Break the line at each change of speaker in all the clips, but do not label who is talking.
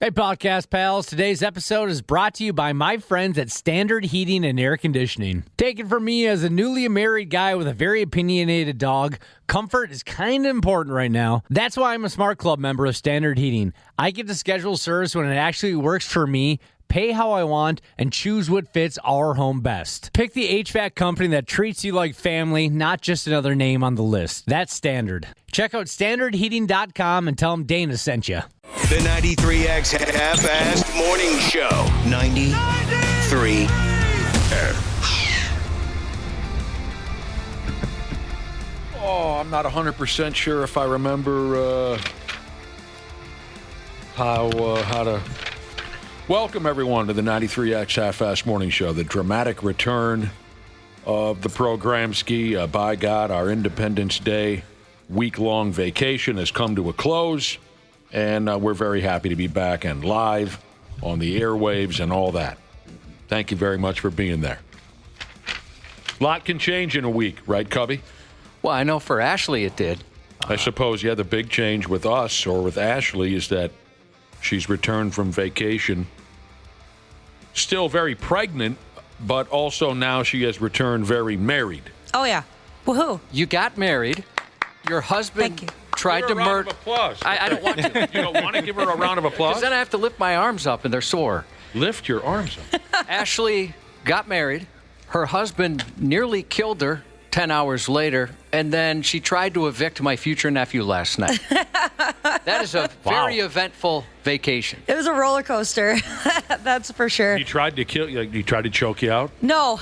Hey, podcast pals. Today's episode is brought to you by my friends at Standard Heating and Air Conditioning. Take it from me, as a newly married guy with a very opinionated dog, comfort is kind of important right now. That's why I'm a Smart Club member of Standard Heating. I get to schedule service when it actually works for me, pay how I want, and choose what fits our home best. Pick the HVAC company that treats you like family, not just another name on the list. That's Standard. Check out standardheating.com and tell them Dana sent you.
The 93X Half-Assed Morning Show. 93.
Oh, I'm not 100% sure if I remember how to welcome everyone to the 93X Half-Assed Morning Show. The dramatic return of the program ski. By God, our Independence Day week-long vacation has come to a close. And we're very happy to be back and live on the airwaves and all that. Thank you very much for being there. A lot can change in a week, right, Cubby?
Well, I know for Ashley it did.
I suppose, yeah, the big change with us or with Ashley is that she's returned from vacation. Still very pregnant, but also now she has returned very married.
Oh, yeah. Woohoo.
You got married. Your husband tried to murder.
I don't want to. You don't want to give her a round of applause?
Because then I have to lift my arms up and they're sore.
Lift your arms up.
Ashley got married. Her husband nearly killed her 10 hours later, and then she tried to evict my future nephew last night. That is a very eventful vacation.
It was a roller coaster. That's for sure.
He tried to kill you. He tried to choke you out?
No.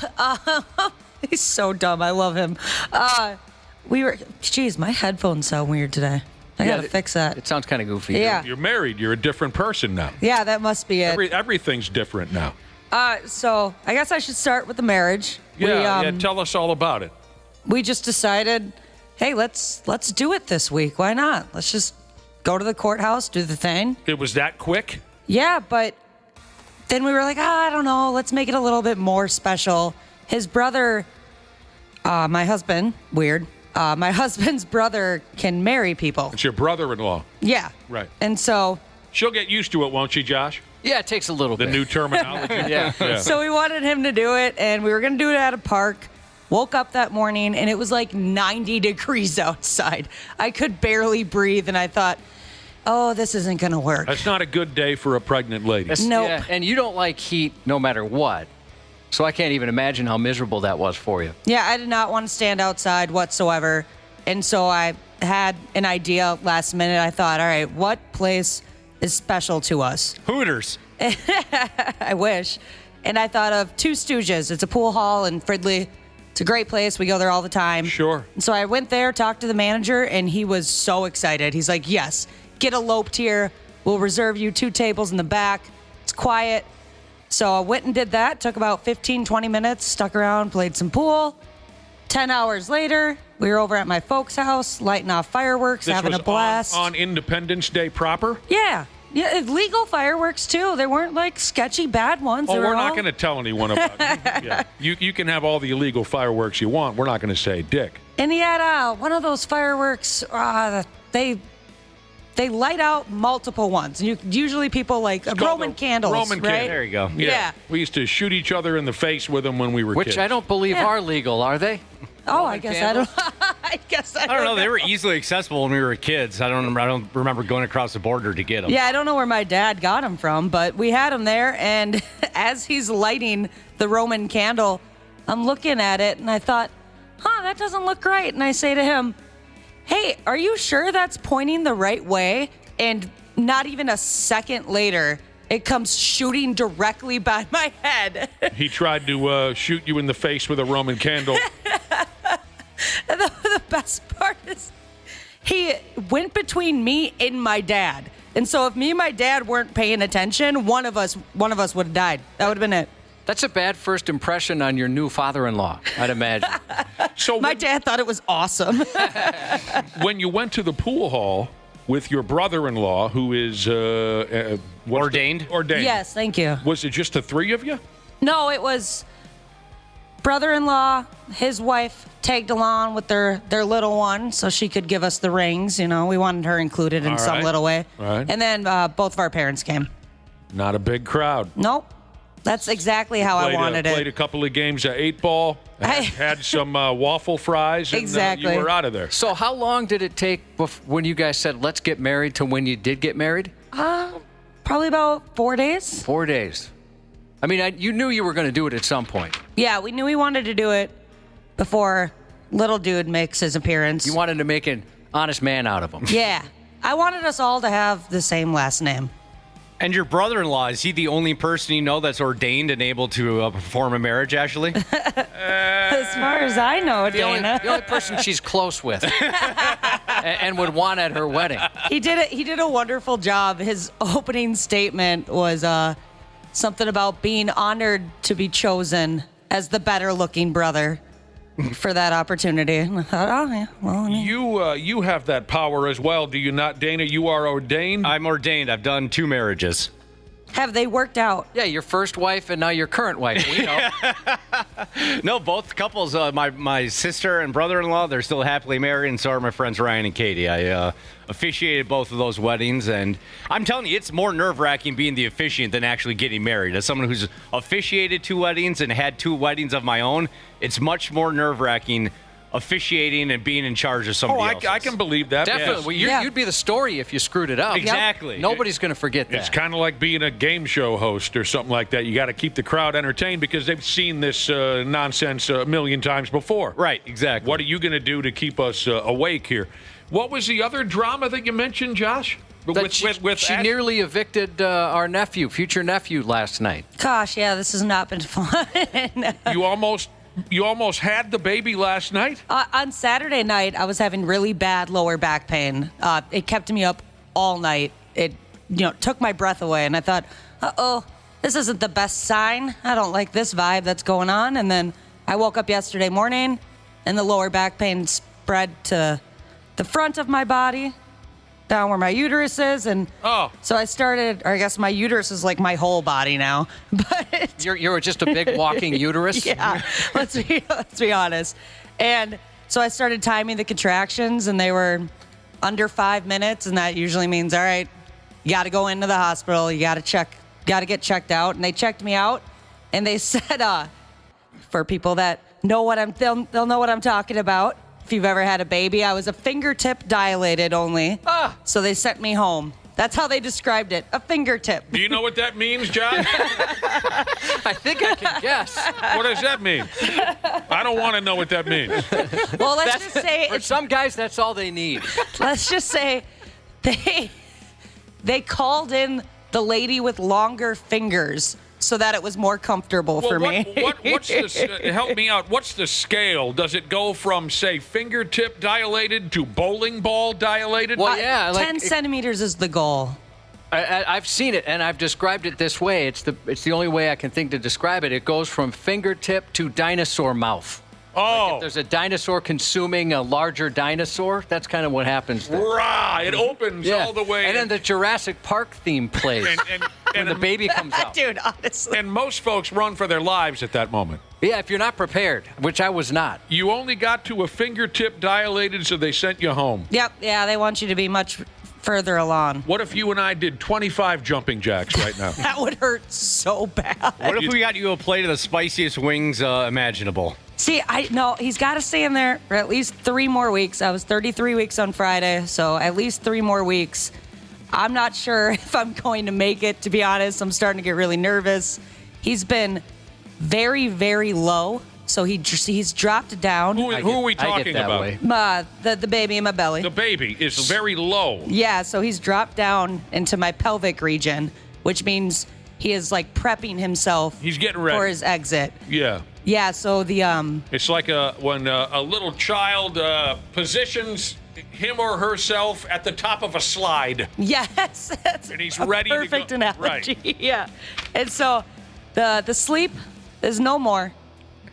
He's so dumb. I love him. Geez, my headphones sound weird today. I got to fix that.
It sounds kind of goofy.
Yeah.
You're married. You're a different person now.
Yeah, that must be it.
Everything's different now.
So I guess I should start with the marriage.
Yeah, tell us all about it.
We just decided, hey, let's do it this week. Why not? Let's just go to the courthouse, do the thing.
It was that quick?
Yeah, but then we were like, I don't know. Let's make it a little bit more special. His brother, my husband, weird. My husband's brother can marry people.
It's your brother-in-law.
Yeah.
Right.
And so...
She'll get used to it, won't she, Josh?
Yeah, it takes a little bit.
The new terminology.
Yeah.
So we wanted him to do it, and we were going to do it at a park. Woke up that morning, and it was like 90 degrees outside. I could barely breathe, and I thought, oh, this isn't going to work.
That's not a good day for a pregnant lady.
Nope.
Yeah, and you don't like heat no matter what. So I can't even imagine how miserable that was for you.
Yeah, I did not want to stand outside whatsoever. And so I had an idea last minute. I thought, all right, what place is special to us?
Hooters.
I wish. And I thought of Two Stooges. It's a pool hall in Fridley. It's a great place. We go there all the time.
Sure.
And so I went there, talked to the manager, and he was so excited. He's like, yes, get eloped here. We'll reserve you 2 tables in the back. It's quiet. So I went and did that. Took about 15, 20 minutes. Stuck around, played some pool. 10 hours later, we were over at my folks' house, lighting off fireworks, having a blast.
On Independence Day proper?
Yeah. Yeah, legal fireworks, too. They weren't, like, sketchy bad ones.
Oh, we're not going to tell anyone about it. Yeah. You can have all the illegal fireworks you want. We're not going to say dick.
And he had one of those fireworks, they light out multiple ones. Usually people like Roman candles,
Roman
right?
candle.
There you go.
Yeah.
We used to shoot each other in the face with them when we were kids.
Which I don't believe are legal, are they?
Oh, I guess
candles?
I
I don't know. They were easily accessible when we were kids. I don't remember going across the border to get them.
Yeah, I don't know where my dad got them from, but we had them there. And as he's lighting the Roman candle, I'm looking at it and I thought, that doesn't look right. And I say to him, hey, are you sure that's pointing the right way? And not even a second later, it comes shooting directly by my head.
He tried to shoot you in the face with a Roman candle.
And the best part is he went between me and my dad. And so if me and my dad weren't paying attention, one of us would have died. That would have been it.
That's a bad first impression on your new father-in-law, I'd imagine.
So
My dad thought it was awesome.
when you went to the pool hall with your brother-in-law, who is
Ordained?
Ordained.
Yes, thank you.
Was it just the 3 of you?
No, it was brother-in-law, his wife tagged along with their little one so she could give us the rings. You know, we wanted her included in
All
some
right.
little way.
Right.
And then both of our parents came.
Not a big crowd.
Nope. That's exactly how I wanted it.
Played a couple of games of 8-ball, had some waffle fries, and
Exactly.
you were out of there.
So how long did it take when you guys said, let's get married, to when you did get married?
Probably about 4 days.
4 days. I mean, you knew you were going to do it at some point.
Yeah, we knew we wanted to do it before little dude makes his appearance.
You wanted to make an honest man out of him.
Yeah. I wanted us all to have the same last name.
And your brother-in-law, is he the only person you know that's ordained and able to perform a marriage, Ashley?
As far as I know,
The only person she's close with and would want at her wedding.
He did a wonderful job. His opening statement was something about being honored to be chosen as the better-looking brother for that opportunity. And I thought, oh, yeah, well, I mean,
You have that power as well, do you not, Dana? You are ordained?
I'm ordained. I've done 2 marriages.
have they worked out?
Yeah, your first wife and now your current wife. We know.
No, both couples, my sister and brother-in-law, they're still happily married, and so are my friends Ryan and Katie. I officiated both of those weddings, and I'm telling you, it's more nerve-wracking being the officiant than actually getting married. As someone who's officiated 2 weddings and had 2 weddings of my own, it's much more nerve-wracking officiating and being in charge of somebody else's.
I can believe that.
Definitely.
Yes.
Well, you'd be the story if you screwed it up.
Exactly.
Nobody's going to forget that.
It's kind of like being a game show host or something like that. You got to keep the crowd entertained because they've seen this nonsense a million times before.
Right, exactly.
What are you going to do to keep us awake here? What was the other drama that you mentioned, Josh?
She nearly evicted our future nephew, last night.
Gosh, yeah, this has not been fun.
You almost had the baby last night?
On Saturday night, I was having really bad lower back pain. It kept me up all night. It, took my breath away, and I thought, uh-oh, this isn't the best sign. I don't like this vibe that's going on. And then I woke up yesterday morning, and the lower back pain spread to the front of my body, down where my uterus is, and so I started, or I guess my uterus is like my whole body now. But
you're just a big walking uterus.
Yeah, let's be honest. And so I started timing the contractions, and they were under 5 minutes, and that usually means, all right, you got to go into the hospital, you got to get checked out. And they checked me out, and they said, for people that know they'll know what I'm talking about. If you've ever had a baby, I was a fingertip dilated only. So they sent me home. That's how they described it, a fingertip.
Do you know what that means, John?
I think I can guess.
What does that mean? I don't want to know what that means.
Well, let's just say
For some guys, that's all they need.
let's just say they called in the lady with longer fingers so that it was more comfortable for me.
What's help me out. What's the scale? Does it go from, say, fingertip dilated to bowling ball dilated?
Well, yeah.
10 centimeters is the goal.
I've seen it, and I've described it this way. It's the only way I can think to describe it. It goes from fingertip to dinosaur mouth. Like if there's a dinosaur consuming a larger dinosaur, that's kind of what happens there.
Rah! It opens all the way.
And then the Jurassic Park theme plays when the baby comes out.
Dude, honestly.
And most folks run for their lives at that moment.
Yeah, if you're not prepared, which I was not.
You only got to a fingertip dilated, so they sent you home.
Yep, yeah, they want you to be much further along.
What if you and I did 25 jumping jacks right now?
That would hurt so bad.
What if we got you a plate of the spiciest wings imaginable?
See, he's got to stay in there for at least 3 more weeks. I was 33 weeks on Friday, so at least 3 more weeks. I'm not sure if I'm going to make it, to be honest. I'm starting to get really nervous. He's been very, very low, so he's dropped down.
Who are we talking about?
The baby in my belly.
The baby is very low.
Yeah, so he's dropped down into my pelvic region, which means he is like prepping himself.
He's getting ready
for his exit.
Yeah.
Yeah, so
It's like when a little child positions him or herself at the top of a slide.
Yes, that's
and he's ready to go.
Perfect analogy.
Right.
Yeah, and so the sleep is no more.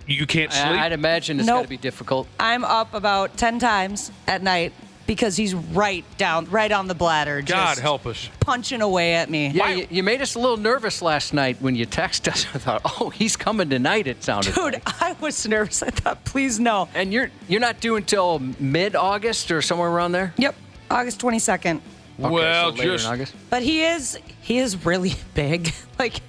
You can't sleep?
I'd imagine it's got to be difficult.
I'm up about 10 times at night because he's right on the bladder.
God
just
help us.
punching away at me.
Yeah, you made us a little nervous last night when you texted us. I thought, he's coming tonight, it sounded
Dude,
like.
I was nervous. I thought, please no.
And you're not due until mid-August or somewhere around there?
Yep, August 22nd.
Well,
so later
just
in August.
But he is really big, like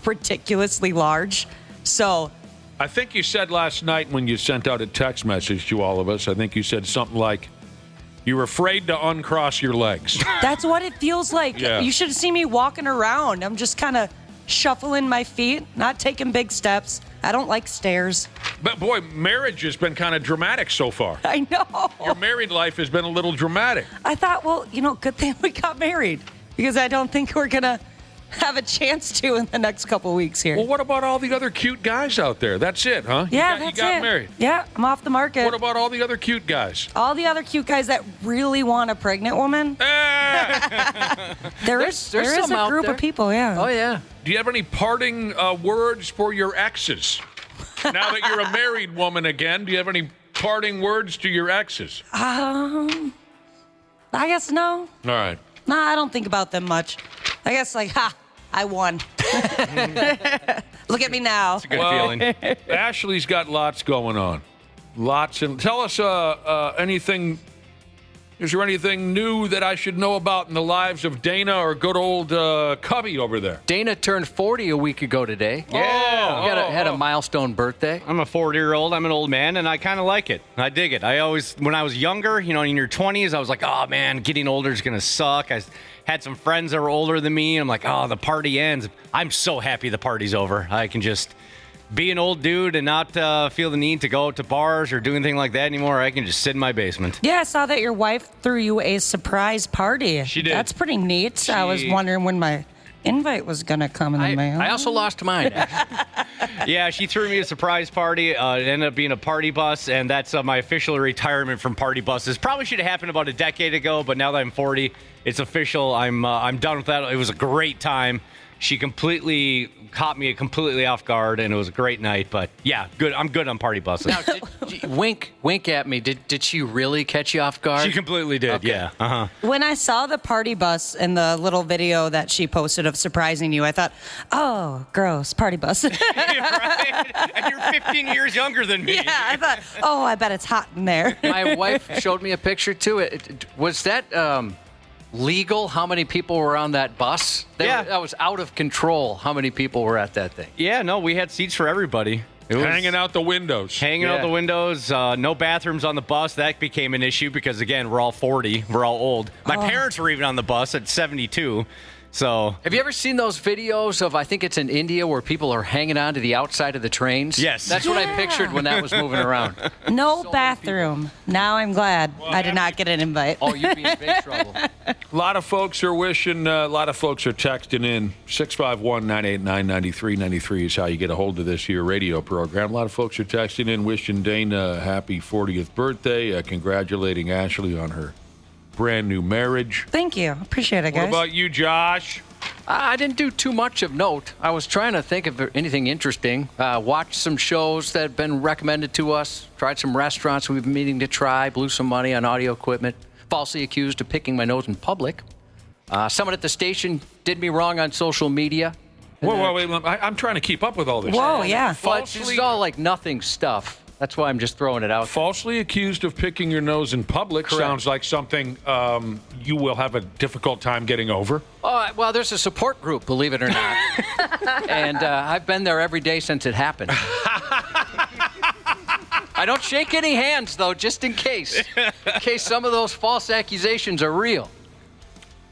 ridiculously large. So
I think you said last night when you sent out a text message to all of us, I think you said something like, you were afraid to uncross your legs.
that's what it feels like.
Yeah.
You should have seen me walking around. I'm just kind of shuffling my feet, not taking big steps. I don't like stairs.
But boy, marriage has been kind of dramatic so far.
I know.
Your married life has been a little dramatic.
I thought, well, good thing we got married because I don't think we're going to have a chance to in the next couple weeks here.
Well, what about all the other cute guys out there? That's it, huh?
Yeah,
you
that's
got
it.
married.
Yeah, I'm off the market.
What about all the other cute guys?
All the other cute guys that really want a pregnant woman? There is
some
a
out
group
there.
of people, yeah.
Oh, yeah.
Do you have any parting words for your exes? Now that you're a married woman again, do you have any parting words to your exes?
I guess no.
All right.
No, I don't think about them much. I guess I won. Look at me now.
Good feeling.
Ashley's got lots going on. Lots. And tell us anything. Is there anything new that I should know about in the lives of Dana or good old Cubby over there?
Dana turned 40 a week ago today.
Yeah.
Had a milestone birthday.
I'm a 40-year-old. I'm an old man, and I kind of like it. I dig it. When I was younger, in your 20s, I was like, oh, man, getting older is going to suck. I had some friends that were older than me. And I'm like, oh, the party ends. I'm so happy the party's over. I can just be an old dude and not feel the need to go to bars or do anything like that anymore. I can just sit in my basement.
Yeah, I saw that your wife threw you a surprise party.
She did.
That's pretty neat. I was wondering when my invite was going to come in the mail.
I also lost mine, actually.
Yeah, she threw me a surprise party. It ended up being a party bus, and that's my official retirement from party buses. Probably should have happened about a decade ago, but now that I'm 40, it's official. I'm done with that. It was a great time. She completely caught me completely off guard, and it was a great night. But yeah, good. I'm good on party buses.
Now, wink at me. Did she really catch you off guard?
She completely did.
Okay.
Yeah. Uh-huh.
When I saw the party bus and the little video that she posted of surprising you, I thought, oh, gross, party bus.
Right? And you're 15 years younger than me.
Yeah, I thought, oh, I bet it's hot in there.
My wife showed me a picture too. Was that legal? How many people were on that bus? That was out of control. How many people were at that thing?
Yeah, no, we had seats for everybody. It was
Hanging out the windows.
Hanging out the windows. No bathrooms on the bus. That became an issue because, again, we're all 40. We're all old. My parents were even on the bus at 72. So,
have you ever seen those videos of, I think it's in India, where people are hanging on to the outside of the trains?
Yes.
That's what I pictured when that was moving around.
No bathroom. Now I'm glad I did not get an invite.
Oh, you'd be in big trouble.
A lot of folks are wishing, a lot of folks are texting in. 651-989-9393 is how you get a hold of this here radio program. A lot of folks are texting in, wishing Dana a happy 40th birthday, congratulating Ashley on her brand new marriage.
Thank you. Appreciate it, guys.
What about you, Josh?
I didn't do too much of note. I was trying to think of anything interesting. Watched some shows that have been recommended to us. Tried some restaurants we've been meaning to try. Blew some money on audio equipment. Falsely accused of picking my nose in public. Someone at the station did me wrong on social media.
Whoa, wait. I'm trying to keep up with all this.
Whoa, yeah.
But this is all like nothing stuff. That's why I'm just throwing it out.
Falsely accused of picking your nose in public sounds like something you will have a difficult time getting over.
Well, there's a support group, believe it or not. And I've been there every day since it happened. I don't shake any hands, though, just in case. In case some of those false accusations are real.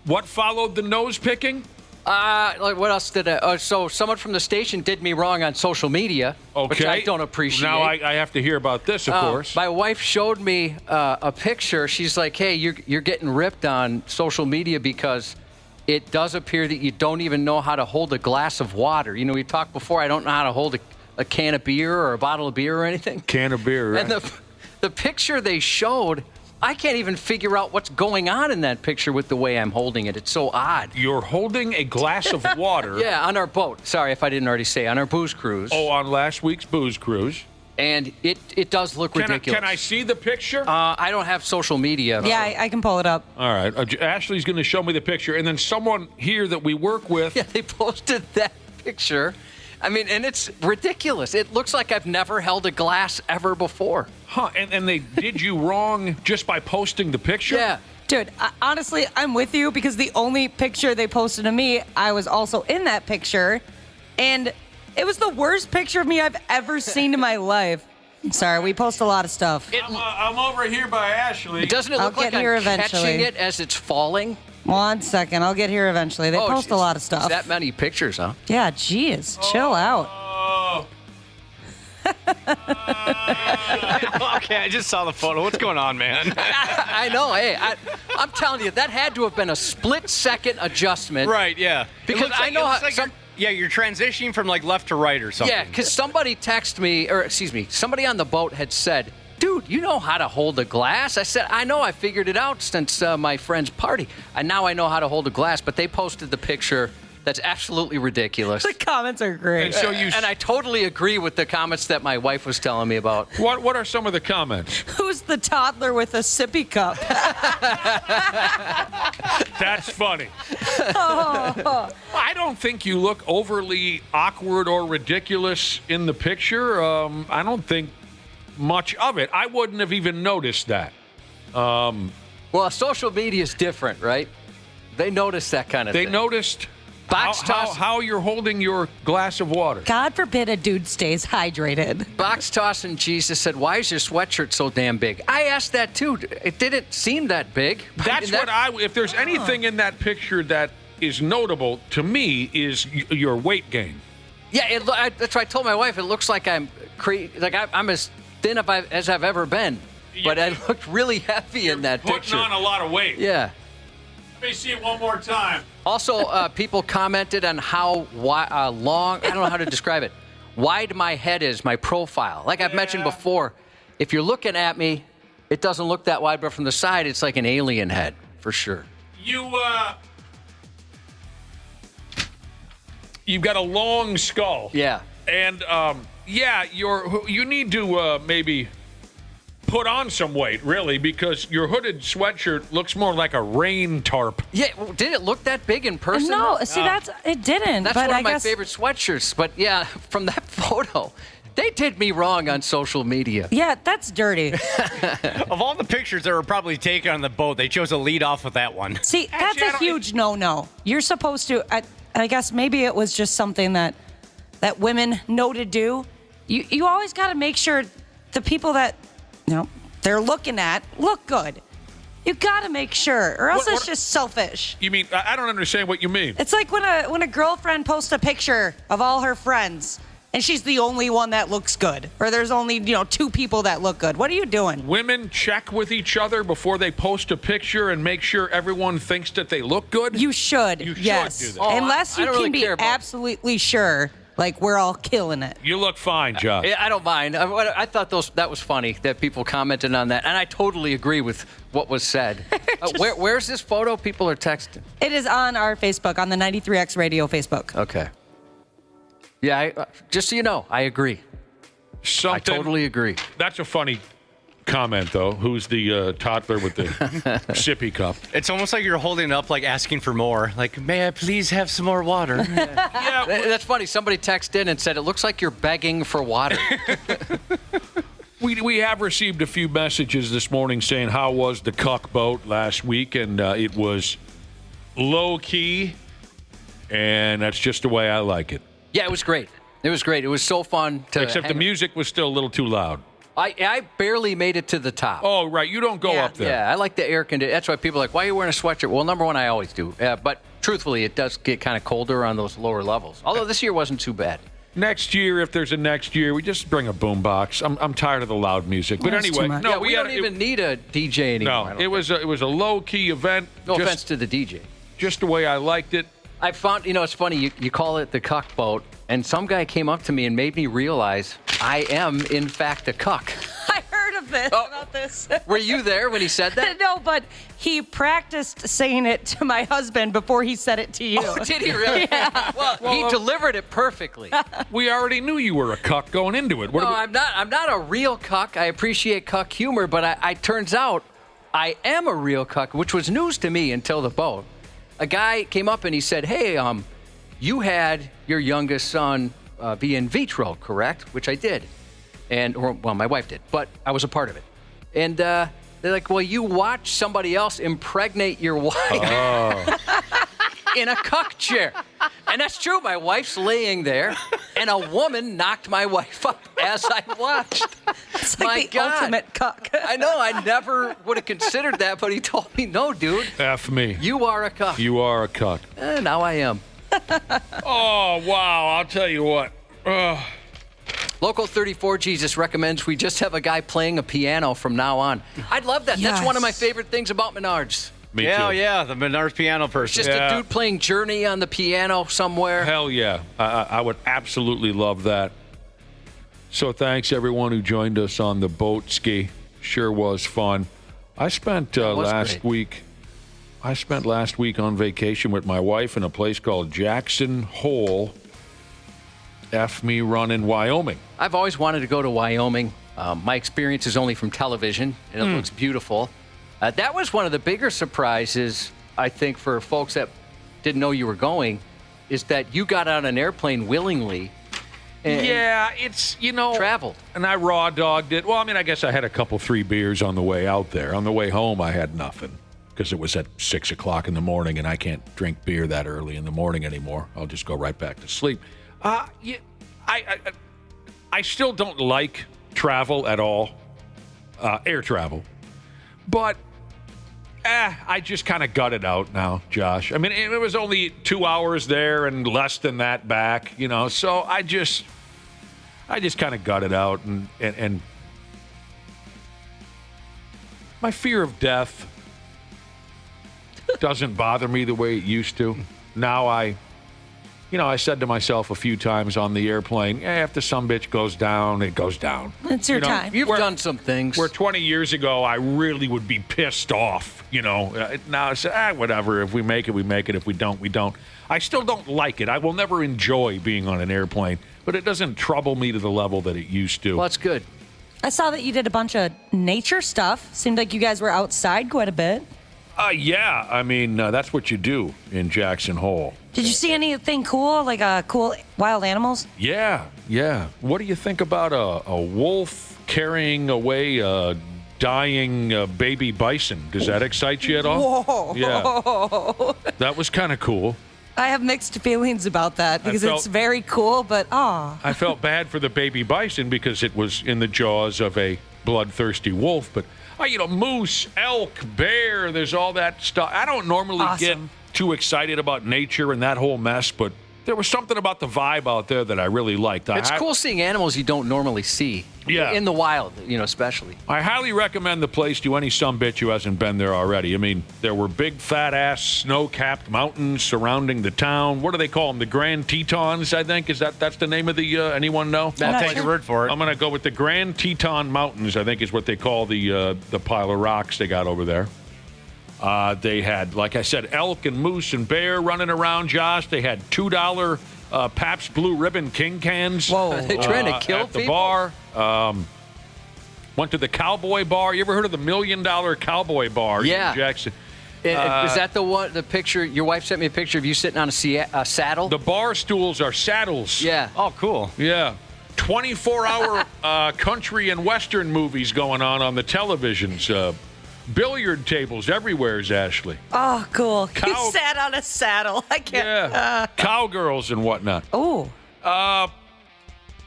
What followed the nose picking?
Like what else did I... so someone from the station did me wrong on social media, which I don't appreciate.
Now I have to hear about this, of course.
My wife showed me a picture. She's like, hey, you're getting ripped on social media because it does appear that you don't even know how to hold a glass of water. You know, we talked before, I don't know how to hold a can of beer or a bottle of beer or anything.
Can of beer, right?
And the picture they showed... I can't even figure out what's going on in that picture with the way I'm holding it. It's so odd.
You're holding a glass of water.
Yeah, on our boat. Sorry if I didn't already say. On our booze cruise.
Oh, on last week's booze cruise.
And it does look ridiculous.
Can I see the picture?
I don't have social media.
Yeah, I can pull it up.
All right. Ashley's going to show me the picture. And then someone here that we work with.
Yeah, they posted that picture. I mean, and it's ridiculous. It looks like I've never held a glass ever before.
Huh, and they did you wrong just by posting the picture?
Yeah.
Dude, honestly, I'm with you because the only picture they posted of me, I was also in that picture. And it was the worst picture of me I've ever seen in my life. Sorry, we post a lot of stuff.
I'm over here by Ashley.
Doesn't it look like I'm catching it as it's falling?
1 second, I'll get here eventually. They post a lot of stuff.
That many pictures, huh?
Yeah, geez, chill out.
Okay, I just saw the photo. What's going on, man?
I know. Hey, I'm telling you, that had to have been a split-second adjustment.
Right, yeah.
Because I know how...
you're transitioning from like left to right or something.
Yeah, because somebody somebody on the boat had said, dude, you know how to hold a glass? I said, I know, I figured it out since my friend's party. And now I know how to hold a glass, but they posted the picture that's absolutely ridiculous.
The comments are great.
And I totally agree with the comments that my wife was telling me about.
What are some of the comments?
Who's the toddler with a sippy cup?
That's funny. I don't think you look overly awkward or ridiculous in the picture. I don't think much of it. I wouldn't have even noticed that.
Well, social media is different, right? They noticed that kind of thing.
They noticed
Box toss.
how you're holding your glass of water.
God forbid a dude stays hydrated.
Box toss and Jesus said, why is your sweatshirt so damn big? I asked that too. It didn't seem that big.
That's if there's anything in that picture that is notable to me is your weight gain.
Yeah, that's why I told my wife, it looks like I'm as thin as I've ever been. But I looked really heavy in that picture.
Putting on a lot of weight.
Yeah.
Let me see it one more time.
Also, people commented on how long, I don't know how to describe it, wide my head is, my profile. Like I've mentioned before, if you're looking at me, it doesn't look that wide, but from the side, it's like an alien head, for sure.
You've got a long skull.
Yeah.
And, you need to maybe put on some weight, really, because your hooded sweatshirt looks more like a rain tarp.
Yeah, did it look that big in person?
No, see, it didn't.
That's one of my favorite sweatshirts. But yeah, from that photo, they did me wrong on social media.
Yeah, that's dirty.
Of all the pictures that were probably taken on the boat, they chose to lead off with that one.
See, that's a huge no-no. You're supposed to, I guess maybe it was just something that women know to do. You always got to make sure the people that they're looking at look good. You got to make sure, or else it's just selfish.
You mean, I don't understand what you mean.
It's like when a girlfriend posts a picture of all her friends, and she's the only one that looks good, or there's only 2 people that look good. What are you doing?
Women check with each other before they post a picture and make sure everyone thinks that they look good?
You should.
You should
yes.
do that.
Unless you can be absolutely sure. Like, we're all killing it.
You look fine, Josh.
I don't mind. I thought that was funny that people commented on that, and I totally agree with what was said. Where's this photo? People are texting.
It is on our Facebook, on the 93X Radio Facebook.
Okay. Yeah, just so you know, I agree. I totally agree.
That's a funny comment, though. Who's the toddler with the sippy cup?
It's almost like you're holding it up, like asking for more. Like, may I please have some more water?
Yeah, that's funny. Somebody texted in and said, it looks like you're begging for water.
We have received a few messages this morning saying, how was the cuck boat last week? And it was low-key, and that's just the way I like it.
Yeah, it was great. It was great. It was so fun to
Except the music was still a little too loud.
I barely made it to the top.
Oh, right. You don't go up there.
Yeah, I like the air conditioning. That's why people are like, why are you wearing a sweatshirt? Well, number one, I always do. But truthfully, it does get kind of colder on those lower levels. Although this year wasn't too bad.
Next year, if there's a next year, we just bring a boombox. I'm tired of the loud music. But anyway,
no, we don't even need a DJ anymore.
No, it was a low-key event.
No offense to the DJ.
Just the way I liked it.
I found, it's funny, you call it the cuck boat, and some guy came up to me and made me realize I am, in fact, a cuck.
I heard of this, about this.
Were you there when he said that?
No, but he practiced saying it to my husband before he said it to you.
Oh, did he really?
Yeah.
Well, he delivered it perfectly.
We already knew you were a cuck going into it.
I'm not a real cuck. I appreciate cuck humor, but I turns out I am a real cuck, which was news to me until the boat. A guy came up and he said, hey, you had your youngest son be in vitro, correct? Which I did. My wife did, but I was a part of it. And They're like, well, you watch somebody else impregnate your wife in a cuck chair. And that's true. My wife's laying there, and a woman knocked my wife up as I watched.
It's like the ultimate cuck.
I know. I never would have considered that, but he told me, no, dude.
F me.
You are a cuck.
You are a cuck.
Now I am.
Oh, wow. I'll tell you what.
Local 34 Jesus recommends we just have a guy playing a piano from now on. I'd love that.
Yes.
That's one of my favorite things about Menards.
Me
Yeah,
too.
yeah, the Menards piano person.
Just a dude playing Journey on the piano somewhere.
Hell yeah. I would absolutely love that. So thanks, everyone who joined us on the boat ski. Sure was fun. I spent last week on vacation with my wife in a place called Jackson Hole, F me run in Wyoming.
I've always wanted to go to Wyoming. My experience is only from television, and it looks beautiful. That was one of the bigger surprises, I think, for folks that didn't know you were going, is that you got on an airplane willingly. And
Yeah, it's,
traveled.
And I raw dogged it. Well, I mean, I guess I had a couple, 3 beers on the way out there. On the way home, I had nothing because it was at 6 o'clock in the morning, and I can't drink beer that early in the morning anymore. I'll just go right back to sleep. I still don't like travel at all, air travel, but I just kind of gut it out now, Josh. I mean, it was only 2 hours there and less than that back, so I just kind of gut it out, and my fear of death doesn't bother me the way it used to. Now I said to myself a few times on the airplane, if the sumbitch goes down, it goes down.
It's your time.
You've done some things.
Where 20 years ago, I really would be pissed off, Now it's, whatever. If we make it, we make it. If we don't, we don't. I still don't like it. I will never enjoy being on an airplane, but it doesn't trouble me to the level that it used to.
Well, that's good.
I saw that you did a bunch of nature stuff. Seemed like you guys were outside quite a bit.
Yeah. I mean, that's what you do in Jackson Hole.
Did you see anything cool, like cool wild animals?
Yeah. What do you think about a wolf carrying away a dying baby bison? Does that excite you at all?
Whoa.
Yeah. That was kind of cool.
I have mixed feelings about that because it's very cool, but
I felt bad for the baby bison because it was in the jaws of a bloodthirsty wolf, but moose, elk, bear, there's all that stuff. I don't normally get too excited about nature and that whole mess, but there was something about the vibe out there that I really liked.
It's cool seeing animals you don't normally see.
Yeah.
In the wild, especially.
I highly recommend the place to any sumbitch who hasn't been there already. I mean, there were big, fat-ass, snow-capped mountains surrounding the town. What do they call them? The Grand Tetons, I think? That's the name of the, anyone know?
I'll take your word for it.
I'm going to go with the Grand Teton Mountains, I think is what they call the pile of rocks they got over there. They had, like I said, elk and moose and bear running around, Josh. They had $2 Pabst Blue Ribbon King cans.
Whoa. Are they trying to kill
at the
people?
bar. Went to the Cowboy Bar. You ever heard of the $1 Million Cowboy Bar in Jackson?
Is that the picture? Your wife sent me a picture of you sitting on a saddle?
The bar stools are saddles.
Yeah.
Oh, cool.
Yeah. 24-hour country and western movies going on the televisions. Billiard tables everywhere, Ashley.
oh, cool.
Cow-
You sat on a saddle. I can't.
Yeah. Cowgirls and whatnot.
Oh.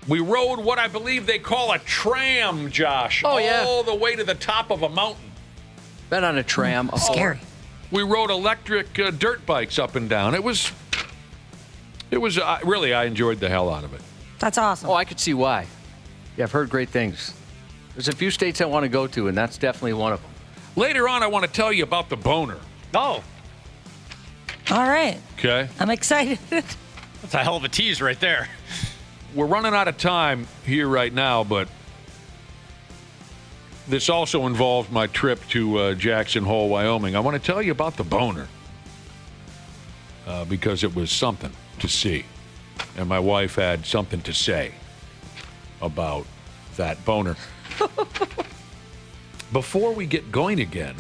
We rode what I believe they call a tram, Josh.
Oh, yeah.
All the way to the top of a mountain.
Been on a tram.
Scary.
We rode electric dirt bikes up and down. It was really, I enjoyed the hell out of it.
That's awesome.
Oh, I could see why. Yeah, I've heard great things. There's a few states I want to go to, and that's definitely one of them.
Later on, I want to tell you about the boner.
Oh,
All right.
Okay?
I'm excited.
that's a hell of a tease right there.
We're running out of time here right now, but this also involved my trip to Jackson Hole, Wyoming. I want to tell you about the boner because it was something to see, and my wife had something to say about that boner. Before we get going again,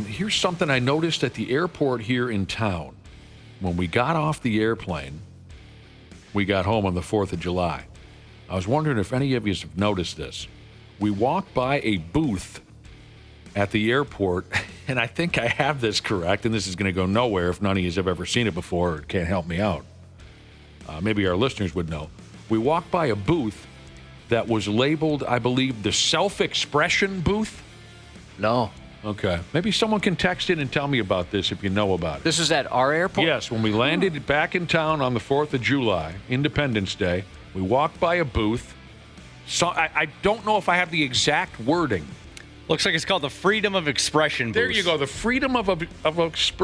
here's something I noticed at the airport here in town. When we got off the airplane, we got home on the 4th of July. I was wondering if any of you have noticed this. We walked by a booth at the airport, and I think I have this correct, and this is going to go nowhere if none of you have ever seen it before or can't help me out. Maybe our listeners would know. We walked by a booth that was labeled, I believe, the self-expression booth.
No.
Okay. Maybe someone can text in and tell me about this if you know about it.
This is at our airport?
Yes, when we landed back in town on the 4th of July, Independence Day, we walked by a booth. So I don't know if I have the exact wording.
Looks like it's called the Freedom of Expression booth.
There you go. The freedom of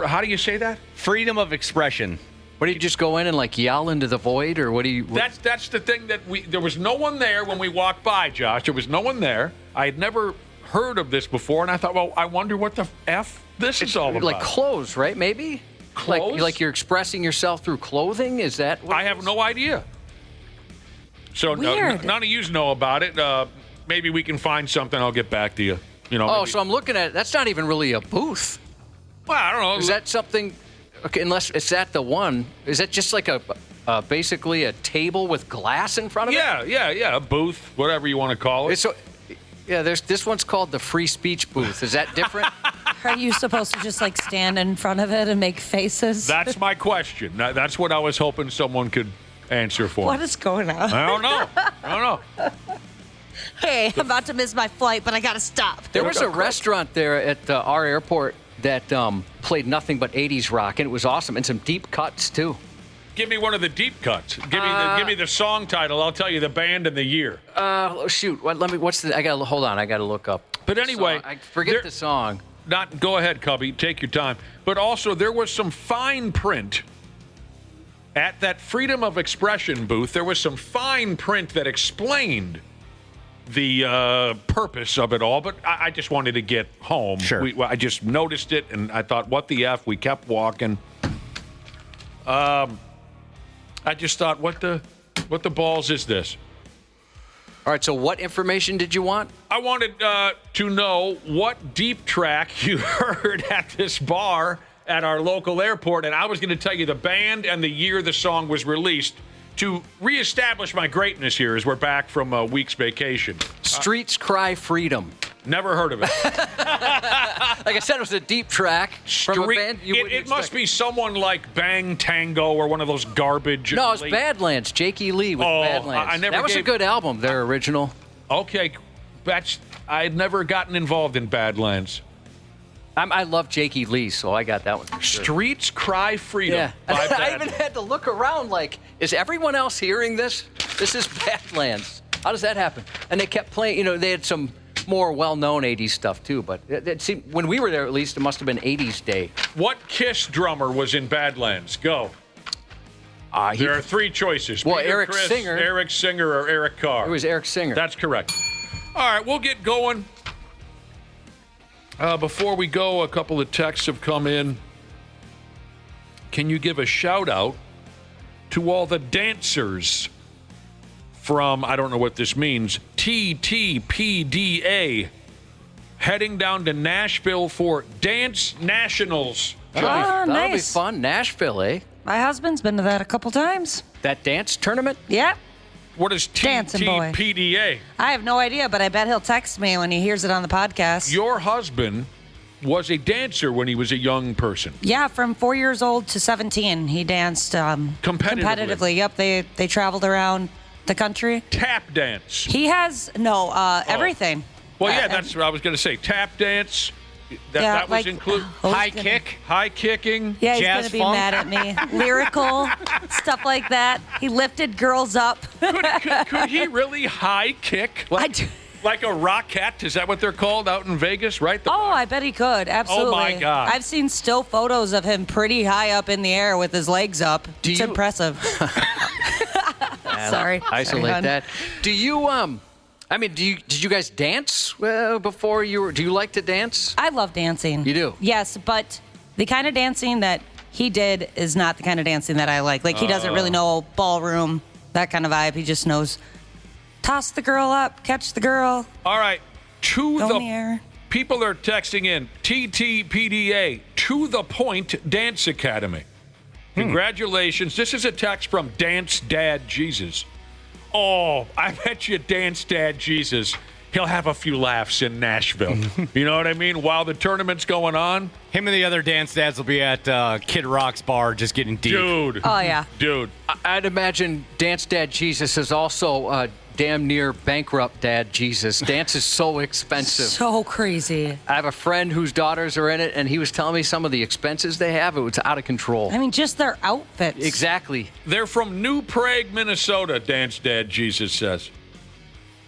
how do you say that?
Freedom of expression.
What do you just go in and like yell into the void, or what do you?
That's the thing that there was no one there when we walked by, Josh. There was no one there. I had never heard of this before, and I thought, well, I wonder what the F this is all about.
Like clothes, right? Maybe.
Clothes?
Like you're expressing yourself through clothing. Is that? What
I have no idea. So
Weird.
none of you know about it. Maybe we can find something. I'll get back to you. You know.
Oh,
maybe.
so I'm looking at it. That's not even really a booth.
Well, I don't know.
Is that something? Okay, unless it's that the one. Is that just like a basically a table with glass in front of it?
Yeah. A booth, whatever you want to call it.
So, yeah, there's this one's called the free speech booth. Is that different?
Are you supposed to just like stand in front of it and make faces?
That's my question. That's what I was hoping someone could answer for.
What is going on?
I don't know.
Hey, I'm about to miss my flight, but I gotta stop.
There was a restaurant there at our airport that played nothing but 80s rock, and it was awesome, and some deep cuts too.
Give me one of the deep cuts. Give me the song title. I'll tell you the band and the year.
Shoot. Hold on. I gotta look up.
But anyway,
I forget the song.
Go ahead, Cubby. Take your time. But also, there was some fine print at that Freedom of Expression booth. There was some fine print that explained the purpose of it all. But I just wanted to get home.
Sure.
I just noticed it, and I thought, what the F? We kept walking. I just thought, what the balls is this?
All right, so what information did you want?
I wanted to know what deep track you heard at this bar at our local airport, and I was going to tell you the band and the year the song was released to reestablish my greatness here as we're back from a week's vacation.
Streets Cry Freedom.
Never heard of it.
Like I said, it was a deep track from a band you wouldn't
It must
expect.
be someone like Bang Tango or one of those garbage.
No, it's Badlands. Jake E. Lee with Badlands.
I never
that was a
gave-
good album, their original.
Okay, I had never gotten involved in Badlands.
I love Jake E. Lee, so I got that one for sure.
Streets Cry Freedom.
Yeah.
by
I
Badlands.
even had to look around like, is everyone else hearing this? This is Badlands. How does that happen? And they kept playing, they had some more well-known 80s stuff too, but it seemed, when we were there at least, it must have been 80s day.
What Kiss drummer was in Badlands? Go. There are three choices.
Well,
Peter
Eric
Criss,
Singer.
Eric Singer, or Eric Carr.
It was Eric Singer.
That's correct. All right, we'll get going. Before we go, a couple of texts have come in. Can you give a shout-out to all the dancers from, I don't know what this means, TTPDA, heading down to Nashville for Dance Nationals?
Oh,
That'll be
nice.
fun. Nashville, eh?
My husband's been to that a couple times.
That dance tournament?
Yep.
What is
Dancing boy.
TTPDA?
I have no idea, but I bet he'll text me when he hears it on the podcast.
Your husband was a dancer when he was a young person.
Yeah, from 4 years old to 17, he danced competitively. Yep, they traveled around the country.
Tap dance.
He has everything.
Well, yeah, that's what I was going to say. Tap dance. That was included.
High kick.
High kicking.
Yeah, he's
Jazz
going to be
funk.
mad at me. Lyrical, stuff like that. He lifted girls up.
Could he really high kick?
I do.
Like a rockette? Is that what they're called out in Vegas, right?
Oh, I bet he could. Absolutely.
my God.
I've seen still photos of him pretty high up in the air with his legs up. It's
you-
impressive. Sorry.
Isolate
Sorry, hon.
that. Do you, did you guys dance before you were, do you like to dance?
I love dancing.
You do?
Yes, but the kind of dancing that he did is not the kind of dancing that I like. Like, he doesn't really know ballroom, that kind of vibe. He just knows toss the girl up, catch the girl,
All right. To
go
the
in the air.
people are texting in TTPDA, To the Point Dance Academy. Congratulations. This is a text from Dance Dad Jesus. Oh, I bet you Dance Dad Jesus he'll have a few laughs in Nashville. You know what I mean? While the tournament's going on.
Him and the other dance dads will be at Kid Rock's bar just getting deep.
Dude.
Oh, yeah.
Dude.
I'd imagine Dance Dad Jesus is also damn near bankrupt Dad Jesus. Dance is so expensive.
So crazy.
I have a friend whose daughters are in it, and he was telling me some of the expenses they have. It was out of control.
I mean, just their outfits.
Exactly.
They're from New Prague, Minnesota, Dance Dad Jesus says.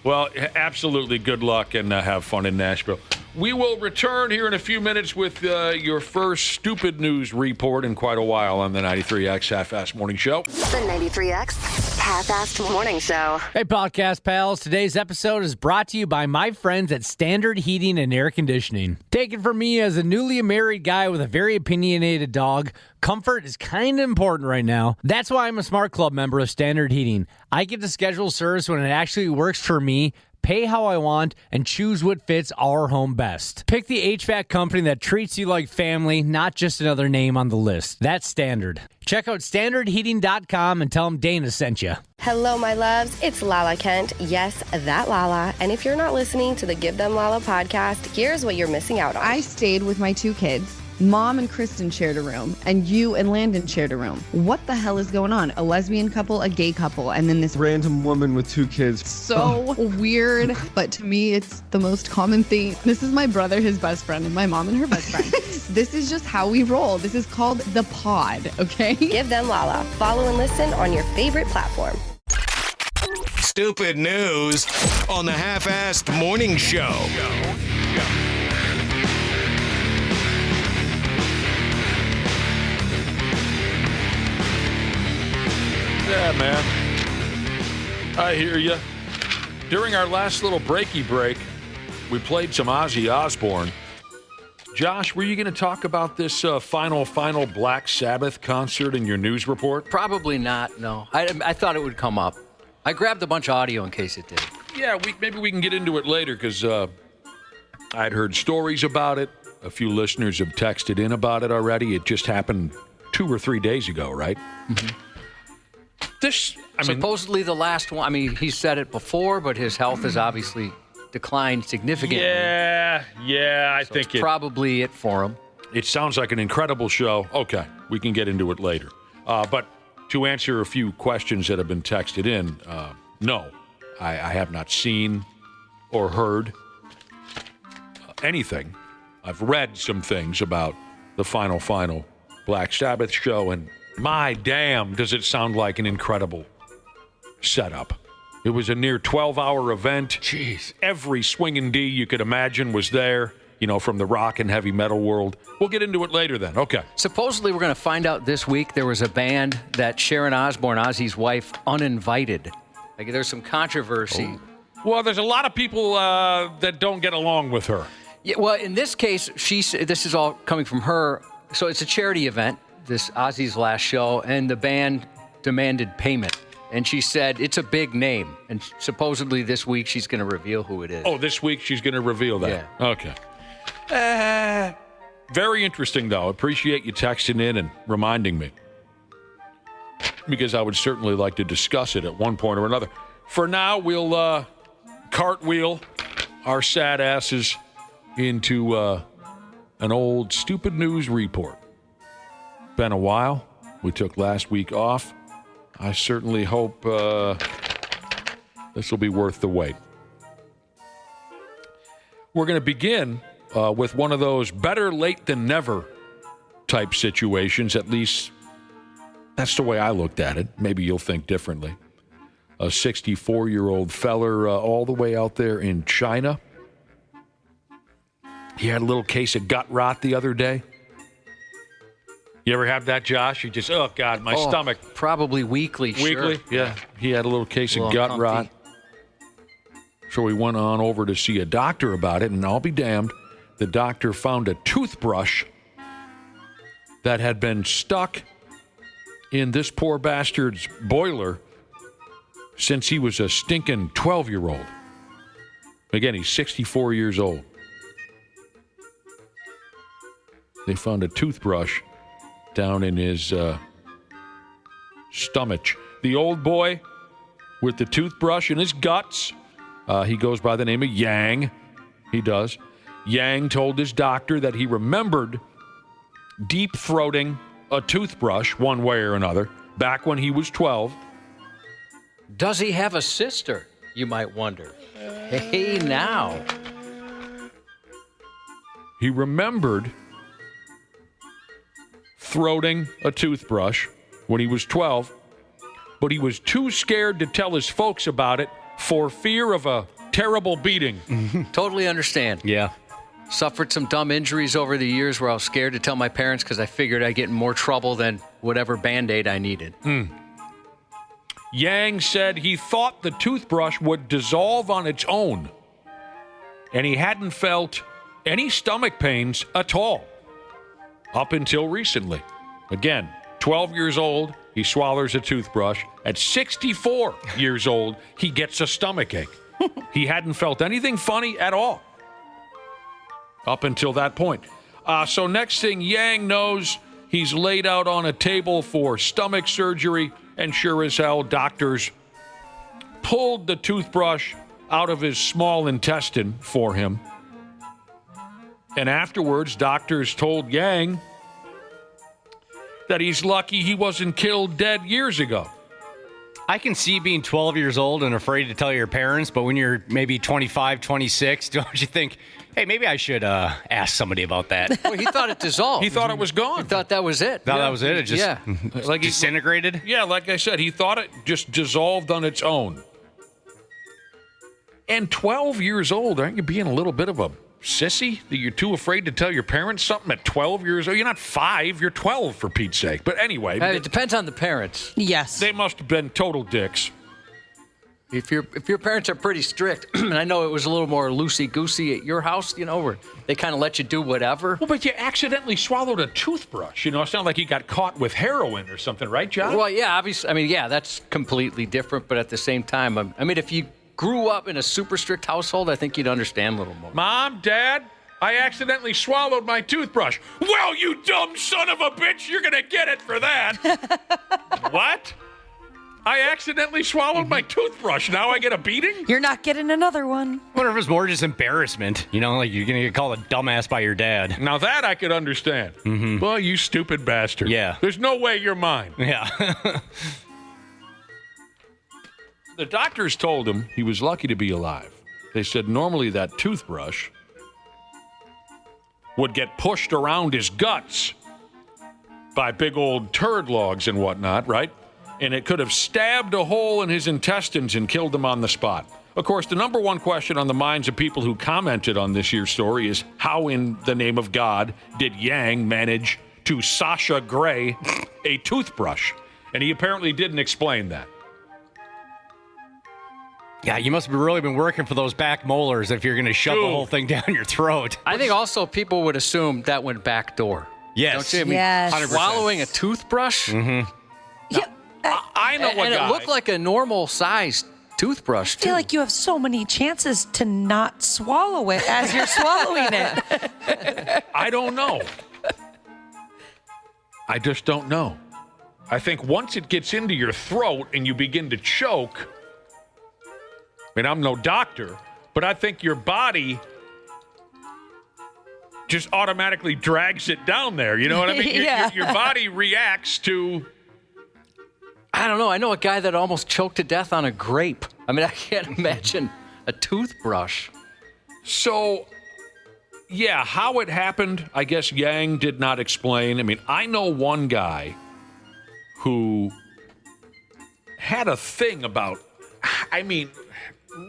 Well, absolutely good luck and have fun in Nashville. We will return here in a few minutes with your first stupid news report in quite a while on the 93X Half-Assed Morning Show.
The 93X Half-Assed Morning Show.
Hey, podcast pals. Today's episode is brought to you by my friends at Standard Heating and Air Conditioning. Take it from me as a newly married guy with a very opinionated dog. Comfort is kind of important right now. That's why I'm a Smart Club member of Standard Heating. I get to schedule service when it actually works for me, pay how I want, and choose what fits our home best. Pick the HVAC company that treats you like family, not just another name on the list. That's Standard. Check out standardheating.com and tell them Dana sent you.
Hello, my loves. It's Lala Kent. Yes, that Lala. And if you're not listening to the Give Them Lala podcast, here's what you're missing out on.
I stayed with my two kids. Mom and Kristen shared a room, and you and Landon shared a room. What the hell is going on? A lesbian couple, a gay couple, and then this
random woman with two kids.
So weird, but to me, it's the most common thing. This is my brother, his best friend, and my mom and her best friend. This is just how we roll. This is called the pod, okay?
Give Them Lala. Follow and listen on your favorite platform.
Stupid news on the Half-Assed Morning Show.
Yeah, man. I hear you. During our last little breaky break, we played some Ozzy Osbourne. Josh, were you going to talk about this final Black Sabbath concert in your news report?
Probably not, no. I thought it would come up. I grabbed a bunch of audio in case it did.
Yeah, maybe we can get into it later because I'd heard stories about it. A few listeners have texted in about it already. It just happened 2 or 3 days ago, right?
Mm-hmm.
Supposedly
the last one. I mean, he said it before, but his health has obviously declined significantly.
Yeah, I think
it's probably it for him.
It sounds like an incredible show. Okay, we can get into it later. But to answer a few questions that have been texted in, no, I have not seen or heard anything. I've read some things about the final Black Sabbath show, and my damn, does it sound like an incredible setup. It was a near 12-hour event. Jeez. Every swinging D you could imagine was there, from the rock and heavy metal world. We'll get into it later then. Okay.
Supposedly, we're going to find out this week there was a band that Sharon Osbourne, Ozzy's wife, uninvited. Like, there's some controversy.
Oh. Well, there's a lot of people that don't get along with her.
Yeah, well, in this case, this is all coming from her. So it's a charity event, this Ozzy's last show, and the band demanded payment. And she said it's a big name. And supposedly this week she's going to reveal who it is.
Oh, this week she's going to reveal that?
Yeah.
Okay. Very interesting, though. Appreciate you texting in and reminding me. Because I would certainly like to discuss it at one point or another. For now, we'll cartwheel our sad asses into an old stupid news report. Been a while. We took last week off. I certainly hope this will be worth the wait. We're going to begin with one of those better late than never type situations. At least that's the way I looked at it. Maybe you'll think differently. A 64-year-old feller all the way out there in China. He had a little case of gut rot the other day. You ever have that, Josh? You just, oh, God, my stomach.
Probably weekly,
Weekly?
Sure.
Yeah. He had a little case of gut rot. So he went on over to see a doctor about it, and I'll be damned, the doctor found a toothbrush that had been stuck in this poor bastard's boiler since he was a stinking 12-year-old. Again, he's 64 years old. They found a toothbrush down in his stomach. The old boy with the toothbrush in his guts He goes by the name of Yang. He does. Yang told his doctor that he remembered deep-throating a toothbrush one way or another back when he was 12.
Does he have a sister, you might wonder? Hey, now.
He remembered throating a toothbrush when he was 12, but he was too scared to tell his folks about it for fear of a terrible beating.
Totally understand.
Yeah.
Suffered some dumb injuries over the years where I was scared to tell my parents because I figured I'd get in more trouble than whatever Band-Aid I needed.
Yang said he thought the toothbrush would dissolve on its own, and he hadn't felt any stomach pains at all up until recently. Again, 12 years old, he swallows a toothbrush. At 64 years old, he gets a stomachache. He hadn't felt anything funny at all up until that point. So next thing Yang knows, he's laid out on a table for stomach surgery, and sure as hell, doctors pulled the toothbrush out of his small intestine for him. And afterwards, doctors told Yang that he's lucky he wasn't killed dead years ago.
I can see being 12 years old and afraid to tell your parents, but when you're maybe 25, 26, don't you think, hey, maybe I should ask somebody about that?
Well, he thought it dissolved.
He thought it was gone.
He thought that was it.
Thought that was it? It just
Like he-
disintegrated?
Yeah, like I said, he thought it just dissolved on its own. And 12 years old, aren't you being a little bit of a sissy that you're too afraid to tell your parents something at 12 years old? You're not 5, you're 12 for Pete's sake. But anyway,
It depends on the parents.
Yes.
they must have been total dicks.
If your parents are pretty strict, and I know it was a little more loosey-goosey at your house, where they kind of let you do whatever.
Well, but you accidentally swallowed a toothbrush. It's not like you got caught with heroin or something, right, John?
Well, yeah, obviously. That's completely different. But at the same time, if you grew up in a super strict household, I think you'd understand a little more.
Mom, Dad, I accidentally swallowed my toothbrush. Well, you dumb son of a bitch, you're going to get it for that. What? I accidentally swallowed my toothbrush. Now I get a beating?
You're not getting another one.
I wonder if it's more just embarrassment. Like you're going to get called a dumbass by your dad.
Now that I could understand. Well, you stupid bastard.
Yeah.
There's no way you're mine.
Yeah.
The doctors told him he was lucky to be alive. They said normally that toothbrush would get pushed around his guts by big old turd logs and whatnot, right? And it could have stabbed a hole in his intestines and killed him on the spot. Of course, the number one question on the minds of people who commented on this year's story is how in the name of God did Yang manage to Sasha Grey a toothbrush? And he apparently didn't explain that.
Yeah, you must have really been working for those back molars if you're going to shove the whole thing down your throat.
I think also people would assume that went back door.
Yes.
Don't you?
Yes.
100%.
Swallowing a toothbrush?
Yeah,
I know what
And
guy.
it looked like a normal sized toothbrush,
I
too.
feel like you have so many chances to not swallow it as you're swallowing it.
I don't know. I just don't know. I think once it gets into your throat and you begin to choke, I'm no doctor, but I think your body just automatically drags it down there. You know what I mean?
Yeah.
Your body reacts to...
I don't know. I know a guy that almost choked to death on a grape. I can't imagine a toothbrush.
So, yeah, how it happened, I guess Yang did not explain. I know one guy who had a thing about,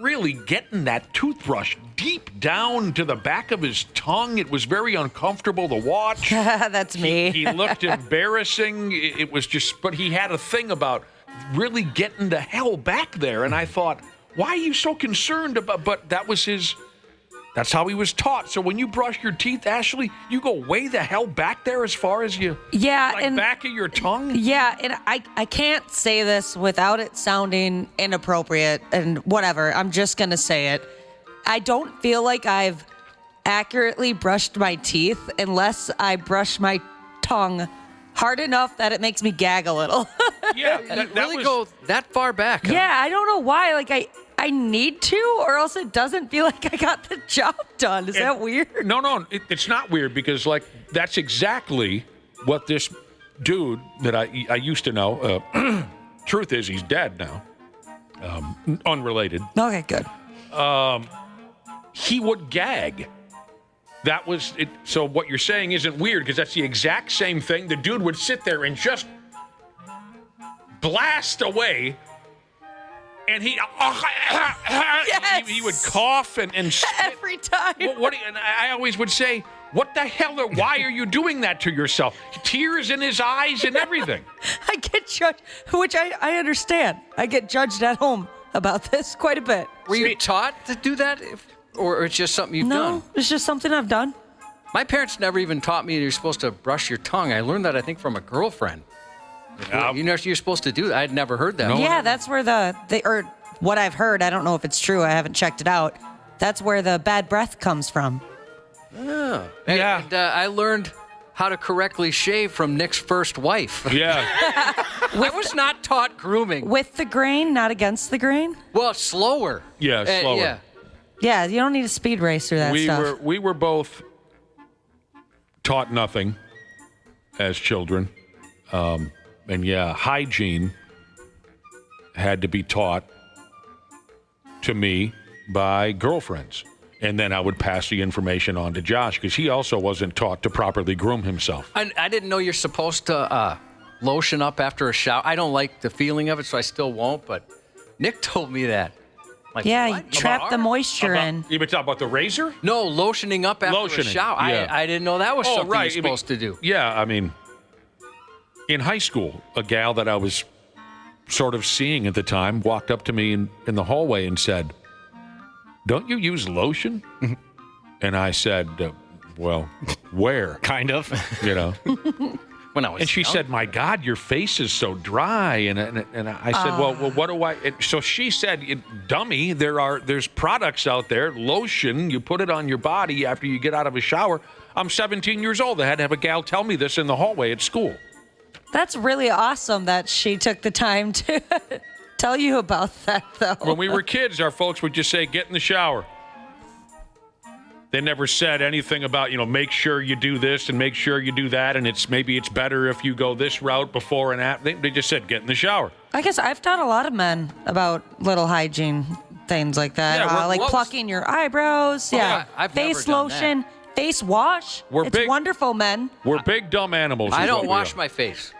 really getting that toothbrush deep down to the back of his tongue. It was very uncomfortable to watch.
That's me.
He looked embarrassing. It was just, but he had a thing about really getting the hell back there. And I thought, why are you so concerned about, but that was that's how he was taught. So when you brush your teeth, Ashley, you go way the hell back there as far as you,
and
back of your tongue?
Yeah, and I can't say this without it sounding inappropriate and whatever. I'm just going to say it. I don't feel like I've accurately brushed my teeth unless I brush my tongue hard enough that it makes me gag a little.
Yeah, that
Really
was,
go that far back? Huh?
Yeah, I don't know why. Like I I need to, or else it doesn't feel like I got the job done. Is that weird?
No, it's not weird because, like, that's exactly what this dude that I used to know, truth is he's dead now, unrelated.
Okay, good.
He would gag. That was it. So what you're saying isn't weird because that's the exact same thing. The dude would sit there and just blast away, and he would cough and spit.
Every time.
And I always would say, what the hell? Why are you doing that to yourself? Tears in his eyes and everything.
I get judged, which I understand. I get judged at home about this quite a bit.
Were you taught to do that, or it's just something you've done?
No, it's just something I've done.
My parents never even taught me you're supposed to brush your tongue. I learned that, I think, from a girlfriend. You know, you're supposed to do that. I'd never heard that.
Yeah, that's where or what I've heard. I don't know if it's true. I haven't checked it out. That's where the bad breath comes from.
Oh. And I learned how to correctly shave from Nick's first wife.
Yeah.
I was not taught grooming.
With the grain, not against the grain?
Well, slower.
Yeah, slower.
Yeah.
Yeah, you don't need a speed race or that stuff.
We were both taught nothing as children. And hygiene had to be taught to me by girlfriends. And then I would pass the information on to Josh because he also wasn't taught to properly groom himself.
I didn't know you're supposed to lotion up after a shower. I don't like the feeling of it, so I still won't. But Nick told me that. Like,
yeah,
what?
you trap the moisture in.
You been talking about the razor?
No, lotioning up after a shower.
Yeah.
I didn't know that was something you're supposed to do.
Yeah, I mean, in high school, a gal that I was sort of seeing at the time walked up to me in the hallway and said, "Don't you use lotion?" And I said, "Well, where?"
Kind of.
You know.
When I was
and she said, "My God, your face is so dry." And I said, well, what do I? And so she said, "Dummy, there's products out there, lotion. You put it on your body after you get out of a shower." I'm 17 years old. I had to have a gal tell me this in the hallway at school.
That's really awesome that she took the time to tell you about that, though.
When we were kids, our folks would just say, "Get in the shower." They never said anything about, make sure you do this and make sure you do that, and maybe it's better if you go this route before and after. They just said, "Get in the shower."
I guess I've taught a lot of men about little hygiene things like that.
Yeah,
like plucking your eyebrows. Yeah.
I've
face
never done
lotion, face wash.
We're
it's
big,
wonderful, men.
We're big, dumb animals.
I don't wash my face.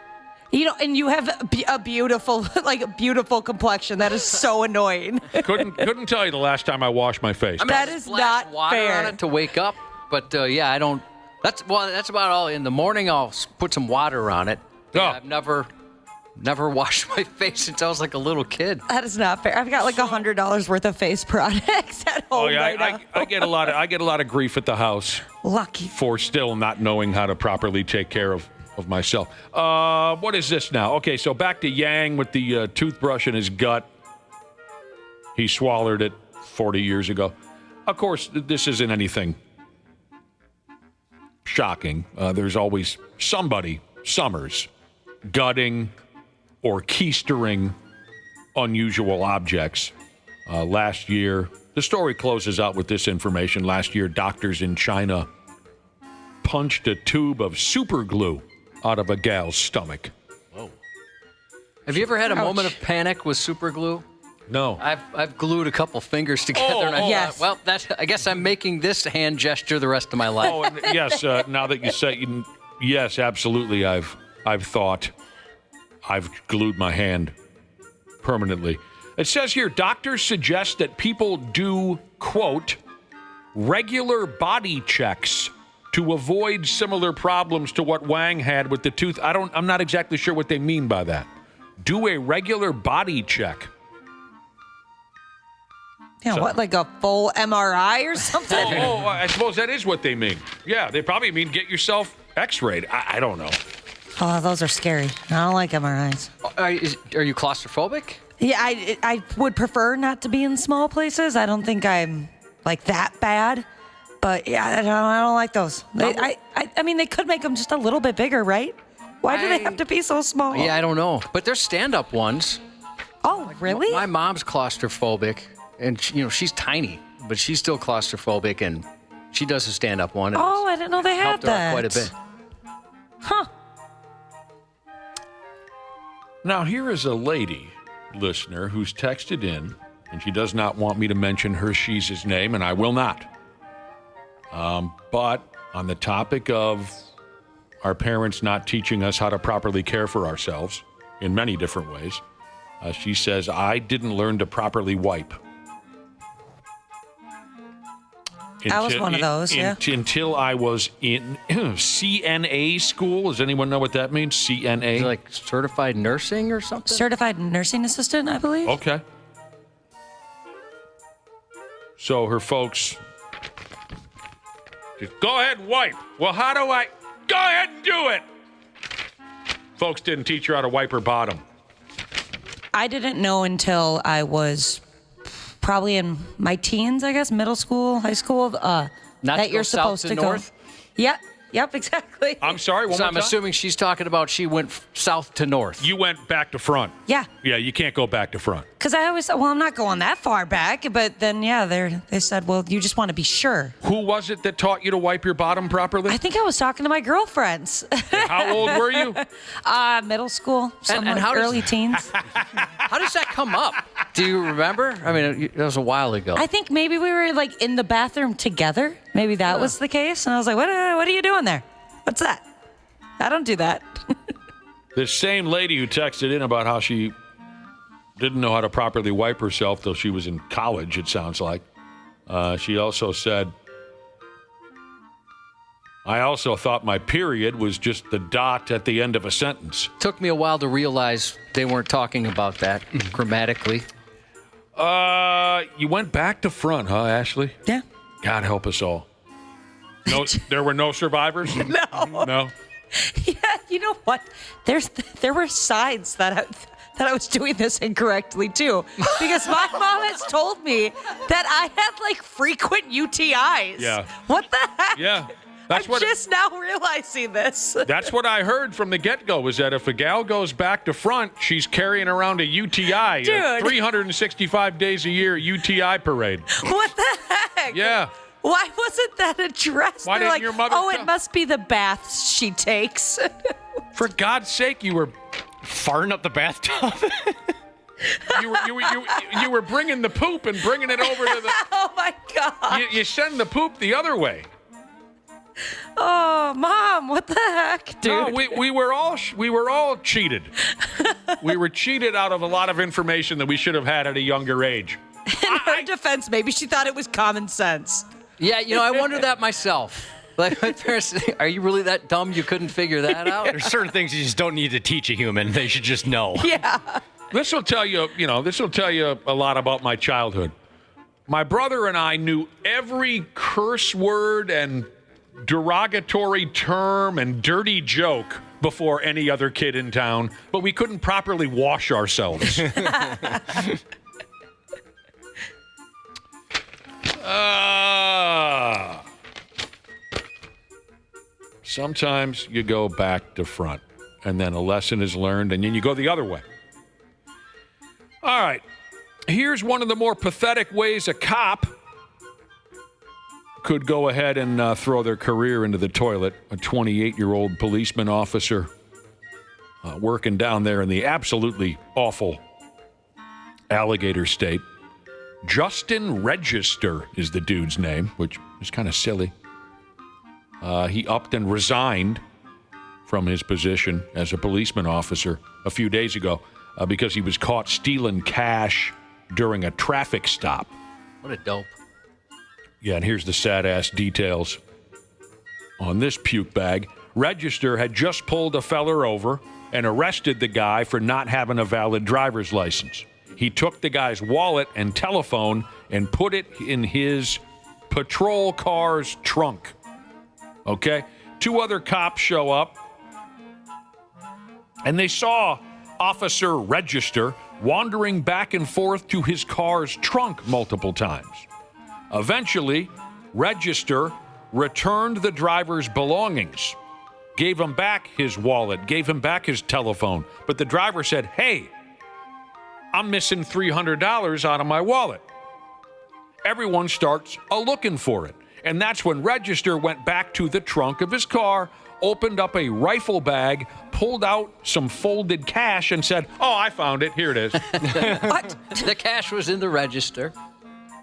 And you have a beautiful, beautiful complexion. That is so annoying.
Couldn't tell you the last time I washed my face.
I mean,
that
I
is
splash
not
water
fair.
on it to wake up, but I don't. That's about all. In the morning, I'll put some water on it.
Oh.
I've never washed my face since I was like a little kid.
That is not fair. I've got like $100 worth of face products at home right now.
I get a lot of grief at the house.
Lucky.
For still not knowing how to properly take care of myself. What is this now? Okay, so back to Yang with the toothbrush in his gut. He swallowed it 40 years ago. Of course, this isn't anything shocking. There's always somebody, Summers, gutting or keistering unusual objects. Last year, the story closes out with this information. Last year, doctors in China punched a tube of super glue out of a gal's stomach.
Whoa. Have you ever had a moment of panic with super glue?
No.
I've glued a couple fingers together. And I
yes.
thought, well, I guess I'm making this hand gesture the rest of my life.
Oh, and yes. Now that you say, yes, absolutely. I've thought I've glued my hand permanently. It says here, doctors suggest that people do, quote, regular body checks to avoid similar problems to what Wang had with the tooth. I'm not exactly sure what they mean by that. Do a regular body check.
Yeah, what, like a full MRI or something?
I suppose that is what they mean. Yeah, they probably mean get yourself x-rayed. I don't know.
Oh, those are scary. I don't like MRIs.
Are you claustrophobic?
Yeah, I would prefer not to be in small places. I don't think I'm like that bad. But yeah, I don't like those. I mean, they could make them just a little bit bigger, right? Why do they have to be so small?
Yeah, I don't know. But there's stand-up ones.
Oh, really?
My mom's claustrophobic. and she's tiny, but she's still claustrophobic, and she does a stand-up one. And
Oh, I didn't know they had
helped her
that.
out quite a bit.
Huh.
Now, here is a lady listener who's texted in, and she does not want me to mention her she's name, and I will not. But on the topic of our parents not teaching us how to properly care for ourselves in many different ways, she says, I didn't learn to properly wipe.
I was one of those, yeah.
Until I was in CNA school. Does anyone know what that means? CNA?
Is it like certified nursing or something?
Certified nursing assistant, I believe.
Okay. So her folks just go ahead and wipe. Well, how do I? Go ahead and do it. Folks didn't teach her how to wipe her bottom.
I didn't know until I was probably in my teens, I guess, middle school, high school.
Not
that
to go
you're
south
supposed
to
to
north?
go. Yep, exactly.
I'm sorry, one
So
more
I'm
time?
assuming she's talking about she went south to north.
You went back to front.
Yeah.
Yeah, you can't go back to front.
Because I always thought, well, I'm not going that far back. But then, yeah, they said, well, you just want to be sure.
Who was it that taught you to wipe your bottom properly?
I think I was talking to my girlfriends.
How old were you?
Middle school,
and how does-
early teens.
How does that come up? Do you remember? I mean, it was a while ago.
I think maybe we were like in the bathroom together. Maybe that was the case. And I was like, what are you doing there? What's that? I don't do that.
This same lady who texted in about how she didn't know how to properly wipe herself till she was in college, it sounds like. She also said, I also thought my period was just the dot at the end of a sentence.
Took me a while to realize they weren't talking about that grammatically.
You went back to front, huh, Ashley?
Yeah.
God help us all. No, there were no survivors? No.
Yeah, you know what? There were signs that I was doing this incorrectly too, because my mom has told me that I had like frequent UTIs.
Yeah.
What the heck?
Yeah.
I'm just now realizing this.
That's what I heard from the get-go, was that if a gal goes back to front, she's carrying around a UTI.
Dude.
365 days a year UTI parade.
What the heck?
Yeah.
Why wasn't that addressed?
Why
They're
didn't
like,
your mother
oh,
tell-
it must be the baths she takes.
For God's sake, you were
Farting up the bathtub.
you were bringing the poop and bringing it over to the.
Oh my God.
You send the poop the other way.
Oh, Mom, what the heck, dude?
No, we were all cheated. We were cheated out of a lot of information that we should have had at a younger age.
In her defense, maybe she thought it was common sense.
Yeah, I wonder that myself. Like, my parents say, are you really that dumb you couldn't figure that out?
There's certain things you just don't need to teach a human. They should just know.
Yeah.
This will tell you a lot about my childhood. My brother and I knew every curse word and derogatory term and dirty joke before any other kid in town, but we couldn't properly wash ourselves. Sometimes you go back to front, and then a lesson is learned, and then you go the other way. All right. Here's one of the more pathetic ways a cop could go ahead and throw their career into the toilet. A 28-year-old policeman officer working down there in the absolutely awful Alligator State. Justin Register is the dude's name, which is kind of silly. He upped and resigned from his position as a policeman officer a few days ago because he was caught stealing cash during a traffic stop.
What a dope.
Yeah, and here's the sad-ass details on this puke bag. Register had just pulled a feller over and arrested the guy for not having a valid driver's license. He took the guy's wallet and telephone and put it in his patrol car's trunk. Okay? 2 other cops show up, and they saw Officer Register wandering back and forth to his car's trunk multiple times. Eventually, Register returned the driver's belongings, gave him back his wallet, gave him back his telephone, but the driver said, "Hey, I'm missing $300 out of my wallet." everyone starts looking for it. And that's when Register went back to the trunk of his car, opened up a rifle bag, pulled out some folded cash, and said, "Oh, I found it. Here it is."
What? The cash was in the register.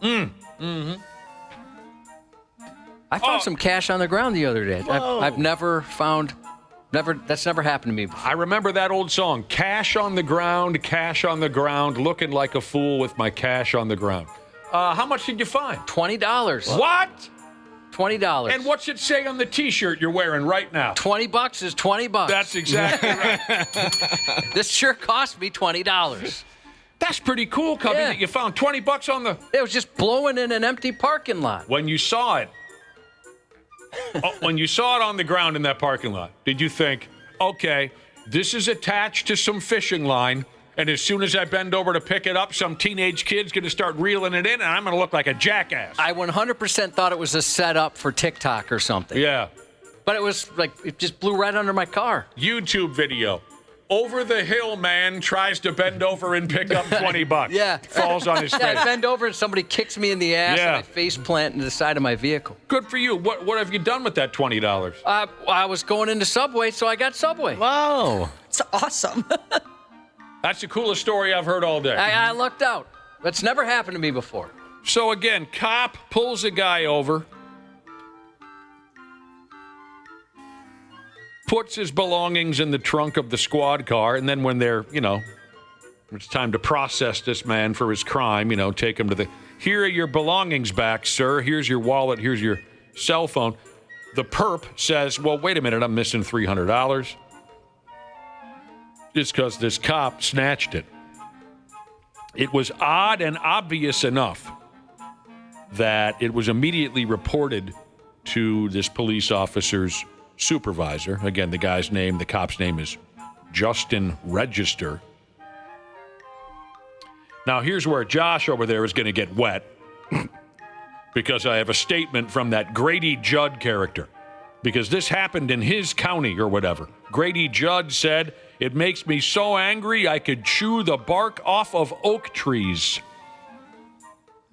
Mm-hmm.
I found some cash on the ground the other day. I've never found... That's never happened to me before.
I remember that old song, cash on the ground, looking like a fool with my cash on the ground. How much did you find?
$20.
What?
$20.
And what's it say on the T-shirt you're wearing right now?
$20 is $20.
That's exactly right.
This sure cost me $20.
That's pretty cool, Cubby, that you found $20 on the...
It was just blowing in an empty parking lot.
When you saw it, on the ground in that parking lot, did you think, okay, this is attached to some fishing line, and as soon as I bend over to pick it up, some teenage kid's going to start reeling it in, and I'm going to look like a jackass?
I 100% thought it was a setup for TikTok or something.
Yeah.
But it was like, it just blew right under my car.
YouTube video. Over the hill man tries to bend over and pick up $20.
Yeah.
Falls on his face.
I bend over and somebody kicks me in the ass and I face plant into the side of my vehicle.
Good for you. What have you done with that $20?
I was going into Subway, so I got Subway.
Whoa.
It's awesome.
That's the coolest story I've heard all day.
I lucked out. That's never happened to me before.
So again, cop pulls a guy over, puts his belongings in the trunk of the squad car, and then when they're, it's time to process this man for his crime, take him to the, here are your belongings back, sir. Here's your wallet. Here's your cell phone. The perp says, well, wait a minute, I'm missing $300. It's because this cop snatched it. It was odd and obvious enough that it was immediately reported to this police officer's supervisor. Again, the cop's name is Justin Register. Now, here's where Josh over there is going to get wet because I have a statement from that Grady Judd character. Because this happened in his county or whatever. Grady Judd said, "It makes me so angry I could chew the bark off of oak trees."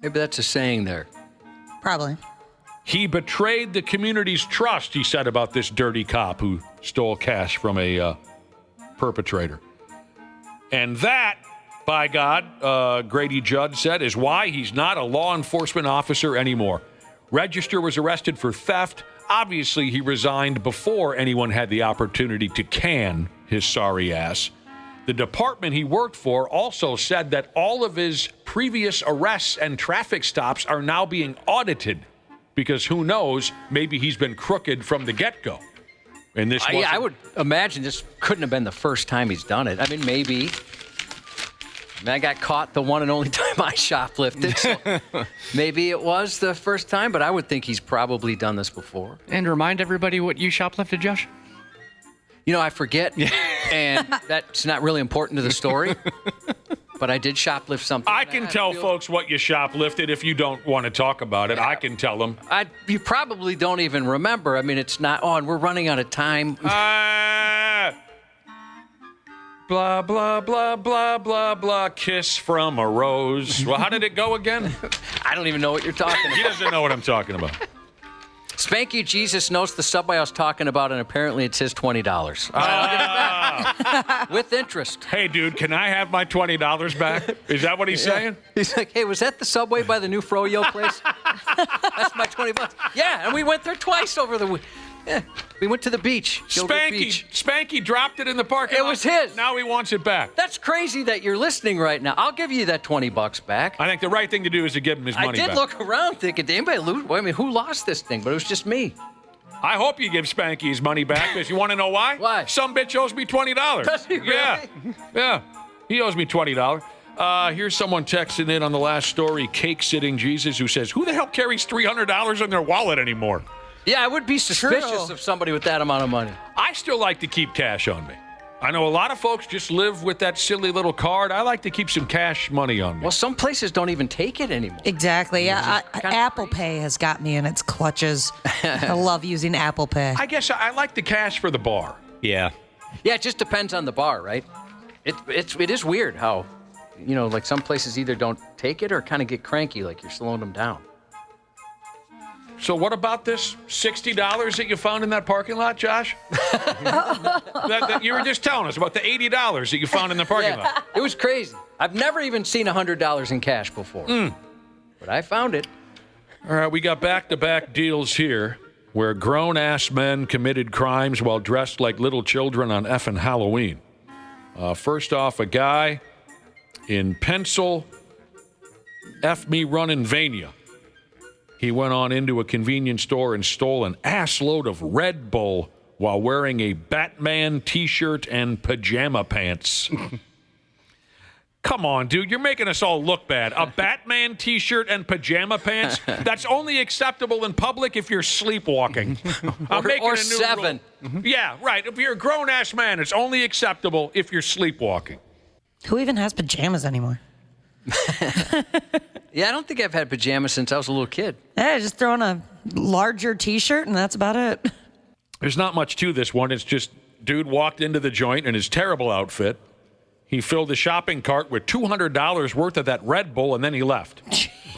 Maybe that's a saying there.
Probably.
He betrayed the community's trust, he said about this dirty cop who stole cash from a perpetrator. And that, by God, Grady Judd said, is why he's not a law enforcement officer anymore. Register was arrested for theft. Obviously, he resigned before anyone had the opportunity to can his sorry ass. The department he worked for also said that all of his previous arrests and traffic stops are now being audited because who knows, maybe he's been crooked from the get-go. And this
I would imagine this couldn't have been the first time he's done it. I mean, maybe. I got caught the one and only time I shoplifted, so maybe it was the first time, but I would think he's probably done this before.
And remind everybody what you shoplifted, Josh.
I forget, and that's not really important to the story, but I did shoplift something.
I can tell folks what you shoplifted if you don't want to talk about it. Yeah. I can tell them.
You probably don't even remember. I mean, it's not, and we're running out of time.
Blah, blah, blah, blah, blah, blah, kiss from a rose. Well, how did it go again?
I don't even know what you're talking about.
He doesn't know what I'm talking about.
Spanky Jesus knows the Subway I was talking about, and apparently it's his $20. With interest.
Hey, dude, can I have my $20 back? Is that what he's saying?
He's like, hey, was that the Subway by the new Froyo place? That's my $20. Yeah, and we went there twice over the week. Yeah, we went to the beach.
Spanky dropped it in the parking lot.
It was his.
Now he wants it back.
That's crazy that you're listening right now. I'll give you that $20 back.
I think the right thing to do is to give him his money back.
I did look around thinking, did anybody lose? Well, I mean, who lost this thing? But it was just me.
I hope you give Spanky his money back, because you want to know why?
Why?
Some bitch owes me $20.
Does he really?
Yeah. He owes me $20. Here's someone texting in on the last story, Cake Sitting Jesus, who says, who the hell carries $300 in their wallet anymore?
Yeah, I would be suspicious of somebody with that amount of money.
I still like to keep cash on me. I know a lot of folks just live with that silly little card. I like to keep some cash money on me.
Well, some places don't even take it anymore.
Exactly. Yeah, Apple Pay has got me in its clutches. I love using Apple Pay.
I guess I like the cash for the bar.
Yeah.
Yeah, it just depends on the bar, right? It is weird how like some places either don't take it or kind of get cranky, like you're slowing them down.
So what about this $60 that you found in that parking lot, Josh? that you were just telling us about the $80 that you found in the parking lot.
It was crazy. I've never even seen $100 in cash before. But I found it.
All right, we got back-to-back deals here where grown-ass men committed crimes while dressed like little children on effing Halloween. First off, a guy in Pennsylvania. He went on into a convenience store and stole an assload of Red Bull while wearing a Batman T-shirt and pajama pants. Come on, dude. You're making us all look bad. A Batman T-shirt and pajama pants? That's only acceptable in public if you're sleepwalking. I'm making
or
a new
7.
rule. Yeah, right. If you're a grown-ass man, it's only acceptable if you're sleepwalking.
Who even has pajamas anymore?
Yeah, I don't think I've had pajamas since I was a little kid.
Yeah, just throw on a larger T-shirt and that's about it.
There's not much to this one. It's just dude walked into the joint in his terrible outfit. He filled the shopping cart with $200 worth of that Red Bull, and then he left.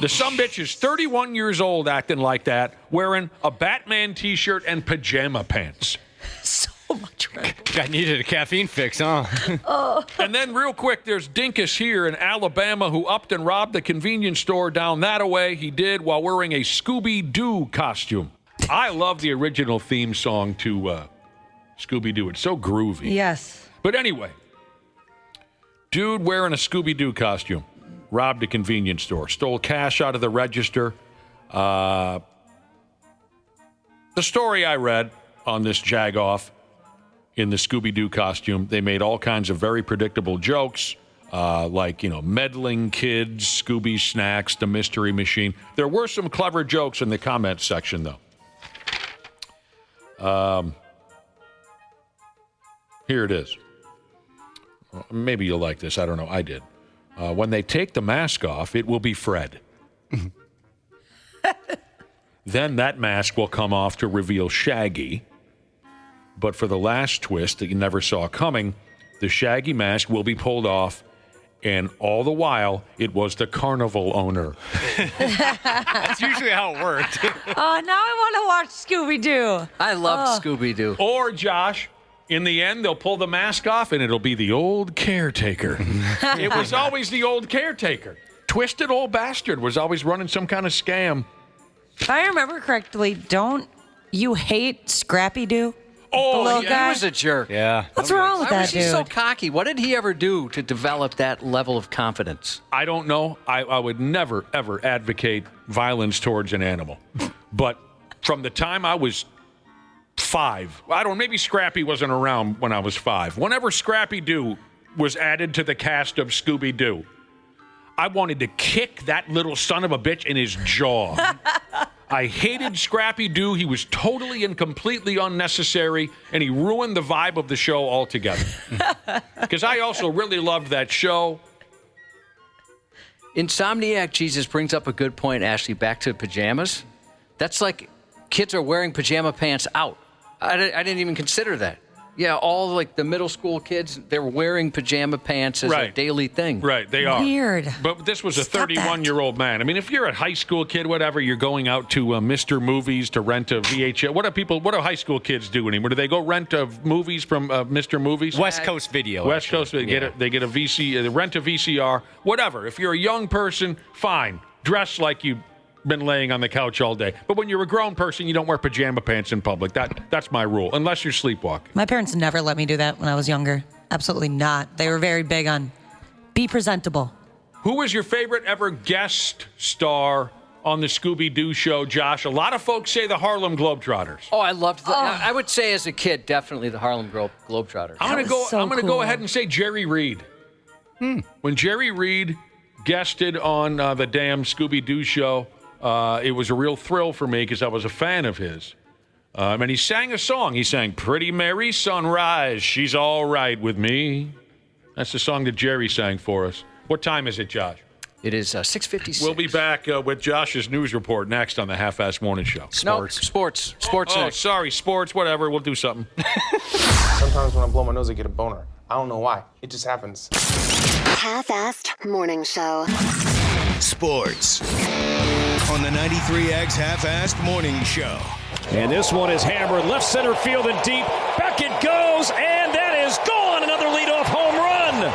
The sumbitch is 31 years old acting like that, wearing a Batman T-shirt and pajama pants.
So much Red Bull.
Guy needed a caffeine fix, huh?
And then real quick, there's Dinkus here in Alabama who upped and robbed the convenience store down that away. He did while wearing a Scooby-Doo costume. I love the original theme song to Scooby-Doo. It's so groovy.
Yes.
But anyway, dude wearing a Scooby-Doo costume robbed a convenience store, stole cash out of the register. The story I read on this jagoff in the Scooby-Doo costume, they made all kinds of very predictable jokes, like, meddling kids, Scooby snacks, the mystery machine. There were some clever jokes in the comments section, though. Here it is. Maybe you'll like this. I don't know. I did. When they take the mask off, it will be Fred. Then that mask will come off to reveal Shaggy. But for the last twist that you never saw coming, the Shaggy mask will be pulled off, and all the while, it was the carnival owner.
That's usually how it worked.
Oh, now I want to watch Scooby-Doo.
I loved Scooby-Doo.
Or, Josh, in the end, they'll pull the mask off, and it'll be the old caretaker. It was always the old caretaker. Twisted old bastard was always running some kind of scam.
If I remember correctly, don't you hate Scrappy-Doo?
Oh,
little
yeah.
guy?
He was a jerk.
Yeah.
What's wrong with
Why
that
was he
dude?
so cocky? What did he ever do to develop that level of confidence?
I don't know. I would never, ever advocate violence towards an animal. But from the time I was 5, I don't know, maybe Scrappy wasn't around when I was 5. Whenever Scrappy-Doo was added to the cast of Scooby-Doo, I wanted to kick that little son of a bitch in his jaw. I hated Scrappy-Doo. He was totally and completely unnecessary, and he ruined the vibe of the show altogether. Because I also really loved that show.
Insomniac Jesus brings up a good point, Ashley, back to pajamas. That's like kids are wearing pajama pants out. I didn't even consider that. Yeah, all like the middle school kids, they're wearing pajama pants as a daily thing.
Right, they are.
Weird.
But this was a
Stop that.
31-year-old man. I mean, if you're a high school kid, whatever, you're going out to Mr. Movies to rent a VHS. What do high school kids do anymore? Do they go rent movies from Mr. Movies?
West Coast Video.
West
actually.
Coast, they get a VC, they rent a VCR, whatever. If you're a young person, fine. Dress like you've been laying on the couch all day. But when you're a grown person, you don't wear pajama pants in public. That's my rule, unless you're sleepwalking.
My parents never let me do that when I was younger. Absolutely not. They were very big on be presentable.
Who was your favorite ever guest star on the Scooby-Doo show, Josh? A lot of folks say the Harlem Globetrotters.
Oh, I loved that. I would say as a kid, definitely the Harlem Globetrotters.
I'm going to go ahead and say Jerry Reed. When Jerry Reed guested on the damn Scooby-Doo show, it was a real thrill for me because I was a fan of his. And he sang a song. He sang, "Pretty Mary Sunrise, she's all right with me." That's the song that Jerry sang for us. What time is it, Josh?
It is 6:56.
We'll be back with Josh's news report next on the Half-Assed Morning Show.
Sports
Oh,
next.
sorry, sports, whatever. We'll do something.
Sometimes when I blow my nose, I get a boner. I don't know why. It just happens. Half-assed morning show.
Sports on the 93X Half-assed morning show.
And this one is hammered left center field and deep. Back it goes, and that is gone. Another leadoff home run.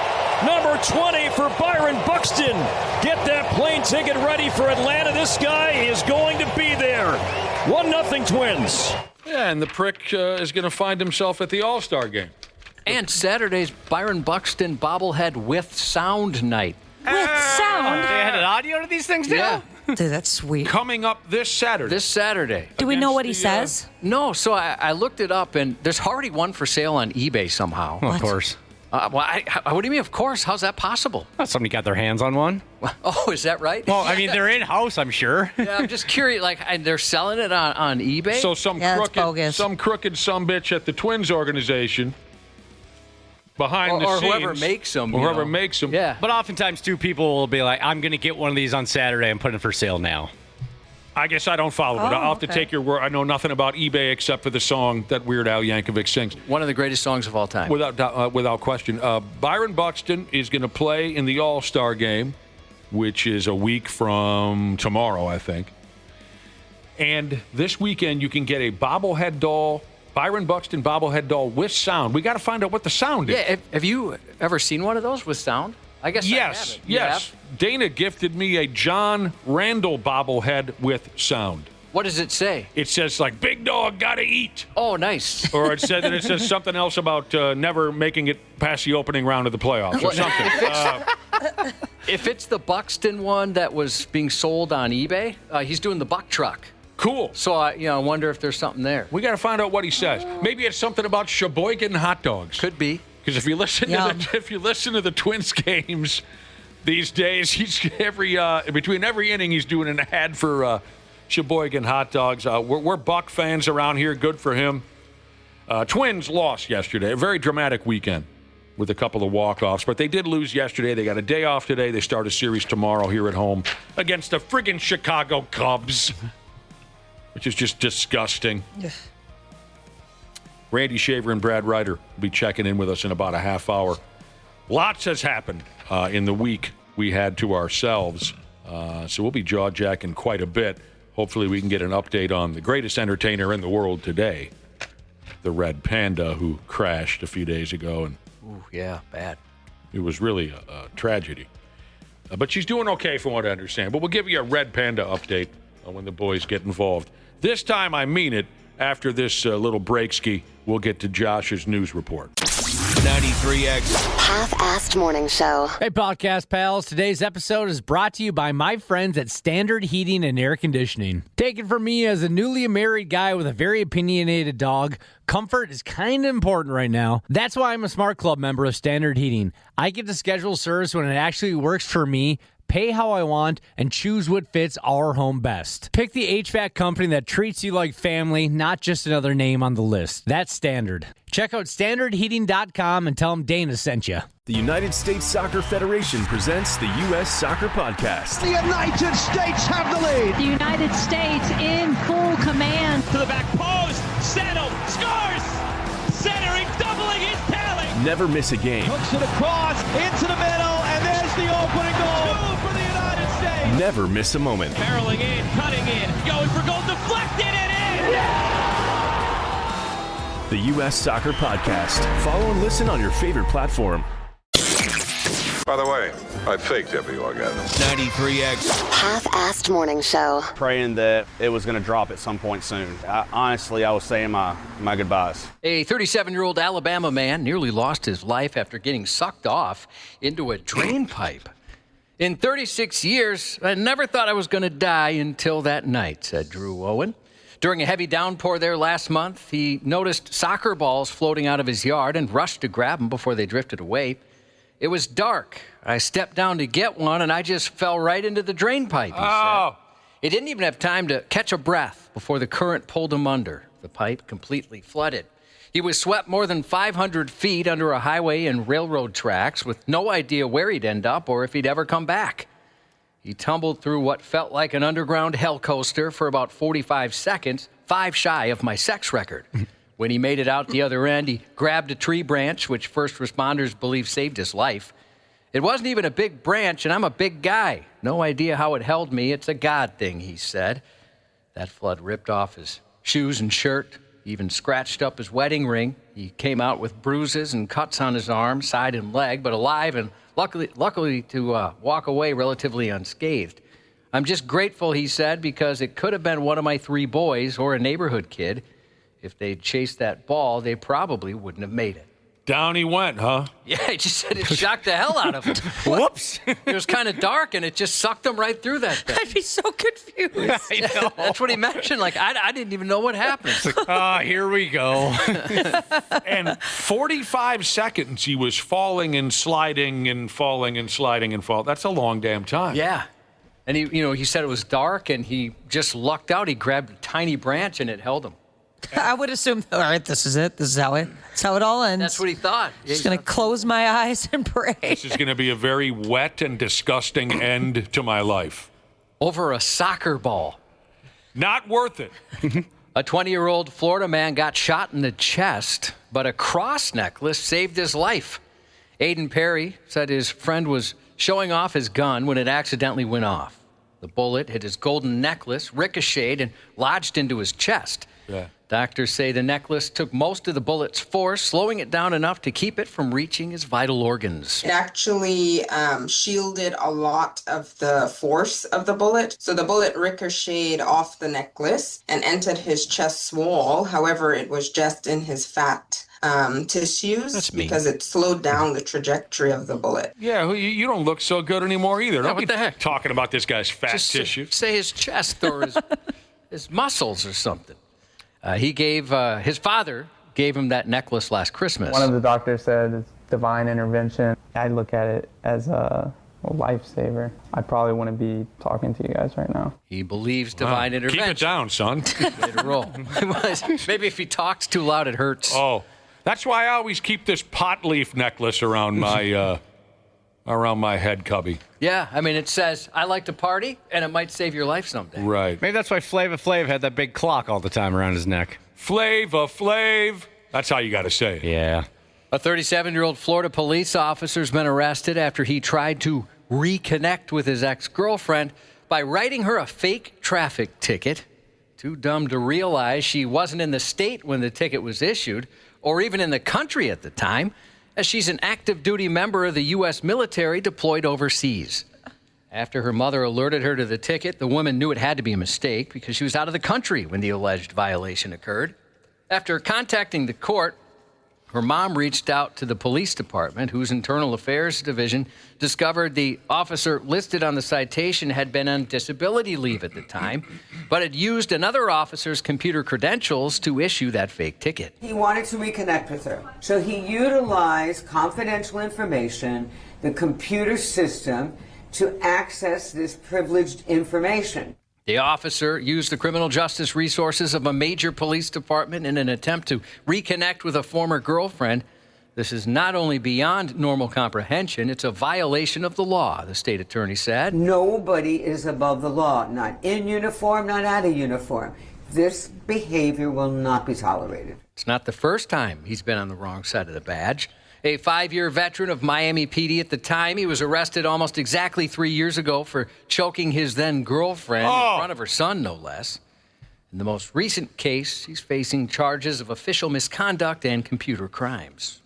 Number 20 for Byron Buxton. Get that plane ticket ready for Atlanta. This guy is going to be there. 1-0 Twins.
Yeah, and the prick is going to find himself at the All-Star game.
And Saturday's Byron Buxton bobblehead with sound night.
With sound?
They had an audio to these things,
Yeah.
Dude, that's sweet.
Coming up this Saturday.
This Saturday.
Do we know what he
against
says?
No, so I looked it up, and there's already one for sale on eBay somehow.
Of course.
What do you mean, of course? How's that possible?
Somebody got their hands on one.
Oh, is that right?
Well, I mean, they're in-house, I'm sure.
Yeah, I'm just curious. And they're selling it on eBay?
So some crooked sumbitch at the Twins organization behind the
or
scenes.
whoever makes them.
Whoever makes them.
Yeah.
But oftentimes, too, people will be like, I'm going to get one of these on Saturday and put it for sale now.
I guess I don't follow it. I'll have to take your word. I know nothing about eBay except for the song that Weird Al Yankovic sings.
One of the greatest songs of all time.
Without question. Byron Buxton is going to play in the All-Star game, which is a week from tomorrow, I think. And this weekend, you can get a bobblehead doll, Byron Buxton bobblehead doll with sound. We got to find out what the sound is.
Yeah, have you ever seen one of those with sound? I guess
Yes,
I
yes. Dana gifted me a John Randall bobblehead with sound.
What does it say?
It says, like, big dog gotta eat.
Oh, nice.
Or it says something else about never making it past the opening round of the playoffs or something.
If it's the Buxton one that was being sold on eBay, he's doing the Buck Truck.
Cool.
So I wonder if there's something there.
We got to find out what he says. Maybe it's something about Sheboygan hot dogs.
Could be.
Because if you listen to the Twins games these days, he's between every inning he's doing an ad for Sheboygan hot dogs. We're Buck fans around here. Good for him. Twins lost yesterday. A very dramatic weekend with a couple of walk-offs, but they did lose yesterday. They got a day off today. They start a series tomorrow here at home against the friggin' Chicago Cubs, which is just disgusting. Randy Shaver and Brad Ryder will be checking in with us in about a half hour. Lots has happened in the week we had to ourselves, so we'll be jaw-jacking quite a bit. Hopefully we can get an update on the greatest entertainer in the world today, the Red Panda, who crashed a few days ago. And
ooh, yeah, bad.
It was really a tragedy. But she's doing okay from what I understand. But we'll give you a Red Panda update when the boys get involved. This time I mean it. After this little break-ski, we'll get to Josh's news report.
93X
Half-assed morning show.
Hey, podcast pals. Today's episode is brought to you by my friends at Standard Heating and Air Conditioning. Take it from me, as a newly married guy with a very opinionated dog, comfort is kind of important right now. That's why I'm a Smart Club member of Standard Heating. I get to schedule service when it actually works for me, pay how I want, and choose what fits our home best. Pick the HVAC company that treats you like family, not just another name on the list. That's Standard. Check out standardheating.com and tell them Dana sent you.
The United States Soccer Federation presents the U.S. Soccer Podcast.
The United States have the lead.
The United States in full command.
To the back post, settled, scores! Centering, doubling his tally.
Never miss a game.
Hooks it across, into the middle, and there's the opening goal. 2 for the United States.
Never miss a moment.
Barreling in, cutting in, going for goal, deflected and in! Yeah!
The U.S. Soccer Podcast. Follow and listen on your favorite platform.
By the way, I faked every orgasm.
93X
Half-assed morning show.
Praying that it was going to drop at some point soon. Honestly, I was saying my goodbyes.
A 37-year-old Alabama man nearly lost his life after getting sucked off into a drain pipe. In 36 years, I never thought I was going to die until that night, said Drew Owen. During a heavy downpour there last month, he noticed soccer balls floating out of his yard and rushed to grab them before they drifted away. It was dark. I stepped down to get one, and I just fell right into the drain pipe, he said. He didn't even have time to catch a breath before the current pulled him under. The pipe completely flooded. He was swept more than 500 feet under a highway and railroad tracks with no idea where he'd end up or if he'd ever come back. He tumbled through what felt like an underground hell coaster for about 45 seconds, 5 shy of my sex record. When he made it out the other end, he grabbed a tree branch, which first responders believe saved his life. It wasn't even a big branch, and I'm a big guy. No idea how it held me. It's a God thing, he said. That flood ripped off his shoes and shirt, even scratched up his wedding ring. He came out with bruises and cuts on his arm, side, and leg, but alive and luckily to walk away relatively unscathed. I'm just grateful, he said, because it could have been one of my 3 boys or a neighborhood kid. If they'd chased that ball, they probably wouldn't have made it.
Down he went, huh?
Yeah, he just said it shocked the hell out of him.
Whoops.
It was kind of dark, and it just sucked him right through that thing.
I'd be so confused.
I know.
That's what he mentioned. Like, I didn't even know what happened.
Here we go.
And 45 seconds he was falling and sliding and falling and sliding and falling. That's a long damn time.
Yeah. And he said it was dark, and he just lucked out. He grabbed a tiny branch, and it held him.
I would assume, all right, this is it. This is how it all ends.
That's what he thought.
Just going to close my eyes and pray.
This is going to be a very wet and disgusting end to my life.
Over a soccer ball.
Not worth it.
A 20-year-old Florida man got shot in the chest, but a cross necklace saved his life. Aiden Perry said his friend was showing off his gun when it accidentally went off. The bullet hit his golden necklace, ricocheted, and lodged into his chest.
Yeah.
Doctors say the necklace took most of the bullet's force, slowing it down enough to keep it from reaching his vital organs.
It actually shielded a lot of the force of the bullet. So the bullet ricocheted off the necklace and entered his chest wall. However, it was just in his fat tissues because it slowed down the trajectory of the bullet.
Yeah, you don't look so good anymore either.
Yeah, what the heck?
Talking about this guy's fat
Just
tissue.
Say his chest or his muscles or something. He gave his father gave him that necklace last Christmas.
One of the doctors said it's divine intervention. I look at it as a lifesaver. I probably wouldn't be talking to you guys right now.
He believes divine intervention.
Keep it down, son.
Way to roll. Maybe if he talks too loud, it hurts.
Oh, that's why I always keep this pot leaf necklace around my head cubby.
Yeah, I mean, it says, I like to party, and it might save your life someday.
Right.
Maybe that's why Flava Flav had that big clock all the time around his neck.
Flava Flav. That's how you got to say it.
Yeah.
A 37-year-old Florida police officer has been arrested after he tried to reconnect with his ex-girlfriend by writing her a fake traffic ticket. Too dumb to realize she wasn't in the state when the ticket was issued, or even in the country at the time, as she's an active duty member of the U.S. military deployed overseas. After her mother alerted her to the ticket, the woman knew it had to be a mistake because she was out of the country when the alleged violation occurred. After contacting the court, her mom reached out to the police department, whose internal affairs division discovered the officer listed on the citation had been on disability leave at the time, but had used another officer's computer credentials to issue that fake ticket.
He wanted to reconnect with her, so he utilized confidential information, the computer system, to access this privileged information.
The officer used the criminal justice resources of a major police department in an attempt to reconnect with a former girlfriend. This is not only beyond normal comprehension, it's a violation of the law, the state attorney said.
Nobody is above the law, not in uniform, not out of uniform. This behavior will not be tolerated.
It's not the first time he's been on the wrong side of the badge. A 5-year veteran of Miami PD at the time, he was arrested almost exactly 3 years ago for choking his then-girlfriend in front of her son, no less. In the most recent case, he's facing charges of official misconduct and computer crimes.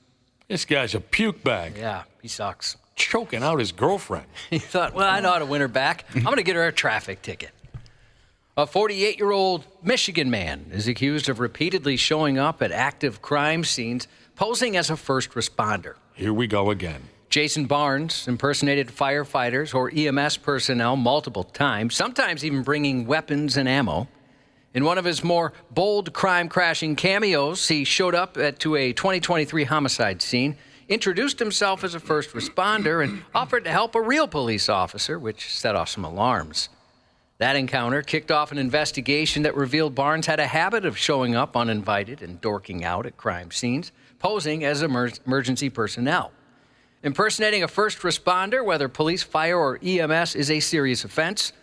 This guy's a puke bag.
Yeah, he sucks.
Choking out his girlfriend.
He thought, well, I know how to win her back. I'm going to get her a traffic ticket. A 48-year-old Michigan man is accused of repeatedly showing up at active crime scenes posing as a first responder.
Here we go again.
Jason Barnes impersonated firefighters or EMS personnel multiple times, sometimes even bringing weapons and ammo. In one of his more bold crime-crashing cameos, he showed up to a 2023 homicide scene, introduced himself as a first responder, and offered to help a real police officer, which set off some alarms. That encounter kicked off an investigation that revealed Barnes had a habit of showing up uninvited and dorking out at crime scenes, posing as emergency personnel. Impersonating a first responder, whether police, fire, or EMS, is a serious offense.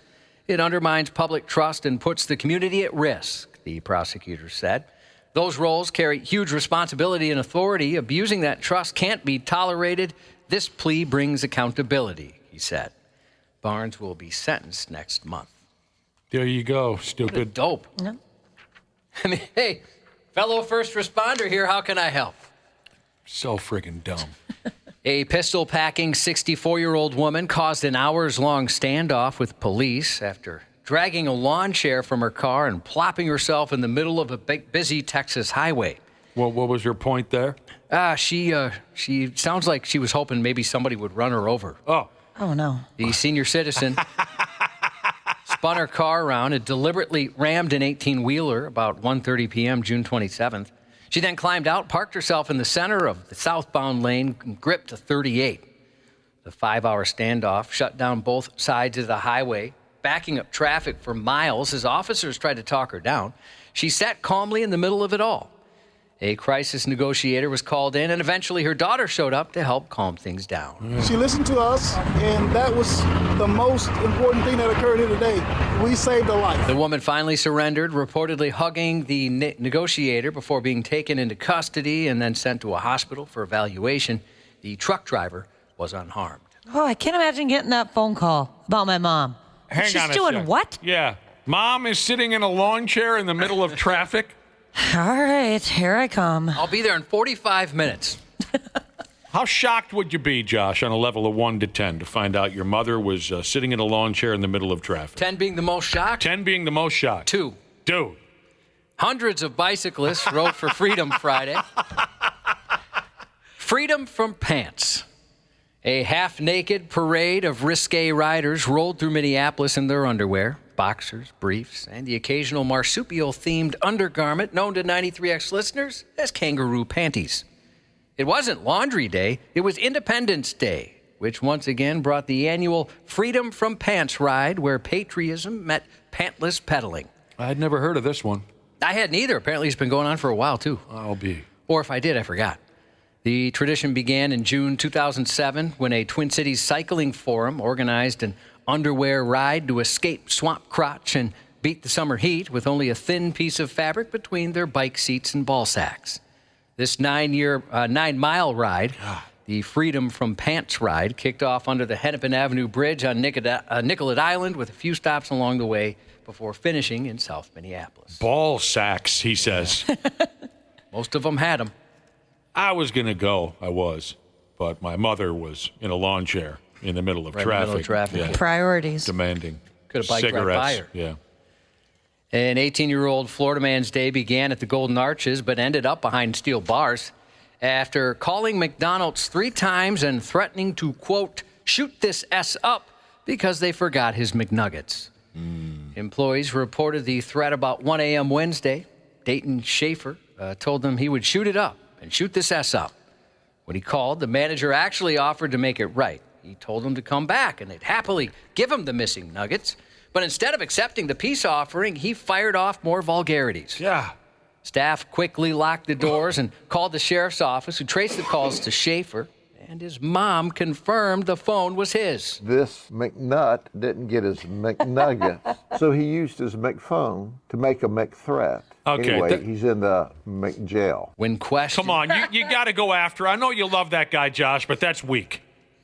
It undermines public trust and puts the community at risk, the prosecutor said. Those roles carry huge responsibility and authority. Abusing that trust can't be tolerated. This plea brings accountability, he said. Barnes will be sentenced next month.
There you go, stupid.
Dope. No. I mean, hey, fellow first responder here, how can I help?
So friggin' dumb.
A pistol-packing 64-year-old woman caused an hours-long standoff with police after dragging a lawn chair from her car and plopping herself in the middle of a big, busy Texas highway.
What was your point there?
She sounds like she was hoping maybe somebody would run her over.
Oh.
Oh, no.
The senior citizen spun her car around and deliberately rammed an 18-wheeler about 1:30 p.m. June 27th. She then climbed out, parked herself in the center of the southbound lane, and gripped to 38. The 5-hour standoff shut down both sides of the highway, backing up traffic for miles as officers tried to talk her down. She sat calmly in the middle of it all. A crisis negotiator was called in, and eventually her daughter showed up to help calm things down.
She listened to us, and that was the most important thing that occurred here today. We saved a life.
The woman finally surrendered, reportedly hugging the negotiator before being taken into custody and then sent to a hospital for evaluation. The truck driver was unharmed.
Oh, I can't imagine getting that phone call about my mom.
Hang
She's
on a
doing
sec.
what?
Yeah. Mom is sitting in a lawn chair in the middle of traffic.
All right, here I come.
I'll be there in 45 minutes.
How shocked would you be, Josh, on a level of 1 to 10 to find out your mother was sitting in a lawn chair in the middle of traffic?
10 being the most shocked?
10 being the most shocked.
2.
Dude.
Hundreds of bicyclists rode for Freedom Friday. Freedom from pants. A half-naked parade of risque riders rolled through Minneapolis in their underwear, boxers, briefs, and the occasional marsupial-themed undergarment known to 93X listeners as kangaroo panties. It wasn't Laundry Day, it was Independence Day, which once again brought the annual Freedom from Pants ride where patriotism met pantless pedaling.
I'd never heard of this one.
I hadn't either. Apparently it's been going on for a while, too.
I'll be.
Or if I did, I forgot. The tradition began in June 2007 when a Twin Cities cycling forum organized an underwear ride to escape swamp crotch and beat the summer heat with only a thin piece of fabric between their bike seats and ball sacks. This 9-mile ride, the Freedom from Pants ride, kicked off under the Hennepin Avenue Bridge on Nicollet Island with a few stops along the way before finishing in South Minneapolis.
Ball sacks, he says.
Most of them had them.
I was going to go. I was. But my mother was in a lawn chair in the middle of
Right in
traffic.
the middle of traffic.
Yeah.
Priorities.
Demanding
Could have biked right
cigarettes.
by her.
Yeah.
An 18-year-old Florida man's day began at the Golden Arches but ended up behind steel bars after calling McDonald's 3 times and threatening to, quote, shoot this S up because they forgot his McNuggets. Employees reported the threat about 1 a.m. Wednesday. Dayton Schaefer told them he would shoot it up and shoot this S up. When he called, the manager actually offered to make it right. He told him to come back and they'd happily give him the missing nuggets. But instead of accepting the peace offering, he fired off more vulgarities.
Yeah.
Staff quickly locked the doors and called the sheriff's office, who traced the calls to Schaefer, and his mom confirmed the phone was his.
This McNut didn't get his McNuggets, so he used his McPhone to make a McThreat.
Okay,
anyway, he's in the McJail.
When questioned...
Come on, you got to go after. I know you love that guy, Josh, but that's weak.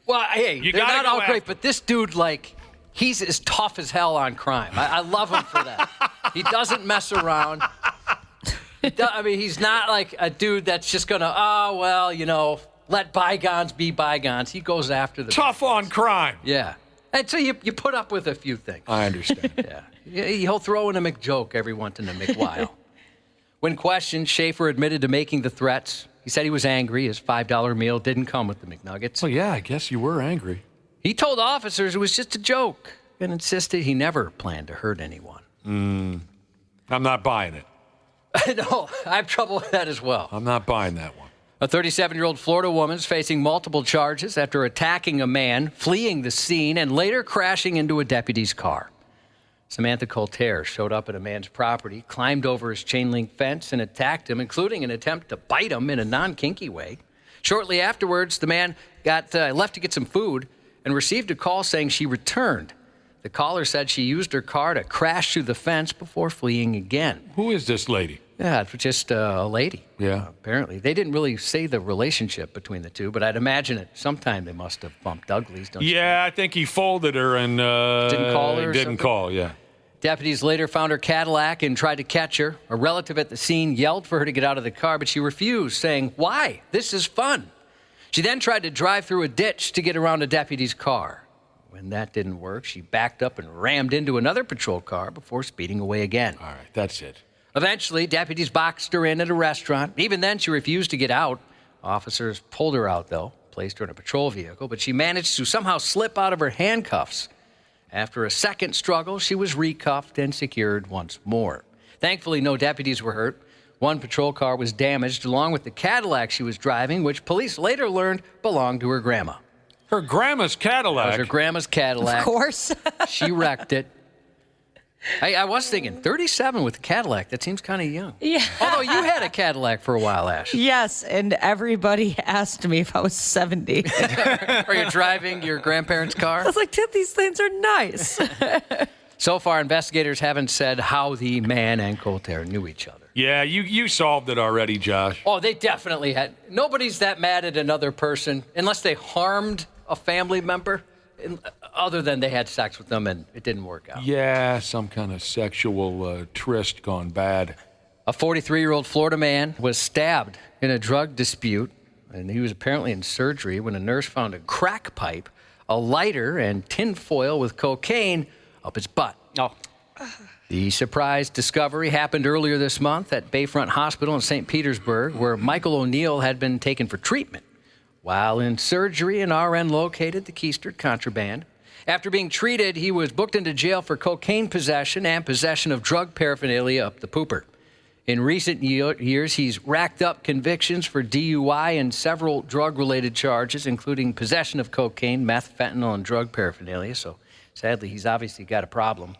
Well, hey,
You
they're
gotta
not all
go
great,
after-
but this dude, like, he's as tough as hell on crime. I love him for that. He doesn't mess around. He's not like a dude that's just going to, let bygones be bygones. He goes after the...
Tough on crime.
Yeah. And so you put up with a few things.
I understand.
Yeah. He'll throw in a McJoke every once in a McWhile. When questioned, Schaefer admitted to making the threats. He said he was angry. His $5 meal didn't come with the McNuggets.
Well, yeah, I guess you were angry.
He told officers it was just a joke and insisted he never planned to hurt anyone.
I'm not buying it.
No, I have trouble with that as well.
I'm not buying that one.
A 37-year-old Florida woman is facing multiple charges after attacking a man, fleeing the scene, and later crashing into a deputy's car. Samantha Colter showed up at a man's property, climbed over his chain-link fence, and attacked him, including an attempt to bite him in a non-kinky way. Shortly afterwards, the man got left to get some food and received a call saying she returned. The caller said she used her car to crash through the fence before fleeing again.
Who is this lady?
Yeah, just a lady.
Yeah.
Apparently. They didn't really say the relationship between the two, but I'd imagine at some time they must have bumped uglies, don't you?
Yeah, I think he folded her and
didn't call her.
Didn't call, yeah.
Deputies later found her Cadillac and tried to catch her. A relative at the scene yelled for her to get out of the car, but she refused, saying, "Why? This is fun." She then tried to drive through a ditch to get around a deputy's car. When that didn't work, she backed up and rammed into another patrol car before speeding away again.
All right, that's it.
Eventually, deputies boxed her in at a restaurant. Even then, she refused to get out. Officers pulled her out, though, placed her in a patrol vehicle, but she managed to somehow slip out of her handcuffs. After a second struggle, she was recuffed and secured once more. Thankfully, no deputies were hurt. One patrol car was damaged, along with the Cadillac she was driving, which police later learned belonged to her grandma.
Her grandma's Cadillac?
It was her grandma's Cadillac.
Of course.
She wrecked it. I was thinking, 37 with a Cadillac, that seems kind of young.
Yeah.
Although you had a Cadillac for a while, Ash.
Yes, and everybody asked me if I was 70.
Are you driving your grandparents' car?
I was like, Ted, these things are nice.
So far, investigators haven't said how the man and Colter knew each other.
Yeah, you solved it already, Josh.
Oh, they definitely had. Nobody's that mad at another person unless they harmed a family member, other than they had sex with them and it didn't work out.
Yeah, some kind of sexual tryst gone bad.
A 43-year-old Florida man was stabbed in a drug dispute, and he was apparently in surgery when a nurse found a crack pipe, a lighter, and tin foil with cocaine up his butt.
Oh.
The surprise discovery happened earlier this month at Bayfront Hospital in St. Petersburg, where Michael O'Neill had been taken for treatment. While in surgery, an RN located the keistered contraband. After being treated, he was booked into jail for cocaine possession and possession of drug paraphernalia up the pooper. In recent years, he's racked up convictions for DUI and several drug-related charges, including possession of cocaine, meth, fentanyl, and drug paraphernalia. So, sadly, he's obviously got a problem.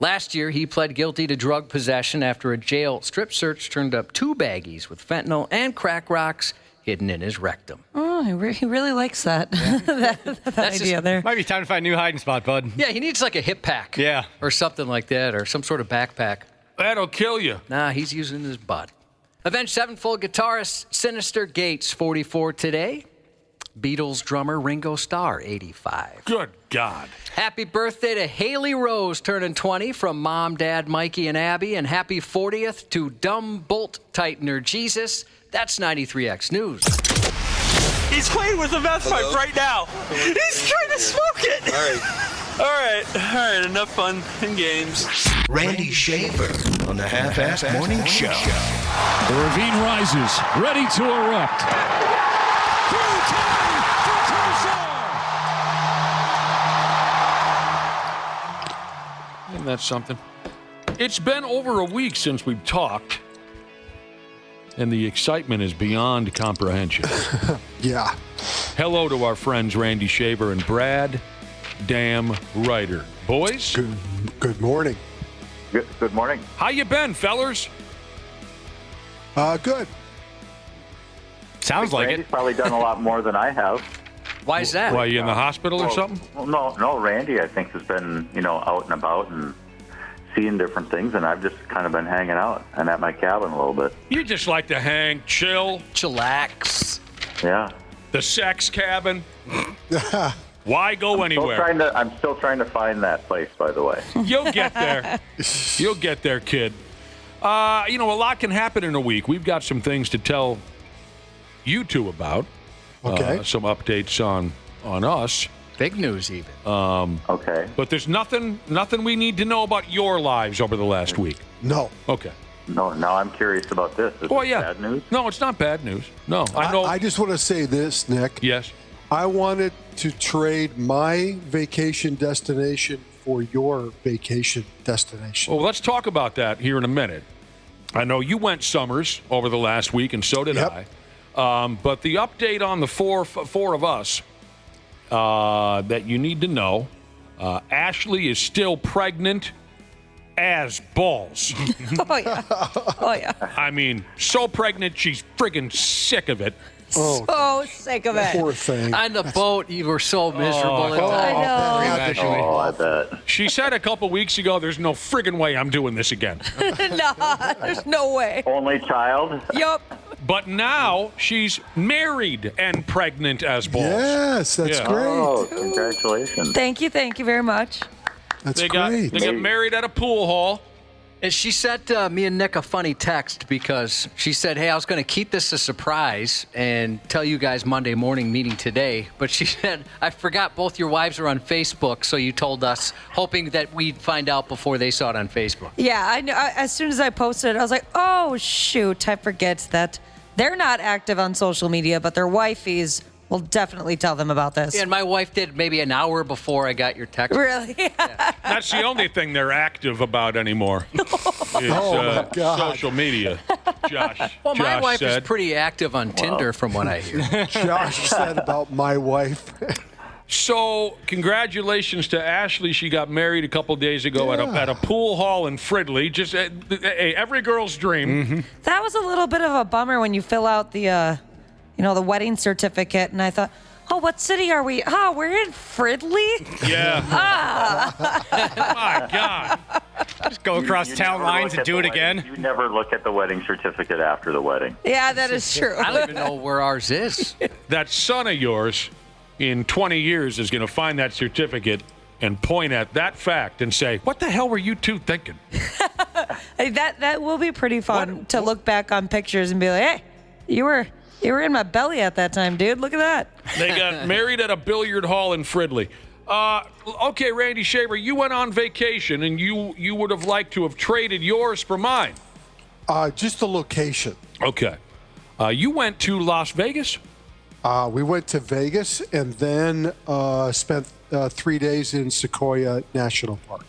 Last year, he pled guilty to drug possession after a jail strip search turned up 2 baggies with fentanyl and crack rocks hidden in his rectum.
Oh, he really likes that. that idea there.
Might be time to find a new hiding spot, bud.
Yeah, he needs like a hip pack.
Yeah.
Or something like that, or some sort of backpack.
That'll kill you.
Nah, he's using his butt. Avenged Sevenfold guitarist Sinister Gates, 44 today. Beatles drummer Ringo Starr, 85.
Good God.
Happy birthday to Haley Rose, turning 20, from Mom, Dad, Mikey, and Abby. And happy 40th to dumb bolt tightener Jesus. That's 93X News.
He's playing with the meth pipe right now. He's trying to smoke it. All right. Enough fun and games.
Randy Shaver on the Half-Assed Morning Show.
The ravine rises, ready to erupt.
Isn't that something? It's been over a week since we've talked, and the excitement is beyond comprehension.
Yeah.
Hello to our friends Randy Shaver and Brad Damn Ryder. Boys?
Good morning.
Good morning.
How you been, fellers?
Good.
Sounds like
Randy's
it.
Probably done a lot more than I have.
Why is that?
Why, you in the hospital or something?
Well, no. Randy, I think, has been, out and about and seeing different things, and I've just kind of been hanging out and at my cabin a little bit.
You just like to hang, chill,
chillax.
Yeah.
The sex cabin. Why go anywhere?
I'm still trying to find that place, by the way.
You'll get there. You'll get there, kid. A lot can happen in a week. We've got some things to tell you two about.
Okay.
Some updates on us.
Big news, even.
Okay.
But there's nothing we need to know about your lives over the last week.
No.
Okay.
No, now I'm curious about this. Is it bad news?
No, it's not bad news. No, I know.
I just want to say this, Nick.
Yes.
I wanted to trade my vacation destination for your vacation destination.
Well, let's talk about that here in a minute. I know you went Summers over the last week, and so did I. But the update on the four of us that you need to know, Ashley is still pregnant as balls.
Oh, yeah.
I mean, so pregnant, she's friggin' sick of it.
So sick of it.
Poor thing.
On the boat, you were so miserable.
I know.
Oh, I bet.
She said a couple weeks ago, there's no friggin' way I'm doing this again.
No, there's no way.
Only child?
Yup.
But now she's married and pregnant as balls.
Yes, that's great.
Oh, congratulations.
Thank you very much.
That's
They
great.
got married at a pool hall.
And she sent me and Nick a funny text because she said, hey, I was going to keep this a surprise and tell you guys Monday morning meeting today. But she said, I forgot both your wives are on Facebook, so you told us, hoping that we'd find out before they saw it on Facebook.
Yeah, I know. As soon as I posted it, I was like, oh, shoot, I forget that they're not active on social media, but their wifeys will definitely tell them about this.
Yeah, and my wife did maybe an hour before I got your text.
Really?
Yeah.
That's the only thing they're active about anymore.
my God.
Social media. Josh.
Well, my
Josh
wife
said.
is pretty active on Tinder, from what I hear.
Josh said about my wife.
So, congratulations to Ashley. She got married a couple days ago at a pool hall in Fridley. Just every girl's dream.
Mm-hmm.
That was a little bit of a bummer when you fill out the, the wedding certificate, and I thought, oh, what city are we? Oh, we're in Fridley?
Yeah. My God.
Just go across town lines and do it again.
You never look at the wedding certificate after the wedding.
Yeah, that is true.
I don't even know where ours is.
That son of yours in 20 years is going to find that certificate and point at that fact and say, what the hell were you two thinking?
Hey, that will be pretty fun to look back on pictures and be like, hey, you were in my belly at that time, dude. Look at that.
They got married at a billiard hall in Fridley. Okay, Randy Shaver, you went on vacation, and you would have liked to have traded yours for mine.
Just the location.
Okay. You went to Las Vegas?
We went to Vegas and then spent 3 days in Sequoia National Park.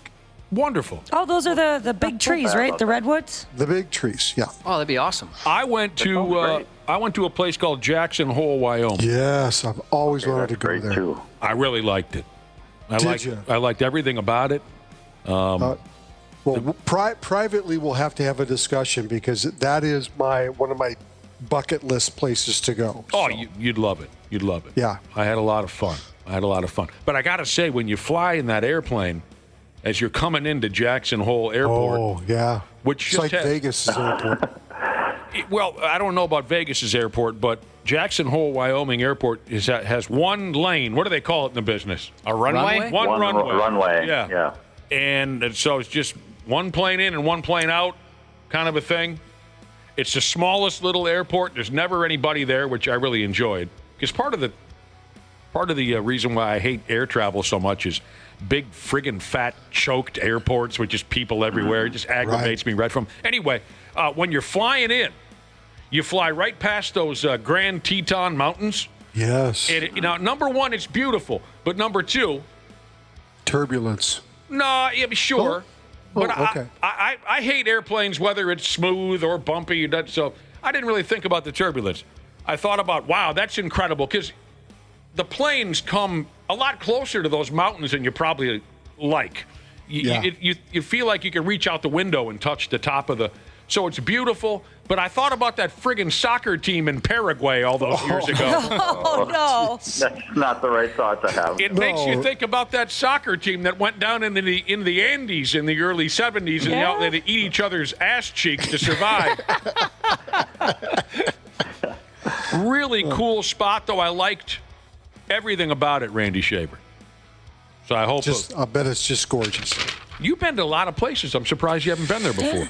Wonderful.
Oh, those are the big trees, right? The redwoods?
The big trees, yeah.
Oh, that'd be awesome.
I went to a place called Jackson Hole, Wyoming.
Yes, I've always wanted to go there.
Too.
I really liked it. I liked everything about it.
Privately, we'll have to have a discussion because that is one of my bucket list places to go.
Oh, you'd love it. You'd love it.
Yeah.
I had a lot of fun. But I got to say, when you fly in that airplane, as you're coming into Jackson Hole Airport.
Oh, yeah.
Which
it's like Vegas' airport.
Well, I don't know about Vegas' airport, but Jackson Hole, Wyoming Airport has one lane. What do they call it in the business?
A runway?
One runway.
Runway.
Yeah. And so it's just one plane in and one plane out kind of a thing. It's the smallest little airport. There's never anybody there, which I really enjoyed. Because part of the reason why I hate air travel so much is big friggin' fat choked airports with just people everywhere. It just aggravates me right from. Anyway, when you're flying in, you fly right past those Grand Teton Mountains.
Yes.
Number one, it's beautiful. But number two,
turbulence.
No, yeah, sure. But
okay.
I hate airplanes, whether it's smooth or bumpy. So I didn't really think about the turbulence. I thought about, wow, that's incredible, because the planes come a lot closer to those mountains than you probably like. You feel like you can reach out the window and touch the top of the... So it's beautiful, but I thought about that friggin' soccer team in Paraguay all those years ago.
Oh, no.
That's not the right thought to have.
It makes you think about that soccer team that went down in the Andes in the early 70s and they eat each other's ass cheeks to survive. Really cool spot, though. I liked everything about it, Randy Shaver. So I hope...
I bet it's just gorgeous.
You've been to a lot of places. I'm surprised you haven't been there before.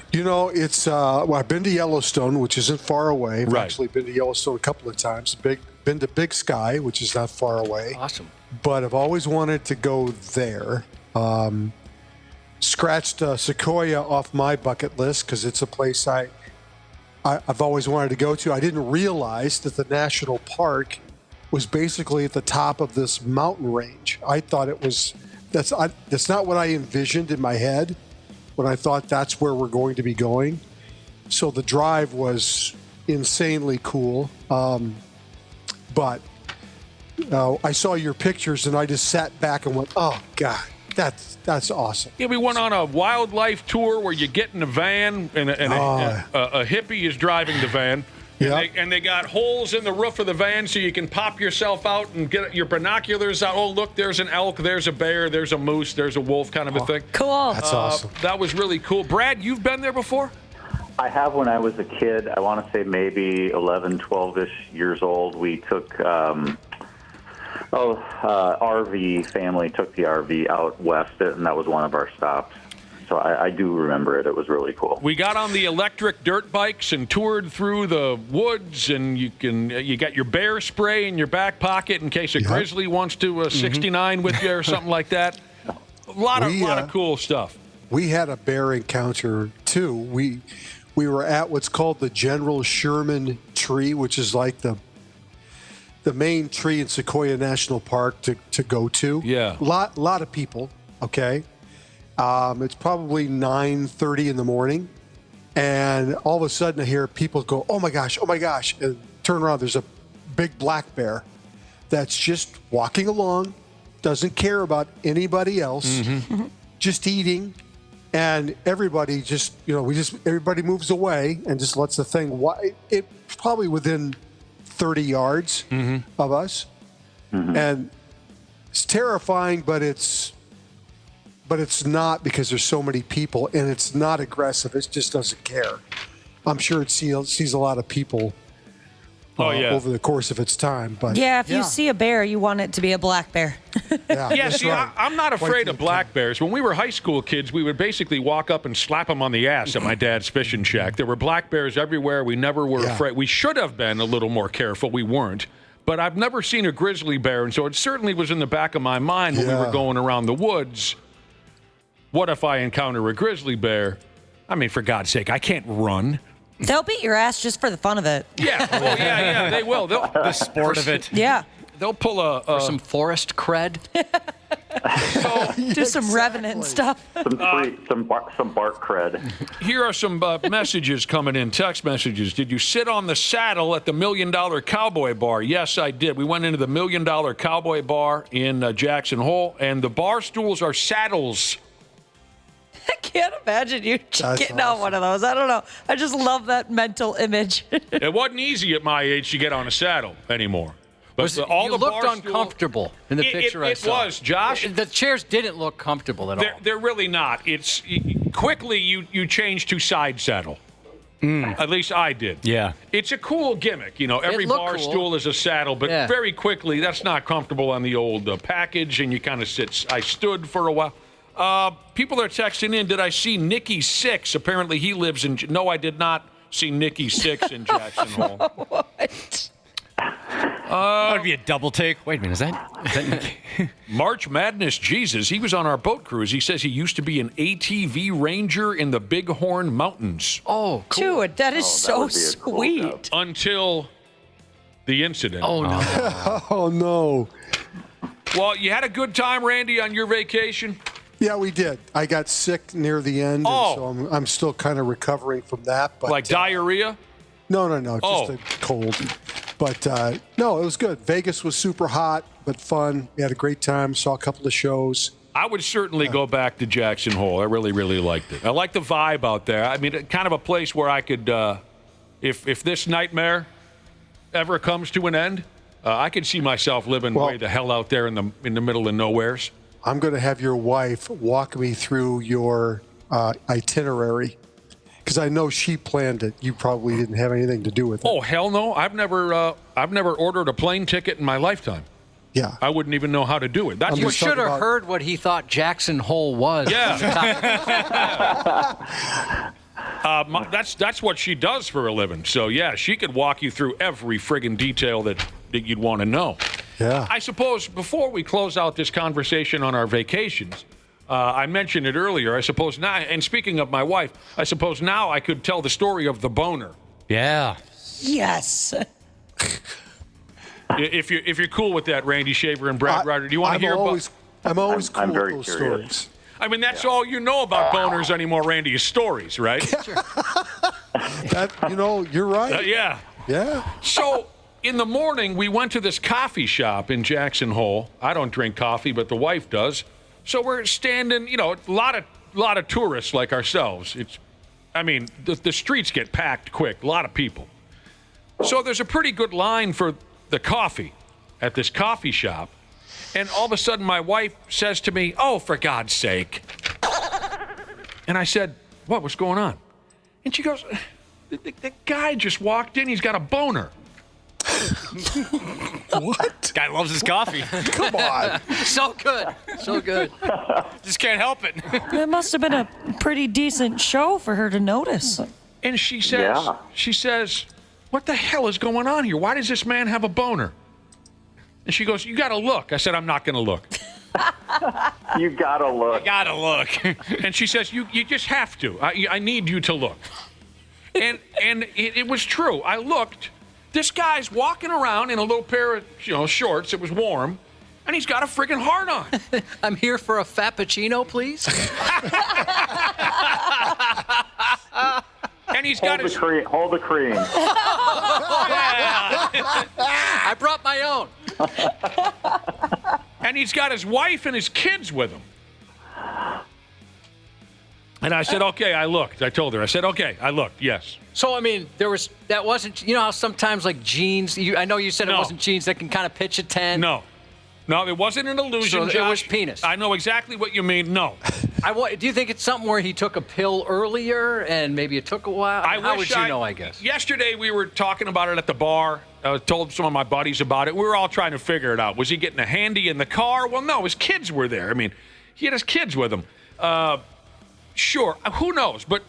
It's I've been to Yellowstone, which isn't far away. I've actually been to Yellowstone a couple of times. Been to Big Sky, which is not far away.
Awesome.
But I've always wanted to go there. Scratched Sequoia off my bucket list because it's a place I've always wanted to go to. I didn't realize that the national park was basically at the top of this mountain range. I thought it was... That's not what I envisioned in my head when I thought that's where we're going to be going. So the drive was insanely cool. But I saw your pictures and I just sat back and went, oh, God, that's awesome.
Yeah, we went on a wildlife tour where you get in a van and a hippie is driving the van.
Yeah.
And they got holes in the roof of the van so you can pop yourself out and get your binoculars out. Oh, look, there's an elk, there's a bear, there's a moose, there's a wolf kind of a thing.
Cool.
That's awesome.
That was really cool. Brad, you've been there before?
I have when I was a kid. I want to say maybe 11, 12-ish years old. We took, RV family took the RV out west, and that was one of our stops. So I do remember it. It was really cool.
We got on the electric dirt bikes and toured through the woods, and you got your bear spray in your back pocket in case a grizzly wants to 69 with you or something like that. A lot of cool stuff.
We had a bear encounter too. We were at what's called the General Sherman tree, which is like the main tree in Sequoia National Park to go to.
Yeah.
Lot of people. Okay. It's probably 9:30 in the morning, and all of a sudden I hear people go, oh my gosh, and turn around. There's a big black bear that's just walking along, doesn't care about anybody else, just eating, and everybody just, everybody moves away and just lets the thing, it's probably within 30 yards of us, and it's terrifying, but it's not, because there's so many people, and it's not aggressive. It just doesn't care. I'm sure it sees a lot of people over the course of its time. But
yeah, if you see a bear, you want it to be a black bear.
I'm not afraid of black bears. When we were high school kids, we would basically walk up and slap them on the ass at my dad's fishing shack. There were black bears everywhere. We never were afraid. We should have been a little more careful. We weren't. But I've never seen a grizzly bear, and so it certainly was in the back of my mind when we were going around the woods. What if I encounter a grizzly bear? I mean, for God's sake, I can't run.
They'll beat your ass just for the fun of it.
Yeah, they will.
The sport of it.
Yeah.
They'll pull
for some forest cred.
Do some revenant stuff.
Some bark cred.
Here are some messages coming in, text messages. Did you sit on the saddle at the $1 Million Cowboy Bar? Yes, I did. We went into the $1 Million Cowboy Bar in Jackson Hole, and the bar stools are saddles.
I can't imagine you getting on one of those. I don't know. I just love that mental image.
It wasn't easy at my age to get on a saddle anymore. But
you looked uncomfortable in the picture I saw.
It was, Josh.
The chairs didn't look comfortable at all.
They're really not. It's quickly you change to side saddle. At least I did.
Yeah.
It's a cool gimmick. Every bar stool is a saddle, but very quickly that's not comfortable on the old package, and you kind of sit. I stood for a while. People are texting in, did I see Nicky Six? Apparently he lives in... No, I did not see Nicky Six in Jackson Hole.
What?
That would be a double take. Wait a minute, is that Nicky?
March Madness Jesus, he was on our boat cruise. He says he used to be an ATV ranger in the Bighorn Mountains.
Oh, cool.
Dude, that is so sweet.
Until the incident.
Oh, no.
Oh, no.
Well, you had a good time, Randy, on your vacation?
Yeah, we did. I got sick near the end, and so I'm still kind of recovering from that. But,
like diarrhea?
No, just a cold. But, no, it was good. Vegas was super hot, but fun. We had a great time, saw a couple of shows.
I would certainly go back to Jackson Hole. I really, really liked it. I like the vibe out there. I mean, kind of a place where I could, if this nightmare ever comes to an end, I could see myself living way the hell out there in the middle of nowheres.
I'm going to have your wife walk me through your itinerary, because I know she planned it. You probably didn't have anything to do with it.
Oh, hell no. I've never ordered a plane ticket in my lifetime.
Yeah.
I wouldn't even know how to do it.
You should have heard what he thought Jackson Hole was.
Yeah. That's what she does for a living. So, yeah, she could walk you through every friggin' detail that you'd want to know.
Yeah.
I suppose before we close out this conversation on our vacations, I mentioned it earlier. I suppose now, and speaking of my wife, I suppose now I could tell the story of the boner.
Yeah.
Yes.
If you're cool with that, Randy Shaver and Brad Ryder, do you want to hear about?
I'm always cool
I'm very
with those
curious.
stories.
I mean, that's all you know about boners anymore, Randy, is stories, right?
You're right.
Yeah.
Yeah.
So in the morning, we went to this coffee shop in Jackson Hole. I don't drink coffee, but the wife does. So we're standing, a lot of tourists like ourselves. The streets get packed quick, a lot of people. So there's a pretty good line for the coffee at this coffee shop. And all of a sudden, my wife says to me, "Oh, for God's sake." And I said, what's going on? And she goes, the guy just walked in. He's got a boner.
What?
Guy loves his coffee.
Come on.
So good. So good.
Just can't help it.
It must have been a pretty decent show for her to notice.
And she says, what the hell is going on here? Why does this man have a boner? And she goes, you got to look. I said, I'm not going to look.
You got to look.
You got to look.
And she says, you just have to. I need you to look. And it was true. I looked. This guy's walking around in a little pair of shorts. It was warm. And he's got a friggin' heart on.
I'm here for a Fappuccino, please.
And he's got his...
Hold the cream.
I brought my own.
And he's got his wife and his kids with him. And I said, okay, I looked. I told her. I said, okay, I looked, yes.
So, I mean, that wasn't, how sometimes like jeans, I know you said it wasn't jeans that can kind of pitch a tent.
No, it wasn't an illusion,
so
Josh.
It was penis.
I know exactly what you mean, no.
Do you think it's something where he took a pill earlier and maybe it took a while? How would you know, I guess?
Yesterday we were talking about it at the bar. I told some of my buddies about it. We were all trying to figure it out. Was he getting a handy in the car? Well, no, his kids were there. I mean, he had his kids with him. Sure, who knows? But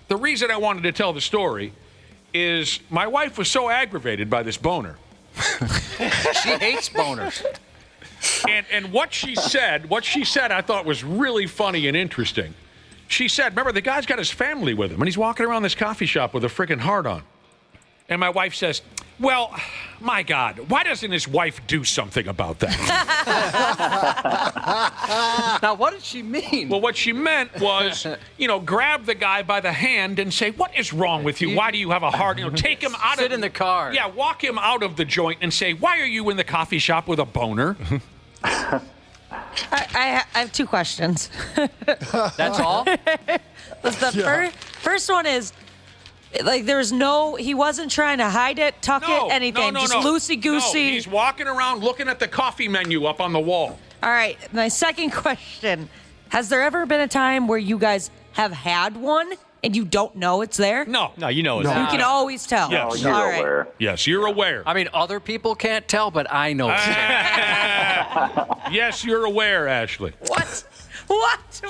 the reason I wanted to tell the story is my wife was so aggravated by this boner.
She hates boners.
And what she said, I thought was really funny and interesting. She said, remember, the guy's got his family with him, and he's walking around this coffee shop with a friggin' heart on. And my wife says, well, my God, why doesn't his wife do something about that?
Now, what did she mean?
Well, what she meant was, grab the guy by the hand and say, what is wrong with you? Why do you have a heart? Take him out
Sit in the car.
Yeah, walk him out of the joint and say, why are you in the coffee shop with a boner?
I have two questions.
That's all?
The first one is, like, he wasn't trying to hide it, tuck it, anything. Just loosey-goosey.
No, he's walking around looking at the coffee menu up on the wall.
All right, my second question. Has there ever been a time where you guys have had one and you don't know it's there?
No,
you know it's there.
You can always tell.
Yes.
Oh, you're aware.
Yes, you're aware.
I mean, other people can't tell, but I know it's there.
Yes, you're aware, Ashley.
What?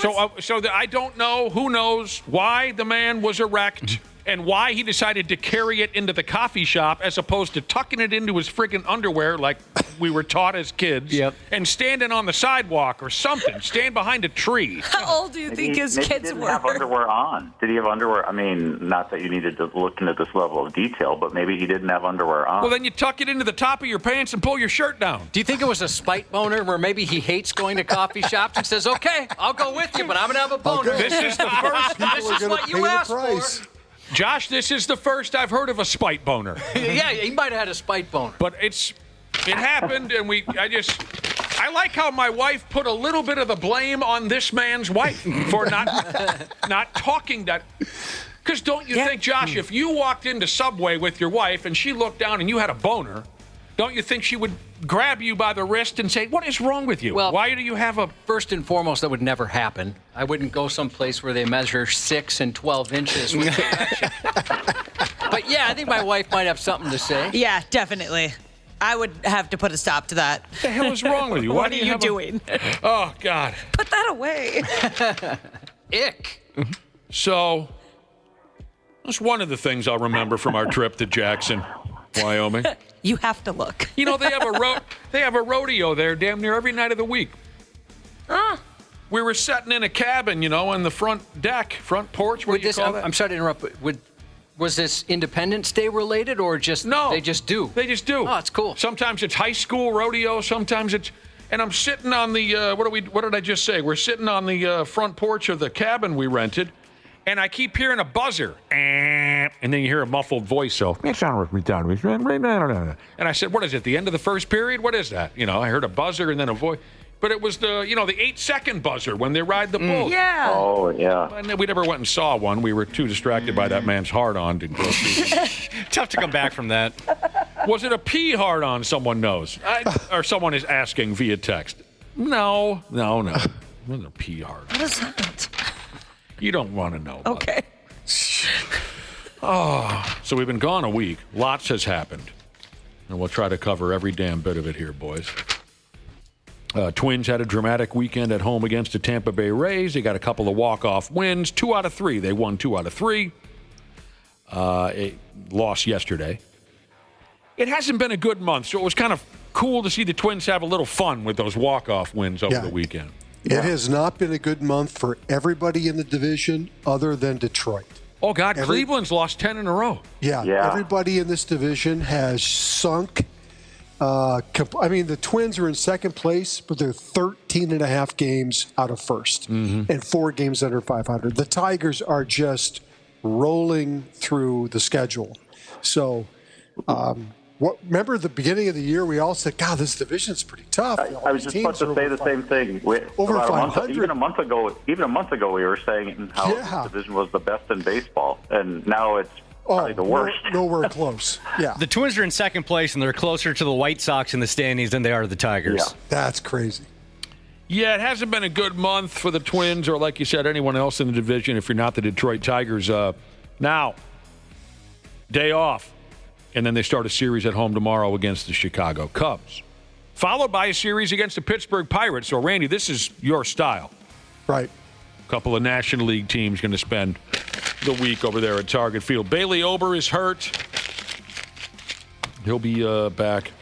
So I don't know. Who knows why the man was erect and why he decided to carry it into the coffee shop as opposed to tucking it into his friggin' underwear like we were taught as kids.
Yep.
And standing on the sidewalk or something. Stand behind a tree.
How old do you think his kids
Maybe he didn't
were?
have underwear on. Did he have underwear? I mean, not that you needed to look into this level of detail, but maybe he didn't have underwear on.
Well, then you tuck it into the top of your pants and pull your shirt down.
Do you think it was a spite boner where maybe he hates going to coffee shops and says, okay, I'll go with you, but I'm going to have a boner.
This is the first.
This is what you asked for.
Josh, this is the first I've heard of a spite boner.
Yeah, he might have had a spite boner.
But it happened, and I like how my wife put a little bit of the blame on this man's wife for not talking that. Because don't you think, Josh, if you walked into Subway with your wife and she looked down and you had a boner, don't you think she would grab you by the wrist and say, what is wrong with you?
Well,
why do you have a...
First and foremost, that would never happen. I wouldn't go someplace where they measure 6 and 12 inches with direction. But yeah, I think my wife might have something to say.
Yeah, definitely. I would have to put a stop to that.
What the hell is wrong with you?
What are you doing?
Oh, God.
Put that away.
Ick.
So, that's one of the things I'll remember from our trip to Jackson, Wyoming.
You have to look.
They have a rodeo there damn near every night of the week. We were sitting in a cabin, on the front porch. What do you call that?
I'm sorry to interrupt, but was this Independence Day related or just
no?
They just do.
They just do.
Oh, it's cool.
Sometimes it's high school rodeo. Sometimes it's, and I'm sitting on the what did I just say? We're sitting on the front porch of the cabin we rented, and I keep hearing a buzzer, and then you hear a muffled voice. So, and I said, "What is it? The end of the first period? What is that?" I heard a buzzer and then a voice. But it was the 8-second buzzer when they ride the bull.
Yeah.
Oh, yeah.
And we never went and saw one. We were too distracted by that man's hard-on to go see.
Tough to come back from that.
Was it a pee hard-on? Someone knows. Or someone is asking via text. No. It wasn't a pee hard-on.
What is that?
You don't want to know.
Okay.
So we've been gone a week. Lots has happened. And we'll try to cover every damn bit of it here, boys. Twins had a dramatic weekend at home against the Tampa Bay Rays. They got a couple of walk-off wins, 2 out of 3. They won 2 out of 3. Lost yesterday. It hasn't been a good month, so it was kind of cool to see the Twins have a little fun with those walk-off wins over the weekend.
It has not been a good month for everybody in the division other than Detroit.
Oh, God, Cleveland's lost 10 in a row.
Yeah, everybody in this division has sunk. The Twins are in second place, but they're 13 and a half games out of first and 4 games under 500. The Tigers are just rolling through the schedule. So, remember at the beginning of the year, we all said, God, this division's pretty tough.
I was just about to say the same thing.
Over 500.
Even a month ago, we were saying how this division was the best in baseball, and now it's probably the worst.
Nowhere close. Yeah.
The Twins are in second place, and they're closer to the White Sox in the standings than they are to the Tigers.
Yeah.
That's crazy.
Yeah, it hasn't been a good month for the Twins or, like you said, anyone else in the division if you're not the Detroit Tigers. Now, day off, and then they start a series at home tomorrow against the Chicago Cubs, followed by a series against the Pittsburgh Pirates. So, Randy, this is your style.
Right.
A couple of National League teams going to spend the week over there at Target Field. Bailey Ober is hurt. He'll be back.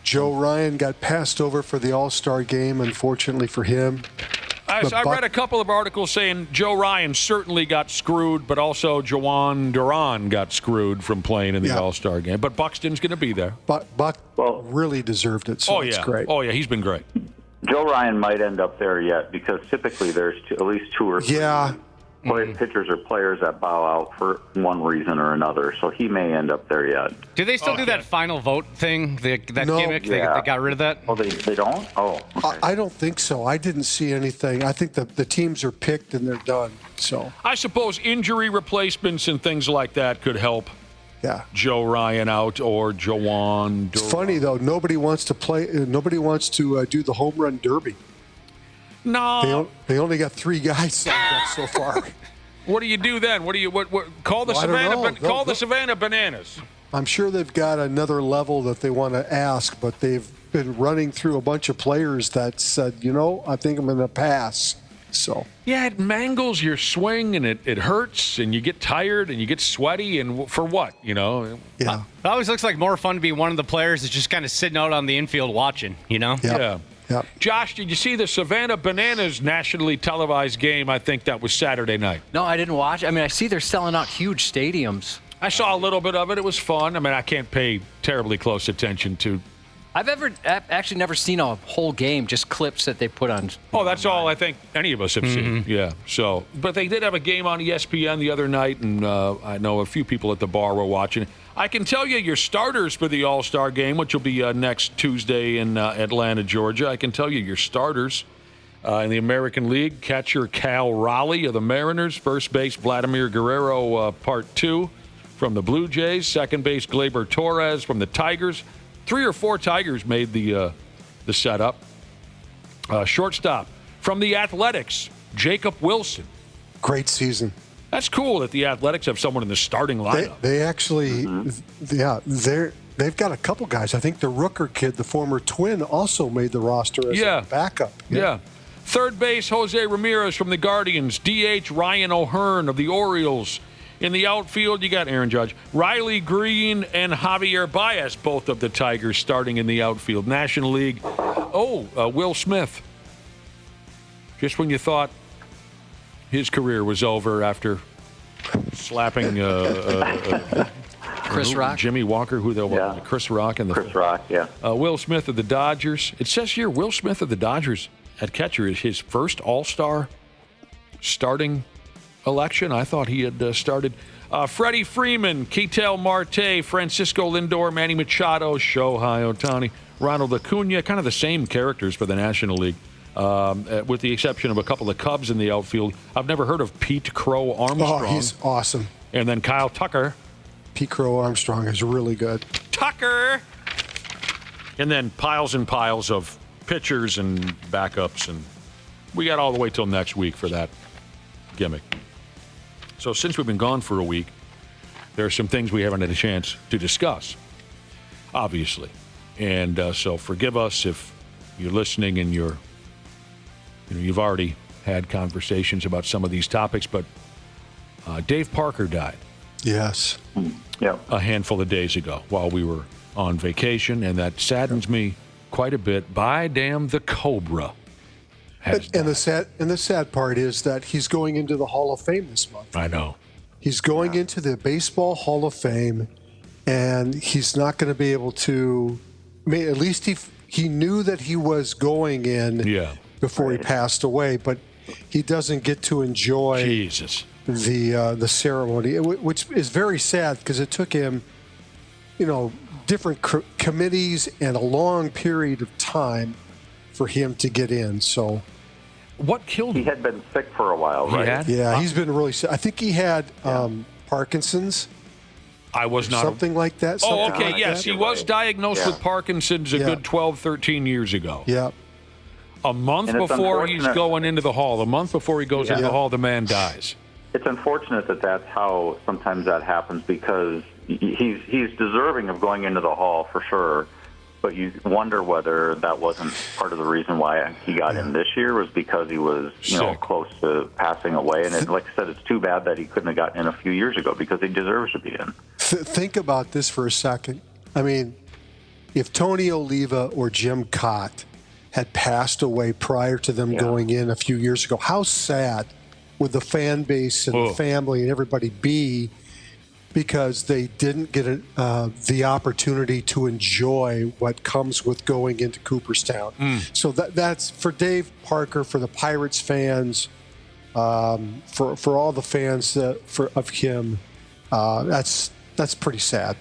Joe Ryan got passed over for the All-Star game, unfortunately for him.
I read a couple of articles saying Joe Ryan certainly got screwed, but also Joan Duran got screwed from playing in the All-Star game. But Buxton's going to be there.
But Buck really deserved it, so it's great.
Oh, yeah, he's been great.
Joe Ryan might end up there yet because typically there's at least 2 or 3 pitchers or players that bow out for one reason or another, so he may end up there yet.
Do they still do that final vote thing, that gimmick? They got rid of that?
Oh, they don't? Oh, okay.
I don't think so. I didn't see anything. I think the teams are picked and they're done. So
I suppose injury replacements and things like that could help.
Yeah,
Joe Ryan out or Joan.
It's funny though. Nobody wants to play. Nobody wants to do the home run derby.
No,
they only got 3 guys signed up so far.
What do you do then? What call the Savannah? Call the Savannah Bananas.
I'm sure they've got another level that they want to ask, but they've been running through a bunch of players that said, I think I'm going to pass. So
yeah, it mangles your swing and it hurts and you get tired and you get sweaty and for what,
Yeah.
It always looks like more fun to be one of the players that's just kind of sitting out on the infield watching,
Yeah.
Yep.
Josh, did you see the Savannah Bananas nationally televised game? I think that was Saturday night.
No, I didn't watch. I mean, I see they're selling out huge stadiums.
I saw a little bit of it. It was fun. I mean, I can't pay terribly close attention to.
I've actually never seen a whole game, just clips that they put on.
Oh, that's all I think any of us have seen. Yeah. So, but they did have a game on ESPN the other night, and I know a few people at the bar were watching. I can tell you your starters for the All-Star game, which will be next Tuesday in Atlanta, Georgia. I can tell you your starters in the American League. Catcher Cal Raleigh of the Mariners. First base Vladimir Guerrero, part 2 from the Blue Jays. Second base Gleyber Torres from the Tigers. 3 or 4 Tigers made the setup. Shortstop from the Athletics, Jacob Wilson.
Great season.
That's cool that the Athletics have someone in the starting lineup.
They actually, they've got a couple guys. I think the Rooker kid, the former Twin, also made the roster as a backup.
Yeah. Third base, Jose Ramirez from the Guardians. DH, Ryan O'Hearn of the Orioles. In the outfield, you got Aaron Judge, Riley Green, and Javier Baez, both of the Tigers starting in the outfield. National League, Will Smith. Just when you thought his career was over after slapping
Chris Rock,
Jimmy Walker, Chris Rock, and
Chris Rock, yeah.
Will Smith of the Dodgers. It says here Will Smith of the Dodgers at catcher is his first All-Star starting election. I thought he had started. Freddie Freeman, Ketel Marte, Francisco Lindor, Manny Machado, Shohei Ohtani, Ronald Acuna, kind of the same characters for the National League. with the exception of a couple of Cubs in the outfield. I've never heard of Pete Crow Armstrong.
Oh, he's awesome.
And then Kyle Tucker.
Pete Crow Armstrong is really good.
Tucker! And then piles and piles of pitchers and backups, and we got all the way till next week for that gimmick. So since we've been gone for a week, there are some things we haven't had a chance to discuss, obviously. And so forgive us if you're listening and you've already had conversations about some of these topics, but Dave Parker died.
Yes.
Yeah.
A handful of days ago while we were on vacation, and that saddens me quite a bit. By damn, the Cobra has died.
And the sad part is that he's going into the Hall of Fame this month.
I know.
He's going into the Baseball Hall of Fame, and he's not going to be able to. I mean, at least he knew that he was going in before he passed away, but he doesn't get to enjoy the ceremony, which is very sad because it took him, different committees and a long period of time for him to get in. So,
what killed him?
He had been sick for a while, right?
Yeah, he's been really sick. I think he had Parkinson's.
I was not.
Something like that.
Oh, okay, yes. He was diagnosed with Parkinson's a good 12, 13 years ago.
Yeah.
A month before he's going into the hall, into the hall, the man dies.
It's unfortunate that that's how sometimes that happens because he's deserving of going into the hall for sure, but you wonder whether that wasn't part of the reason why he got in this year was because he was close to passing away. And like I said, it's too bad that he couldn't have gotten in a few years ago because he deserves to be in.
Think about this for a second. I mean, if Tony Oliva or Jim Cott had passed away prior to them going in a few years ago, how sad would the fan base and the family and everybody be because they didn't get the opportunity to enjoy what comes with going into Cooperstown. So that's for Dave Parker, for the Pirates fans, for all the fans of him. That's pretty sad.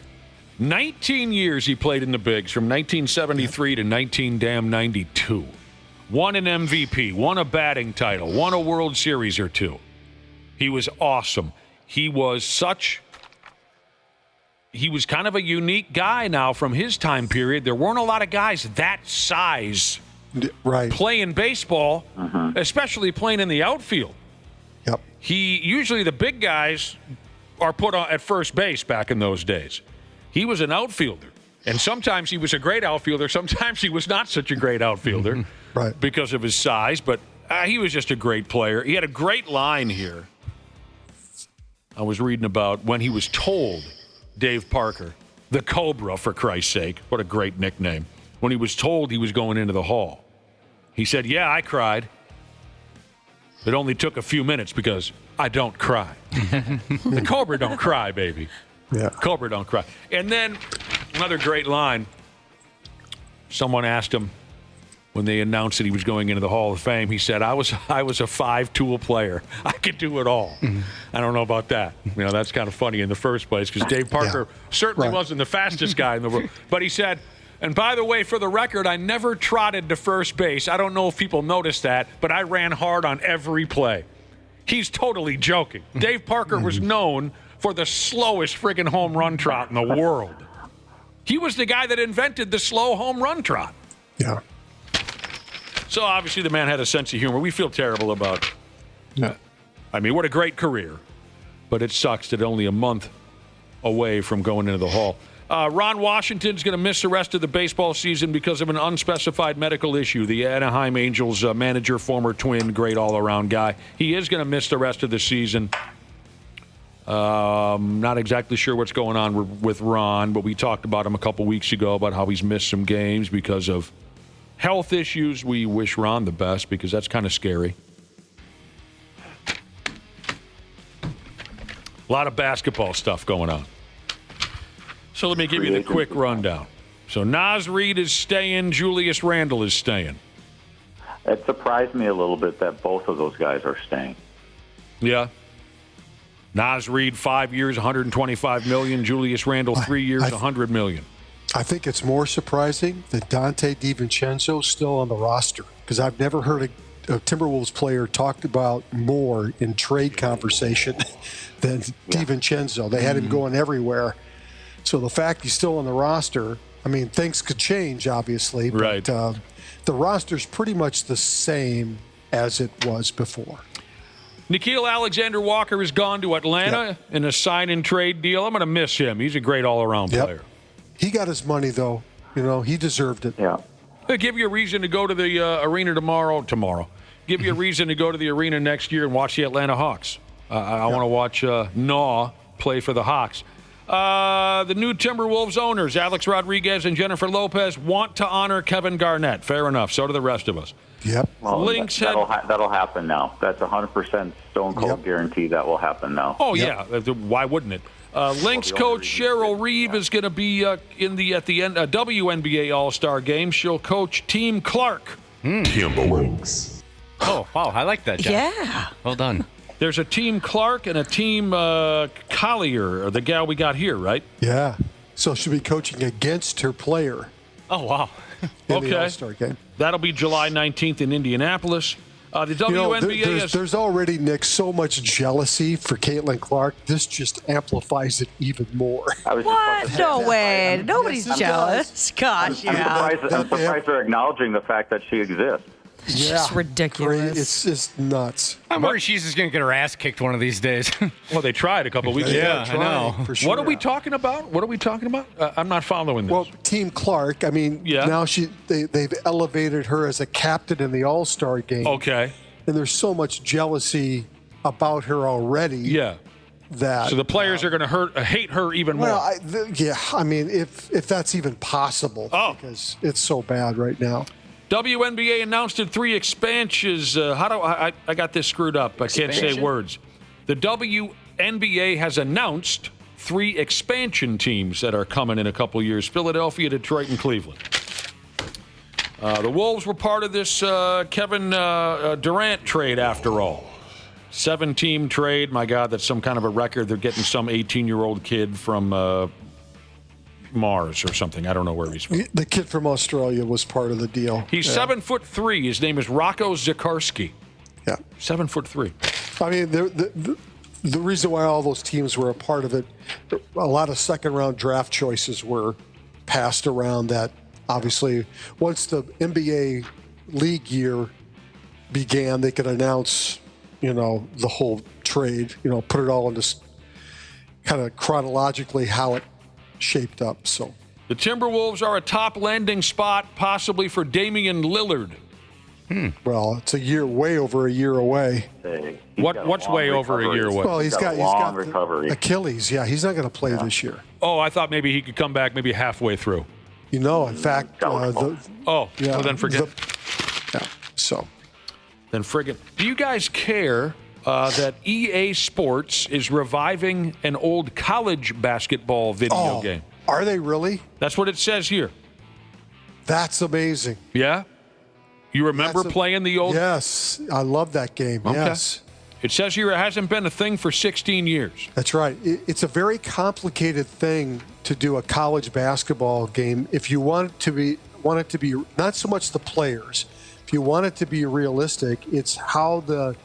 19 years he played in the bigs, from 1973 to 1992. Won an MVP, won a batting title, won a World Series or two. He was awesome. He was kind of a unique guy now from his time period. There weren't a lot of guys that size playing baseball, especially playing in the outfield.
Yep.
Usually the big guys are put on at first base back in those days. He was an outfielder, and sometimes he was a great outfielder. Sometimes he was not such a great outfielder because of his size, but he was just a great player. He had a great line here. I was reading about when he was told, Dave Parker, the Cobra, for Christ's sake, what a great nickname, when he was told he was going into the hall. He said, "Yeah, I cried. It only took a few minutes because I don't cry." The Cobra don't cry, baby.
Yeah.
Cobra don't cry. And then another great line. Someone asked him when they announced that he was going into the Hall of Fame. He said, I was a five-tool player. I could do it all. I don't know about that. That's kind of funny in the first place because Dave Parker certainly wasn't the fastest guy in the world. But he said, and by the way, for the record, I never trotted to first base. I don't know if people noticed that, but I ran hard on every play. He's totally joking. Dave Parker was known for the slowest friggin' home run trot in the world. He was the guy that invented the slow home run trot.
Yeah.
So obviously the man had a sense of humor. We feel terrible about I mean, what a great career. But it sucks that only a month away from going into the hall. Ron Washington's going to miss the rest of the baseball season because of an unspecified medical issue. The Anaheim Angels manager, former Twin, great all-around guy. He is going to miss the rest of the season. Not exactly sure what's going on with Ron, but we talked about him a couple weeks ago about how he's missed some games because of health issues. We wish Ron the best because that's kind of scary. A lot of basketball stuff going on. So let me give you the quick rundown. So Naz Reid is staying. Julius Randle is staying.
It surprised me a little bit that both of those guys are staying.
Yeah. Naz Reid, 5 years, $125 million. Julius Randle, 3 years, $100 million.
I think it's more surprising that Dante DiVincenzo is still on the roster. because I've never heard a Timberwolves player talked about more in trade conversation than DiVincenzo. They had him going everywhere. So the fact he's still on the roster, I mean, things could change, obviously, but the roster's pretty much the same as it was before.
Nickeil Alexander-Walker has gone to Atlanta in a sign-and-trade deal. I'm going to miss him. He's a great all-around player.
He got his money, though. You know, he deserved it.
Yeah.
They give you a reason to go to the arena tomorrow. Give you a reason to go to the arena next year and watch the Atlanta Hawks. I want to watch Naw play for the Hawks. The new Timberwolves owners, Alex Rodriguez and Jennifer Lopez, want to honor Kevin Garnett. Fair enough. So do the rest of us.
Yep.
Well, that'll happen now. That's 100% stone cold guarantee that will happen now.
Oh, yeah. Why wouldn't it? Lynx coach Cheryl Reeve is going to be at the end WNBA All-Star game. She'll coach Team Clark.
Timberwolves. Oh, wow. I like that, John.
Yeah.
Well done.
There's a Team Clark and a Team Collier, the gal we got here, right?
Yeah. So she'll be coaching against her player.
Oh, wow.
In the All-Star game.
That'll be July 19th in Indianapolis. The WNBA
there's already, Nick, so much jealousy for Caitlin Clark. This just amplifies it even more.
What? No way. Nobody's jealous. Gosh,
I'm surprised they're acknowledging the fact that she exists.
It's just ridiculous.
It's just nuts.
I'm worried she's just going to get her ass kicked one of these days.
Well, they tried a couple weeks ago.
Yeah, I know.
For sure.
What are we talking about? I'm not following this.
Well, Team Clark, I mean, now they've elevated her as a captain in the All-Star game.
Okay.
And there's so much jealousy about her already.
Yeah.
That,
so the players are going to hate her even more.
Well, I mean, if that's even possible. Because it's so bad right now.
WNBA announced 3 expansions. I got this screwed up. I can't say words. The WNBA has announced 3 expansion teams that are coming in a couple years: Philadelphia, Detroit, and Cleveland. The Wolves were part of this Kevin Durant trade, after all. 7-team trade. My God, that's some kind of a record. They're getting some 18-year-old kid from Mars or something. I don't know where he's from.
The kid from Australia was part of the deal.
He's 7'3". His name is Rocco Zikarsky.
Yeah.
7'3".
I mean, the reason why all those teams were a part of it, a lot of second-round draft choices were passed around that, obviously, once the NBA league year began, they could announce, the whole trade, put it all into kind of chronologically how it shaped up. So
the Timberwolves are a top landing spot, possibly for Damian Lillard.
Well, it's way over a year away.
What's way over a year away?
Well, he's got
recovery.
Achilles. Yeah, he's not going to play this year.
Oh, I thought maybe he could come back maybe halfway through.
In fact,
well, then forget. Then friggin'. Do you guys care that EA Sports is reviving an old college basketball video game?
Are they really?
That's what it says here.
That's amazing.
Yeah? You remember playing the old?
Yes, I love that game.
Okay.
Yes.
It says here it hasn't been a thing for 16 years.
That's right. It's a very complicated thing to do a college basketball game. If you want it to be not so much the players. If you want it to be realistic, it's how the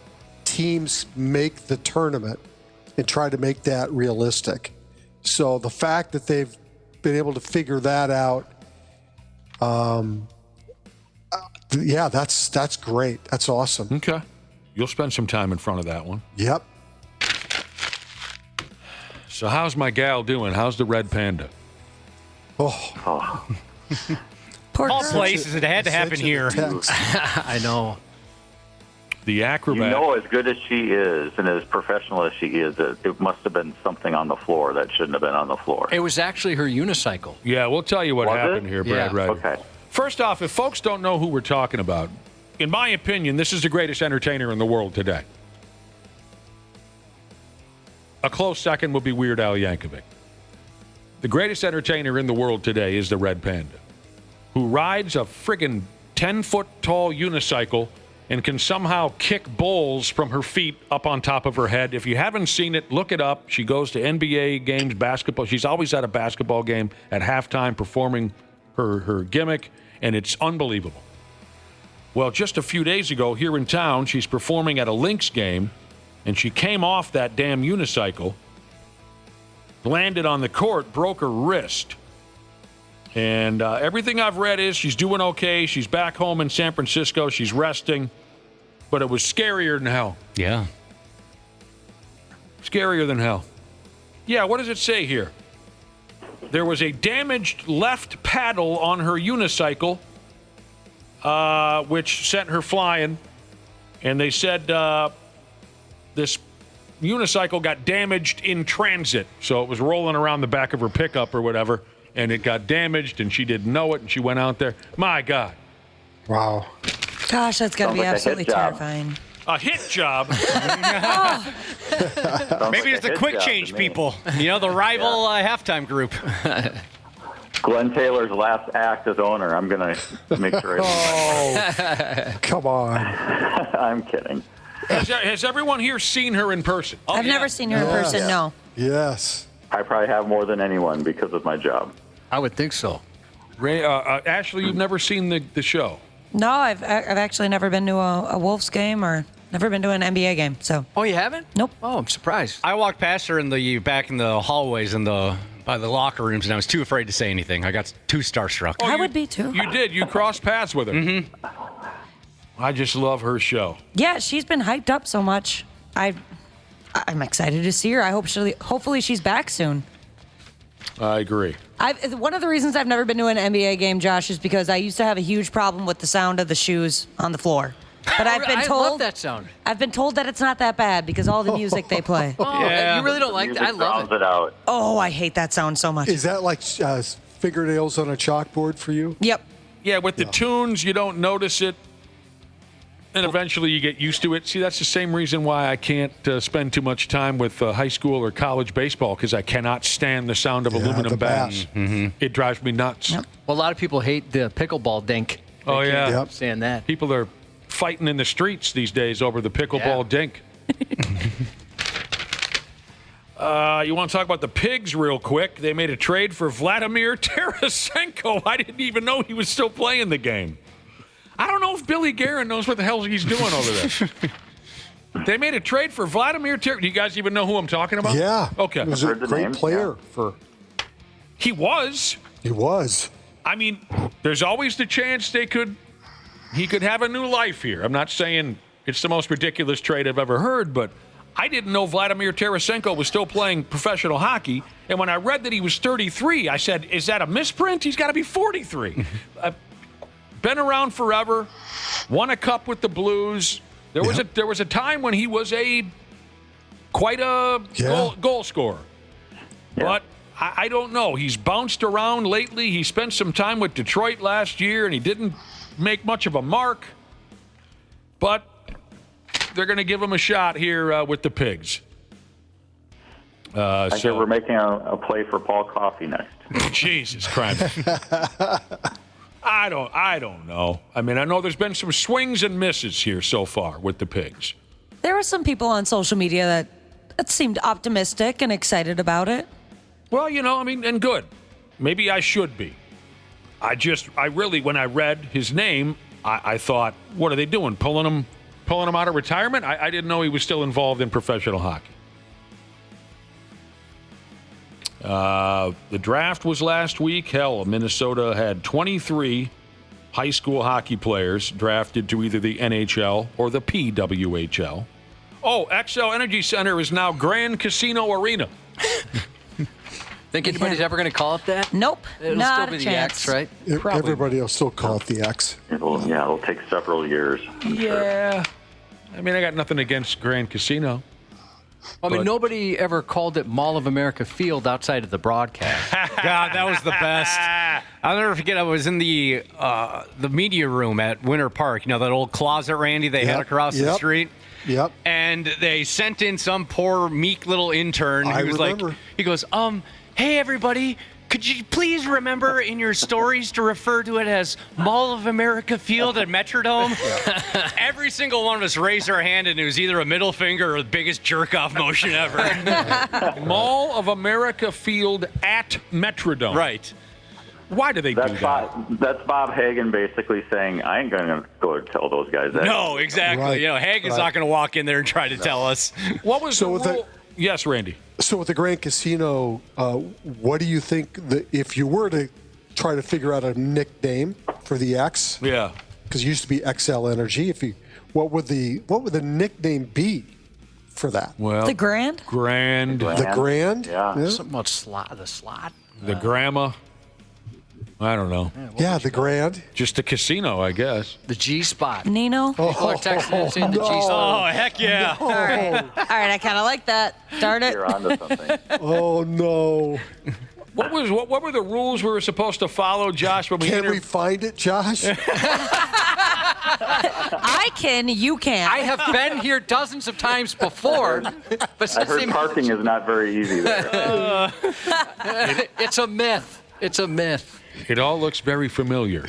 teams make the tournament and try to make that realistic. So the fact that they've been able to figure that out, that's great. That's awesome.
Okay. You'll spend some time in front of that one.
Yep.
So how's my gal doing? How's the red panda?
Oh.
All places, it had to happen here.
I know.
The acrobat.
As good as she is and as professional as she is, it must have been something on the floor that shouldn't have been on the floor.
It was actually her unicycle.
Yeah, we'll tell you what happened here, Brad. Right.
Okay.
First off, if folks don't know who we're talking about, in my opinion, this is the greatest entertainer in the world today. A close second would be Weird Al Yankovic. The greatest entertainer in the world today is the Red Panda, who rides a friggin' 10-foot-tall unicycle and can somehow kick bowls from her feet up on top of her head. If you haven't seen it, look it up. She goes to NBA games, basketball. She's always at a basketball game at halftime performing her gimmick, and it's unbelievable. Well, just a few days ago here in town, she's performing at a Lynx game, and she came off that damn unicycle, landed on the court, broke her wrist. And everything I've read is she's doing okay. She's back home in San Francisco. She's resting. But it was scarier than hell.
Yeah.
Scarier than hell. Yeah, what does it say here? There was a damaged left paddle on her unicycle, which sent her flying. And they said this unicycle got damaged in transit. So it was rolling around the back of her pickup or whatever. And it got damaged, and she didn't know it, and she went out there. My God.
Wow.
Gosh, that's got to be absolutely terrifying.
A hit job.
Maybe it's the quick change people. You know, the rival halftime group.
Glenn Taylor's last act as owner. I'm going to make sure.
Come on.
I'm kidding.
Has everyone here seen her in person?
I've never seen her in person, no.
Yes.
I probably have more than anyone because of my job.
I would think so.
Ray, Ashley, you've never seen the show?
No, I've actually never been to a Wolves game or never been to an NBA game. So.
Oh, you haven't?
Nope.
Oh, I'm surprised.
I walked past her back in the hallways by the locker rooms, and I was too afraid to say anything. I got too starstruck.
I would be too.
You did. You crossed paths with her.
Mm-hmm.
I just love her show.
Yeah, she's been hyped up so much. I'm excited to see her. Hopefully she's back soon.
I agree.
One of the reasons I've never been to an NBA game, Josh, is because I used to have a huge problem with the sound of the shoes on the floor. But I've been told
I love that sound.
I've been told that it's not that bad because all the music they play.
Oh, you really don't like that? I love it.
Out.
Oh, I hate that sound so much.
Is that like fingernails on a chalkboard for you?
Yep.
Yeah, with the tunes, you don't notice it. And eventually you get used to it. See, that's the same reason why I can't spend too much time with high school or college baseball, because I cannot stand the sound of aluminum bats. Mm-hmm. It drives me nuts.
Yep. Well, a lot of people hate the pickleball dink.
Oh, yeah.
Can't stand that.
People are fighting in the streets these days over the pickleball dink. You want to talk about the Pigs real quick? They made a trade for Vladimir Tarasenko. I didn't even know he was still playing the game. I don't know if Billy Guerin knows what the hell he's doing over there. They made a trade for Vladimir Tarasenko. Do you guys even know who I'm talking about?
Yeah.
Okay.
He was a great player for.
He was.
He was.
I mean, there's always the chance he could have a new life here. I'm not saying it's the most ridiculous trade I've ever heard, but I didn't know Vladimir Tarasenko was still playing professional hockey. And when I read that he was 33, I said, is that a misprint? He's got to be 43. Been around forever, won a cup with the Blues. There was a time when he was quite a goal scorer. Yeah. But I don't know. He's bounced around lately. He spent some time with Detroit last year, and he didn't make much of a mark. But they're going to give him a shot here with the Pigs.
I think we're making a play for Paul Coffey next.
Jesus Christ. I don't know. I mean, I know there's been some swings and misses here so far with the Pigs.
There were some people on social media that seemed optimistic and excited about it.
Well, and good. Maybe I should be. I really, when I read his name, I thought, what are they doing? Pulling him out of retirement? I didn't know he was still involved in professional hockey. The draft was last week. Hell, Minnesota had 23 high school hockey players drafted to either the NHL or the PWHL. Oh, XL Energy Center is now Grand Casino Arena.
Think anybody's ever going to call it that?
Nope.
It'll
not
still be
a
the
chance.
X, right?
Everybody will still call it the X.
It'll take several years. I'm sure.
I mean, I got nothing against Grand Casino.
I mean, nobody ever called it Mall of America Field outside of the broadcast.
God, that was the best. I'll never forget. I was in the media room at Winter Park. You know, that old closet, Randy, they had across the street.
Yep.
And they sent in some poor, meek little intern who was
remember.
he goes, hey, everybody, could you please remember in your stories to refer to it as Mall of America Field at Metrodome? Every single one of us raised our hand, and it was either a middle finger or the biggest jerk-off motion ever.
Mall of America Field at Metrodome.
Right.
Why do they do that?
That's Bob Hagan basically saying, I ain't going to go tell those guys that.
No, exactly.
Right.
You know, Hagen's not going to walk in there and try to tell us.
What was the rule? Yes, Randy.
So with the Grand Casino, what do you think if you were to try to figure out a nickname for the X?
Yeah.
Because it used to be XL Energy. What would the nickname be for that?
Well,
the Grand?
The Grand?
Yeah.
Something about the slot.
The Grandma. I don't know.
Yeah, the Grand.
Just a casino, I guess.
The G Spot.
Nino?
People are texting us in the G Spot.
Oh, heck yeah.
All right, I kind of like that. Darn it.
You're onto something.
Oh, no.
What were the rules we were supposed to follow, Josh? When
Can we find it, Josh?
I can, you can't.
I have been here dozens of times before. But
I heard parking is not very easy there.
It's a myth. It's a myth.
It all looks very familiar.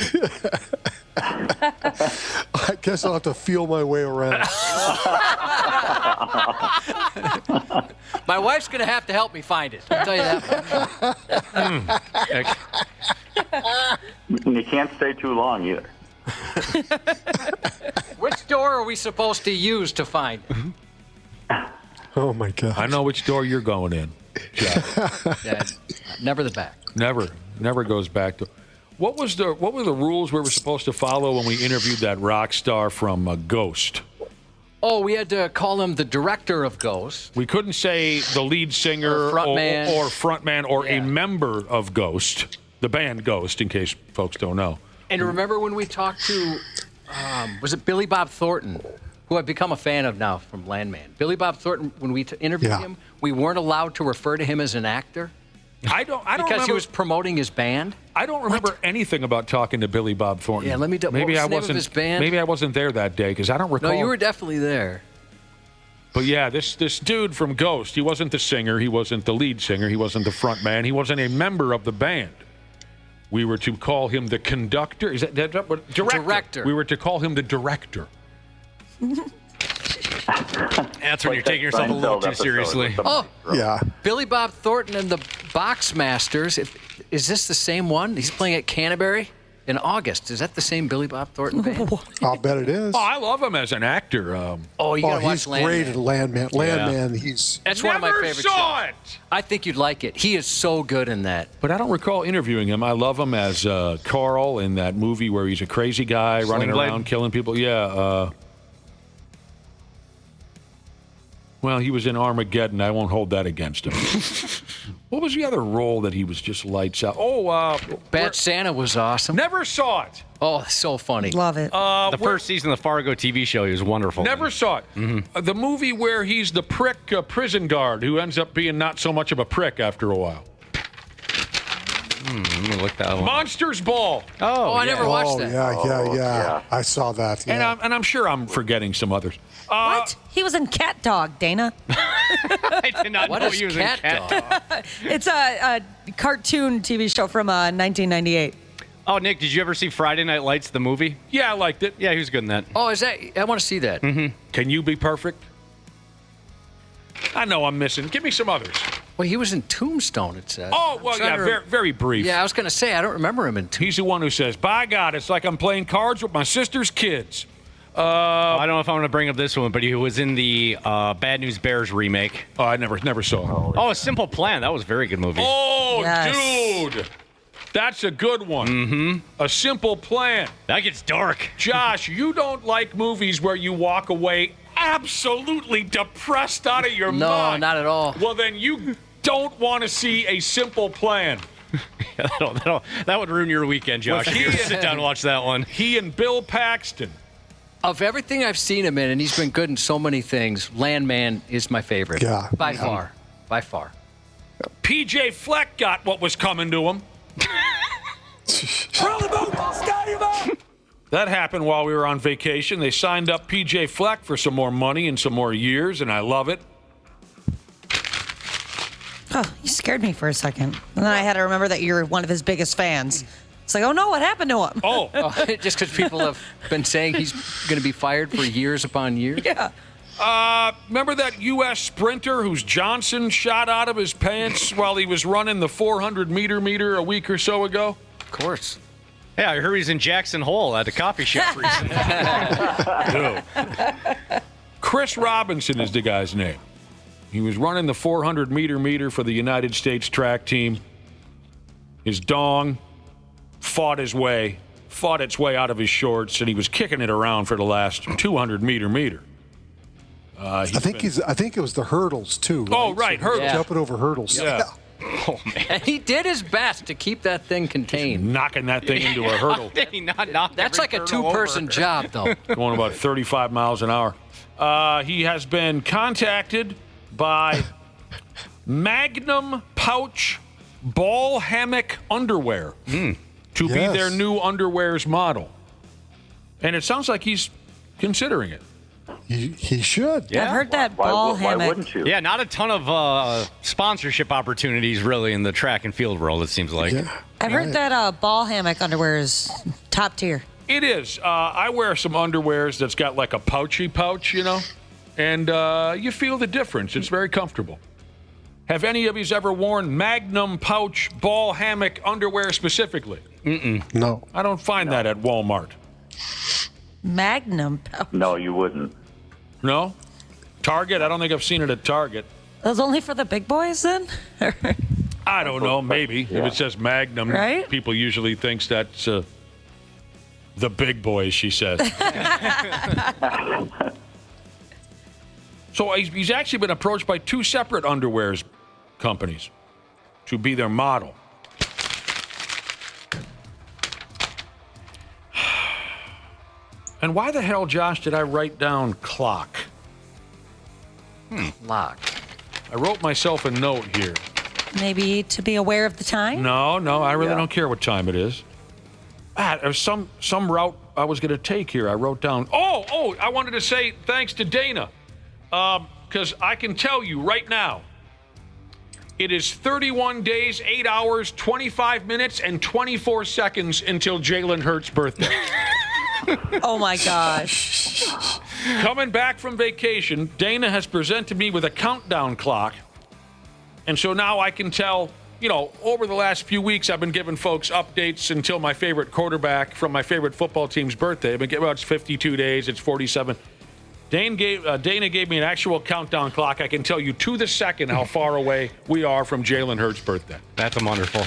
I guess I'll have to feel my way around.
My wife's going to have to help me find it. I'll tell you that.
And you can't stay too long either.
Which door are we supposed to use to find?
Oh, my God.
I know which door you're going in, Josh.
Yeah, never the back.
Never goes back to. What were the rules we were supposed to follow when we interviewed that rock star from Ghost?
Oh, we had to call him the director of Ghost.
We couldn't say the lead singer
or
frontman or a member of Ghost, the band Ghost, in case folks don't know.
And remember when we talked to, was it Billy Bob Thornton, who I've become a fan of now from Landman. Billy Bob Thornton, when we interviewed him, we weren't allowed to refer to him as an actor.
I don't
because
remember,
he was promoting his band.
I don't remember anything about talking to Billy Bob Thornton.
Yeah, let me.
Maybe
what was the name of his band?
Maybe I wasn't there that day because I don't recall.
No, you were definitely there.
But yeah, this dude from Ghost, he wasn't the singer, he wasn't the lead singer, he wasn't the front man, he wasn't a member of the band. We were to call him the conductor. Is that director? We were to call him the director.
That's when you're taking yourself a little too seriously.
Oh,
yeah.
Billy Bob Thornton and the Boxmasters. Is this the same one? He's playing at Canterbury in August. Is that the same Billy Bob Thornton band?
I'll bet it is.
Oh, I love him as an actor.
You gotta watch
he's
Landman.
great at Landman. Landman, he's...
That's one of my favorite
saw
shows.
it!
I think you'd like it. He is so good in that.
But I don't recall interviewing him. I love him as Carl in that movie where he's a crazy guy running around killing people. Yeah. Well, he was in Armageddon. I won't hold that against him. What was the other role that he was just lights out? Oh,
Bad Santa was awesome.
Never saw it.
Oh, so funny.
Love it.
The first season of the Fargo TV show, he was wonderful.
Never saw it.
Mm-hmm.
The movie where he's the prick prison guard who ends up being not so much of a prick after a while.
Let me look that one.
Monsters Ball.
Oh, I never watched that.
Yeah. I saw that. Yeah.
And I'm sure I'm forgetting some others.
What? He was in Cat Dog, Dana.
I did not know he was in Cat Dog.
It's a cartoon TV show from 1998.
Oh, Nick, did you ever see Friday Night Lights, the movie?
Yeah, I liked it.
Yeah, he was good in that.
Oh, is that? I want to see that.
Mm-hmm.
Can you be perfect? I know I'm missing. Give me some others.
Well, he was in Tombstone, it says.
Oh, well, yeah, very, very brief.
Yeah, I was going to say, I don't remember him in Tombstone.
He's the one who says, by God, it's like I'm playing cards with my sister's kids.
I don't know if I'm going to bring up this one, but he was in the Bad News Bears remake.
Oh, I never saw it.
Oh, A Simple Plan. That was a very good movie.
Oh,
Yes.
dude. That's a good one.
Mm-hmm.
A Simple Plan.
That gets dark.
Josh, you don't like movies where you walk away absolutely depressed out of your mind.
No, not at all.
Well, then you don't want to see A Simple Plan.
That would ruin your weekend, Josh. You sit down and watch that one. He and Bill Paxton.
Of everything I've seen him in, and he's been good in so many things, Landman is my favorite.
Yeah.
By far. By far.
PJ Fleck got what was coming to him. That happened while we were on vacation. They signed up PJ Fleck for some more money and some more years, and I love it.
Oh, you scared me for a second. And then I had to remember that you're one of his biggest fans. It's like, oh no, what happened to him?
Oh.
Just because people have been saying he's going to be fired for years upon years?
Yeah.
Remember that U.S. sprinter whose Johnson shot out of his pants while he was running the 400-meter a week or so ago?
course.
Yeah, I heard he's in Jackson Hole at a coffee shop recently.
Chris Robinson is the guy's name. He was running the 400-meter meter for the United States track team. His dong fought its way out of his shorts, and he was kicking it around for the last 200-meter meter.
I think it was the hurdles too. Right?
Oh, right, hurdles.
Jumping over hurdles.
Yeah.
Oh, man.
And he did his best to keep that thing contained.
Knocking that thing into a hurdle.
That's like a two-person job, though.
Going about 35 miles an hour. He has been contacted by Magnum Pouch Ball Hammock Underwear to be their new underwear's model. And it sounds like he's considering it.
He should.
Yeah. I've heard that ball hammock.
Why wouldn't you?
Yeah, not a ton of sponsorship opportunities really in the track and field world, it seems like.
Yeah.
I've heard that ball hammock underwear is top tier.
It is. I wear some underwears that's got like a pouchy pouch, you know, and you feel the difference. It's very comfortable. Have any of you ever worn Magnum Pouch Ball Hammock underwear specifically?
No.
I don't find that at Walmart.
Magnum pouch.
No, you wouldn't.
No? Target? I don't think I've seen it at Target.
Those only for the big boys then?
I don't know. Maybe. If it says Magnum,
right?
People usually think that's the big boys, she says. So he's actually been approached by two separate underwear companies to be their model. And why the hell, Josh, did I write down clock?
Lock.
I wrote myself a note here.
Maybe to be aware of the time?
No, I really don't care what time it is. There's some route I was going to take here. I wrote down. Oh, I wanted to say thanks to Dana. Because I can tell you right now, it is 31 days, 8 hours, 25 minutes, and 24 seconds until Jalen Hurts' birthday.
Oh, my gosh.
Coming back from vacation, Dana has presented me with a countdown clock. And so now I can tell, over the last few weeks, I've been giving folks updates until my favorite quarterback from my favorite football team's birthday. I've been getting, it's 52 days, it's 47. Dana gave me an actual countdown clock. I can tell you to the second how far away we are from Jalen Hurts' birthday.
That's wonderful.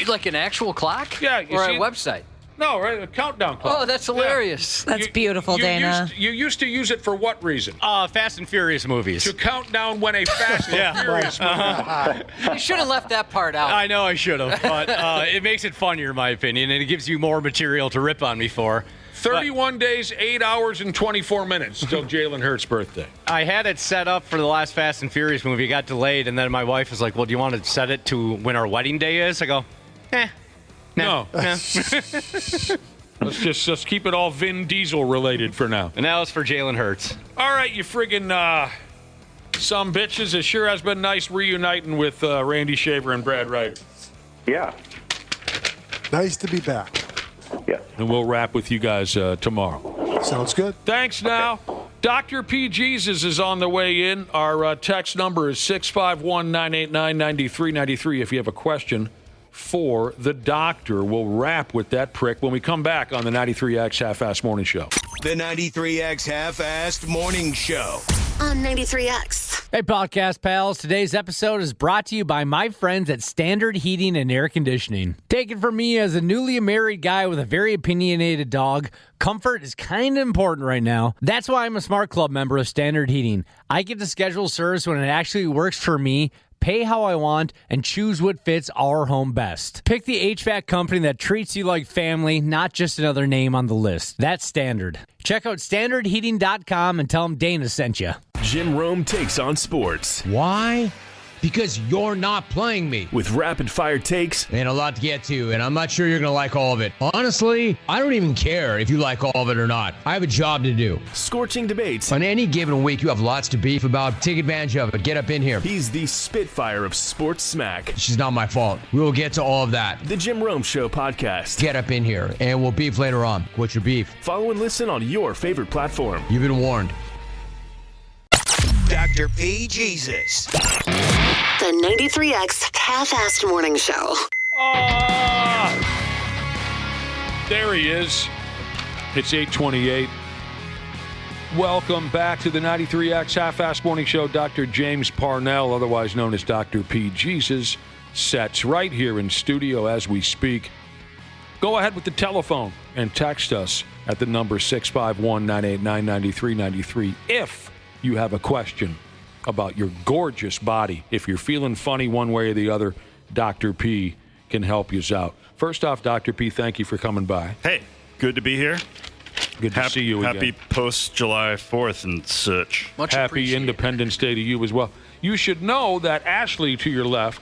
Like an actual clock?
Yeah.
Or a website?
No, right, a countdown clock.
Oh, that's hilarious.
Yeah. That's beautiful, Dana.
You used to use it for what reason?
Fast and Furious movies.
To count down when a Fast and Furious movie.
You should have left that part out.
I know I should have, but it makes it funnier, in my opinion, and it gives you more material to rip on me for.
31 days, 8 hours, and 24 minutes till Jalen Hurts' birthday.
I had it set up for the last Fast and Furious movie. It got delayed, and then my wife was like, well, do you want to set it to when our wedding day is? I go,
No. Let's keep it all Vin Diesel related for now.
And now it's for Jalen Hurts.
All right, you friggin' some bitches. It sure has been nice reuniting with Randy Shaver and Brad Ryder.
Yeah.
Nice to be back.
Yeah.
And we'll wrap with you guys tomorrow.
Sounds good.
Thanks now. Dr. P. Jesus is on the way in. Our text number is 651-989-9393 if you have a question for the doctor. We'll wrap with that prick when we come back on the 93X Half-Assed Morning Show.
The 93X Half-Assed Morning Show.
On 93X.
Hey, podcast pals. Today's episode is brought to you by my friends at Standard Heating and Air Conditioning. Take it from me as a newly married guy with a very opinionated dog. Comfort is kind of important right now. That's why I'm a Smart Club member of Standard Heating. I get to schedule service when it actually works for me, pay how I want, and choose what fits our home best. Pick the HVAC company that treats you like family, not just another name on the list. That's Standard. Check out standardheating.com and tell them Dana sent you.
Jim Rome takes on sports.
Why? Because you're not playing me.
With rapid-fire takes.
And a lot to get to, and I'm not sure you're going to like all of it. Honestly, I don't even care if you like all of it or not. I have a job to do.
Scorching debates.
On any given week, you have lots to beef about. Take advantage of it. Get up in here.
He's the Spitfire of sports smack.
She's not my fault. We will get to all of that.
The Jim Rome Show podcast.
Get up in here, and we'll beef later on. What's your beef?
Follow and listen on your favorite platform.
You've been warned.
Dr. P. Jesus.
The 93X Half-Assed Morning Show.
There he is. It's 8:28. Welcome back to the 93X Half-Ass Morning Show. Dr. James Parnell, otherwise known as Dr. P. Jesus, sets right here in studio as we speak. Go ahead with the telephone and text us at the number 651-989-9393 if you have a question about your gorgeous body. If you're feeling funny one way or the other, Dr. P can help you out. First off, Dr. P, thank you for coming by.
Hey, good to be here.
Good to see you again.
Happy post-July 4th and such.
Much Happy Independence Day to you as well. You should know that Ashley, to your left,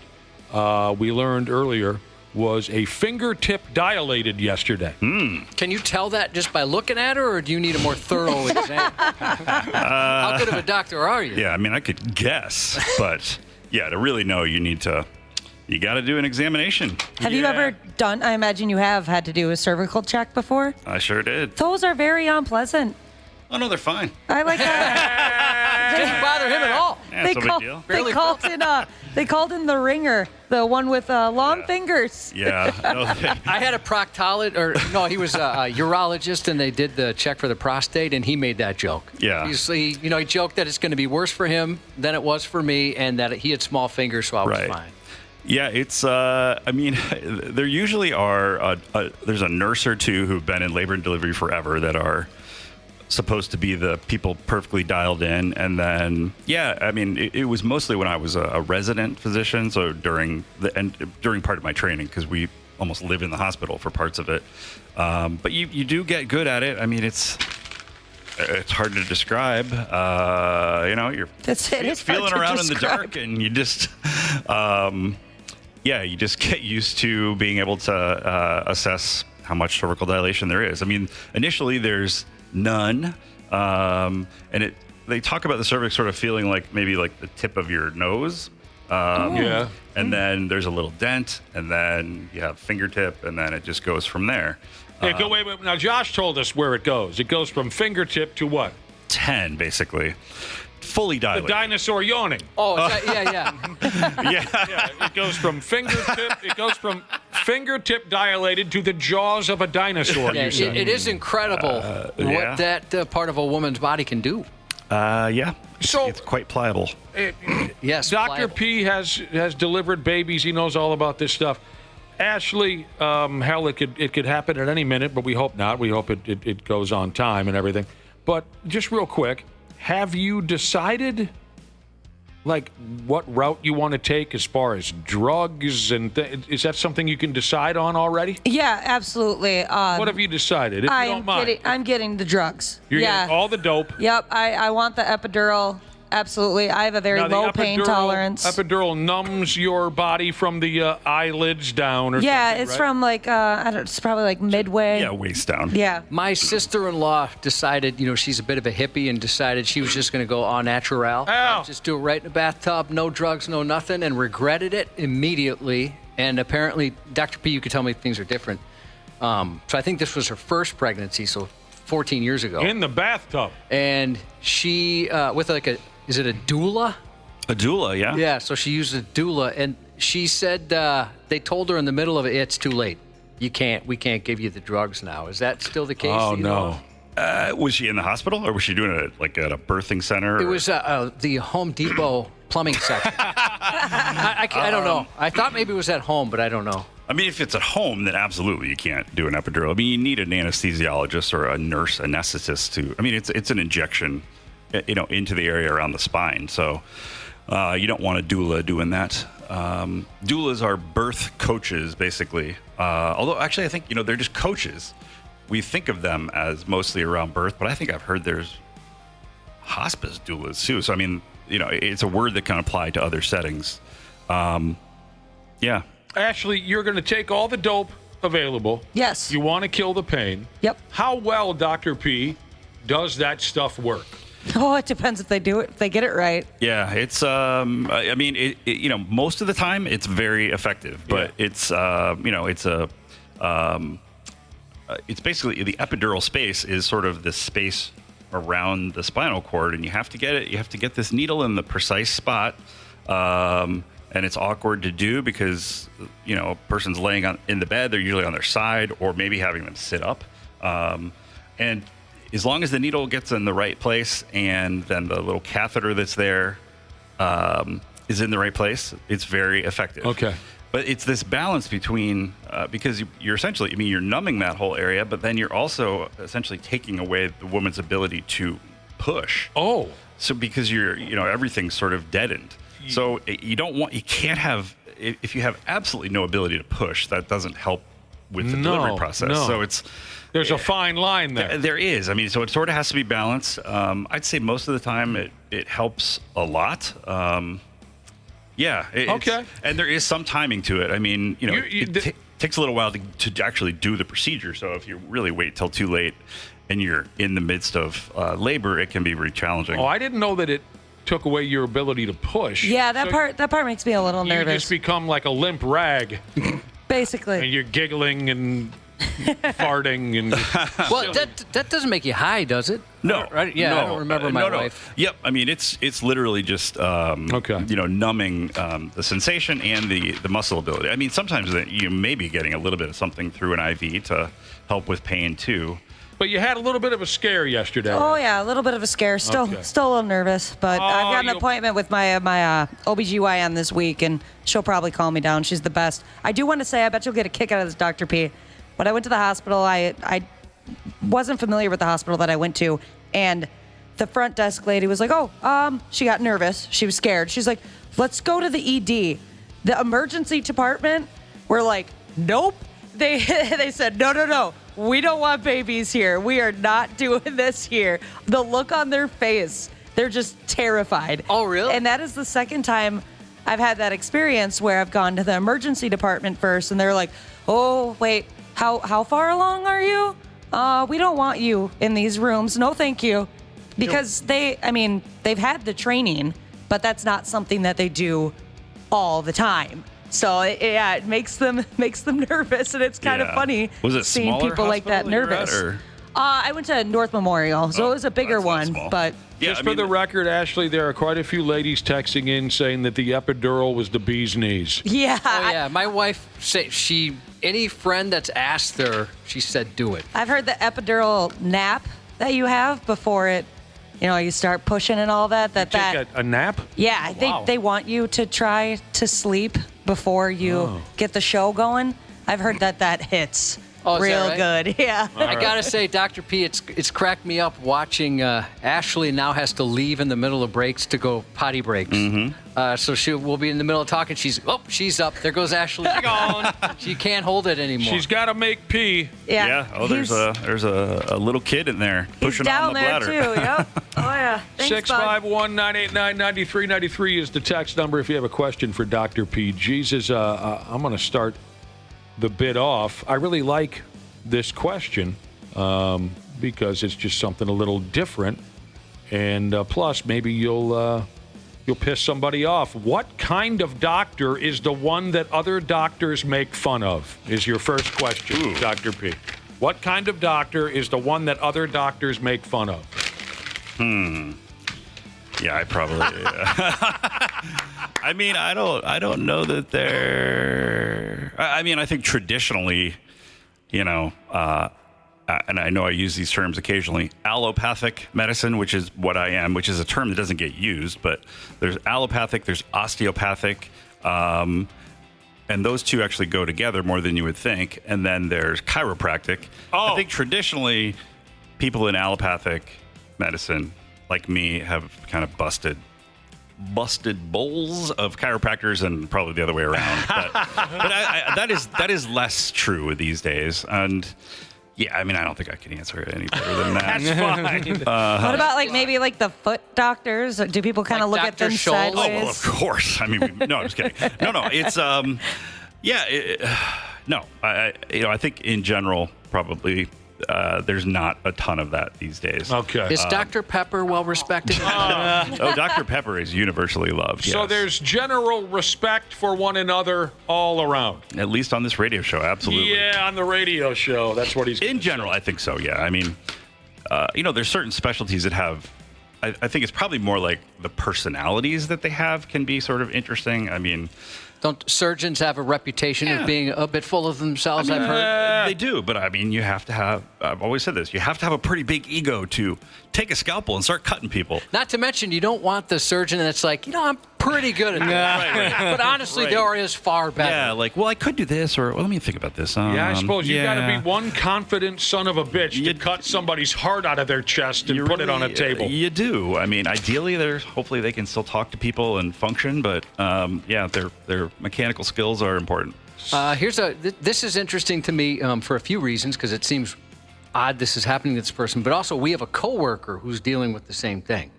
we learned earlier, was a fingertip dilated yesterday.
Can you tell that just by looking at her, or do you need a more thorough exam? How good of a doctor are you?
Yeah, I mean, I could guess, but yeah, to really know, you got to do an examination.
Have you ever done, I imagine you have had to do a cervical check before?
I sure did.
Those are very unpleasant.
Oh, no, they're fine.
I like that.
Didn't bother him at all.
Yeah, it's no big deal.
They called in the ringer, the one with long fingers.
Yeah.
I had a he was a urologist, and they did the check for the prostate, and he made that joke.
Yeah.
He joked that it's going to be worse for him than it was for me, and that he had small fingers, so I was fine.
Yeah, it's, I mean, there usually are, there's a nurse or two who've been in labor and delivery forever that are supposed to be the people perfectly dialed in. And then, yeah, I mean, it was mostly when I was a resident physician, so during part of my training, because we almost live in the hospital for parts of it. But you do get good at it. I mean, it's hard to describe. You're feeling around in the dark, and you just, you just get used to being able to assess how much cervical dilation there is. I mean, initially there's none, and they talk about the cervix sort of feeling like maybe like the tip of your nose. And then there's a little dent, and then you have fingertip, and then it just goes from there.
Hey, wait. Now, Josh told us where it goes. It goes from fingertip to what?
10, basically. Fully dilated.
The dinosaur yawning.
Oh, yeah.
It goes from fingertip dilated to the jaws of a dinosaur.
Yeah, it is incredible what that part of a woman's body can do.
It's quite pliable.
Yes,
Dr. P has delivered babies. He knows all about this stuff. Ashley, hell, it could happen at any minute, but we hope not. We hope it goes on time and everything. But just real quick, have you decided, like, what route you want to take as far as drugs? And is that something you can decide on already?
Yeah, absolutely.
What have you decided, if you don't mind?
I'm getting the drugs.
You're getting all the dope.
Yep, I want the epidural. Absolutely. I have a very low pain tolerance.
Epidural numbs your body from the eyelids down or something,
it's
right?
from like, it's probably like midway.
Yeah, waist down.
Yeah.
My sister-in-law decided, she's a bit of a hippie, and decided she was just going to go au naturel. Just do it right in the bathtub, no drugs, no nothing, and regretted it immediately. And apparently, Dr. P, you could tell me things are different. So I think this was her first pregnancy, so 14 years ago.
In the bathtub.
And she, with is it a doula?
A doula, yeah.
Yeah, so she used a doula, and she said they told her in the middle of it, it's too late. We can't give you the drugs now. Is that still the case?
Oh, no. Was she in the hospital, or was she doing it at a birthing center?
It was the Home Depot plumbing section. I don't know. I thought maybe it was at home, but I don't know.
I mean, if it's at home, then absolutely you can't do an epidural. I mean, you need an anesthesiologist or a nurse anesthetist to. I mean, it's an injection, into the area around the spine. So you don't want a doula doing that. Doulas are birth coaches, basically. Although, actually, I think they're just coaches. We think of them as mostly around birth, but I think I've heard there's hospice doulas too. So I mean, it's a word that can apply to other settings. Yeah.
Ashley, you're going to take all the dope available.
Yes.
You want to kill the pain.
Yep.
How well, Dr. P, does that stuff work?
Oh, it depends if they do it, if they get it right.
Yeah, it's, I mean, most of the time it's very effective, but it's, it's basically the epidural space is sort of the space around the spinal cord, and you have to get this needle in the precise spot. And and it's awkward to do because, a person's laying in the bed, they're usually on their side, or maybe having them sit up. And as long as the needle gets in the right place and then the little catheter that's there is in the right place, it's very effective.
Okay.
But it's this balance between, because you're essentially, you're numbing that whole area, but then you're also essentially taking away the woman's ability to push.
Oh.
So because everything's sort of deadened. So you can't have, if you have absolutely no ability to push, that doesn't help with the delivery process.
No.
So there's
a fine line there.
There is. So it sort of has to be balanced. I'd say most of the time it helps a lot. Okay. And there is some timing to it. It takes a little while to actually do the procedure. So if you really wait till too late and you're in the midst of labor, it can be really challenging.
Oh, I didn't know that it took away your ability to push.
Yeah, that part makes me a little nervous.
You just become like a limp rag.
Basically.
And you're giggling and farting and.
Well, that doesn't make you high, does it?
No,
right? Yeah,
no,
I don't remember my wife.
Yep, it's literally just numbing the sensation and the muscle ability. Sometimes you may be getting a little bit of something through an IV to help with pain too.
But you had a little bit of a scare yesterday.
Oh yeah, a little bit of a scare. Still a little nervous, but I've got an appointment with my OBGYN this week, and she'll probably calm me down. She's the best. I do want to say, I bet you'll get a kick out of this, Dr. P. When I went to the hospital, I wasn't familiar with the hospital that I went to, and the front desk lady was like, she got nervous. She was scared. She's like, let's go to the ED. The emergency department, we're like, nope. They said, no. We don't want babies here. We are not doing this here. The look on their face, they're just terrified.
Oh, really?
And that is the second time I've had that experience where I've gone to the emergency department first, and they're like, oh, wait, how far along are you? We don't want you in these rooms. No, thank you. Because they've had the training, but that's not something that they do all the time. So it makes them nervous, and it's kind of funny seeing people like that nervous. I went to North Memorial, so it was a bigger one. But
just for the record, Ashley, there are quite a few ladies texting in saying that the epidural was the bee's knees.
Yeah.
Oh yeah, my wife said any friend that's asked her, she said do it.
I've heard the epidural nap that you have before it. You start pushing and all that.
Take a nap?
Yeah,
wow.
They want you to try to sleep before you get the show going. I've heard that hits real good. Yeah.
I gotta say, Dr. P, it's cracked me up watching Ashley now has to leave in the middle of breaks to go potty breaks. Mm-hmm. So we'll be in the middle of talking. She's up. There goes Ashley. She's gone. She can't hold it anymore.
She's got to make pee.
Yeah.
Oh, there's a little kid in there pushing on the bladder.
He's down there too. Yep. Oh yeah.
651-989-9393 is the text number if you have a question for Dr. P. Jesus, I'm going to start the bit off. I really like this question because it's just something a little different, and plus maybe you'll piss somebody off. What kind of doctor is the one that other doctors make fun of? Is your first question, Dr. P. What kind of doctor is the one that other doctors make fun of?
Yeah, I probably. I don't know that they're. I think traditionally, and I know I use these terms occasionally, allopathic medicine, which is what I am, which is a term that doesn't get used, but there's allopathic, there's osteopathic, and those two actually go together more than you would think. And then there's chiropractic. I think traditionally, people in allopathic medicine, like me, have kind of busted bowls of chiropractors, and probably the other way around. But that is less true these days. And yeah, I don't think I can answer it any better than that.
That's fine.
What about maybe the foot doctors? Do people kind of look at them sideways?
Oh, well, of course. No, I'm just kidding. No, it's no. I think in general, probably. There's not a ton of that these days.
Okay.
Is Dr. Pepper well respected?
Dr. Pepper is universally loved.
So there's general respect for one another all around.
At least on this radio show, absolutely.
Yeah, on the radio show. That's what he's.
In general, I think so. Yeah, there's certain specialties that have I think it's probably more like the personalities that they have can be sort of interesting. I mean,
don't surgeons have a reputation of being a bit full of themselves? I've heard
they do, but I mean, you have to have. I've always said this: you have to have a pretty big ego to take a scalpel and start cutting people.
Not to mention, you don't want the surgeon that's like, I'm pretty good at that.
Right.
But honestly, there is far better.
Yeah, like, well, I could do this, or well, let me think about this.
I suppose you got to be one confident son of a bitch to cut somebody's heart out of their chest and put it on a table.
You do. I mean, ideally, hopefully they can still talk to people and function, but their mechanical skills are important.
This is interesting to me for a few reasons, because it seems odd this is happening to this person, but also we have a coworker who's dealing with the same thing.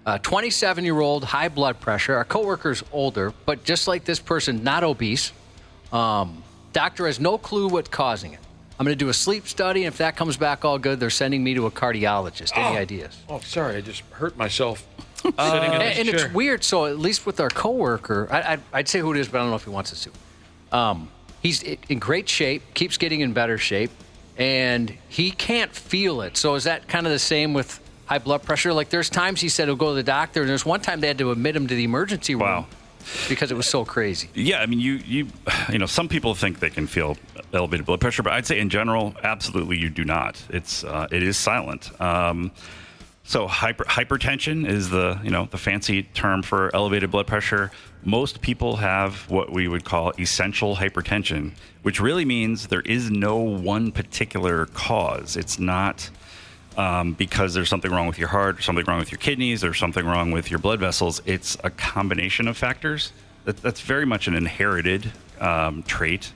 27-year-old, high blood pressure. Our coworker's older, but just like this person, not obese. Doctor has no clue what's causing it. I'm going to do a sleep study, and if that comes back all good, they're sending me to a cardiologist. Any ideas?
Oh, sorry, I just hurt myself sitting in this
and
chair.
it's weird. So at least with our coworker, I'd say who it is, but I don't know if he wants us to. He's in great shape, keeps getting in better shape, and he can't feel it. So is that kind of the same with high blood pressure? Like, there's times he said he'll go to the doctor, and there's one time they had to admit him to the emergency room.
Wow.
Because it was so crazy.
Yeah, I mean, you know, some people think they can feel elevated blood pressure, but I'd say in general, absolutely, you do not. It is silent. So hypertension is the fancy term for elevated blood pressure. Most people have what we would call essential hypertension, which really means there is no one particular cause. It's not because there's something wrong with your heart, or something wrong with your kidneys, or something wrong with your blood vessels. It's a combination of factors. That's very much an inherited trait.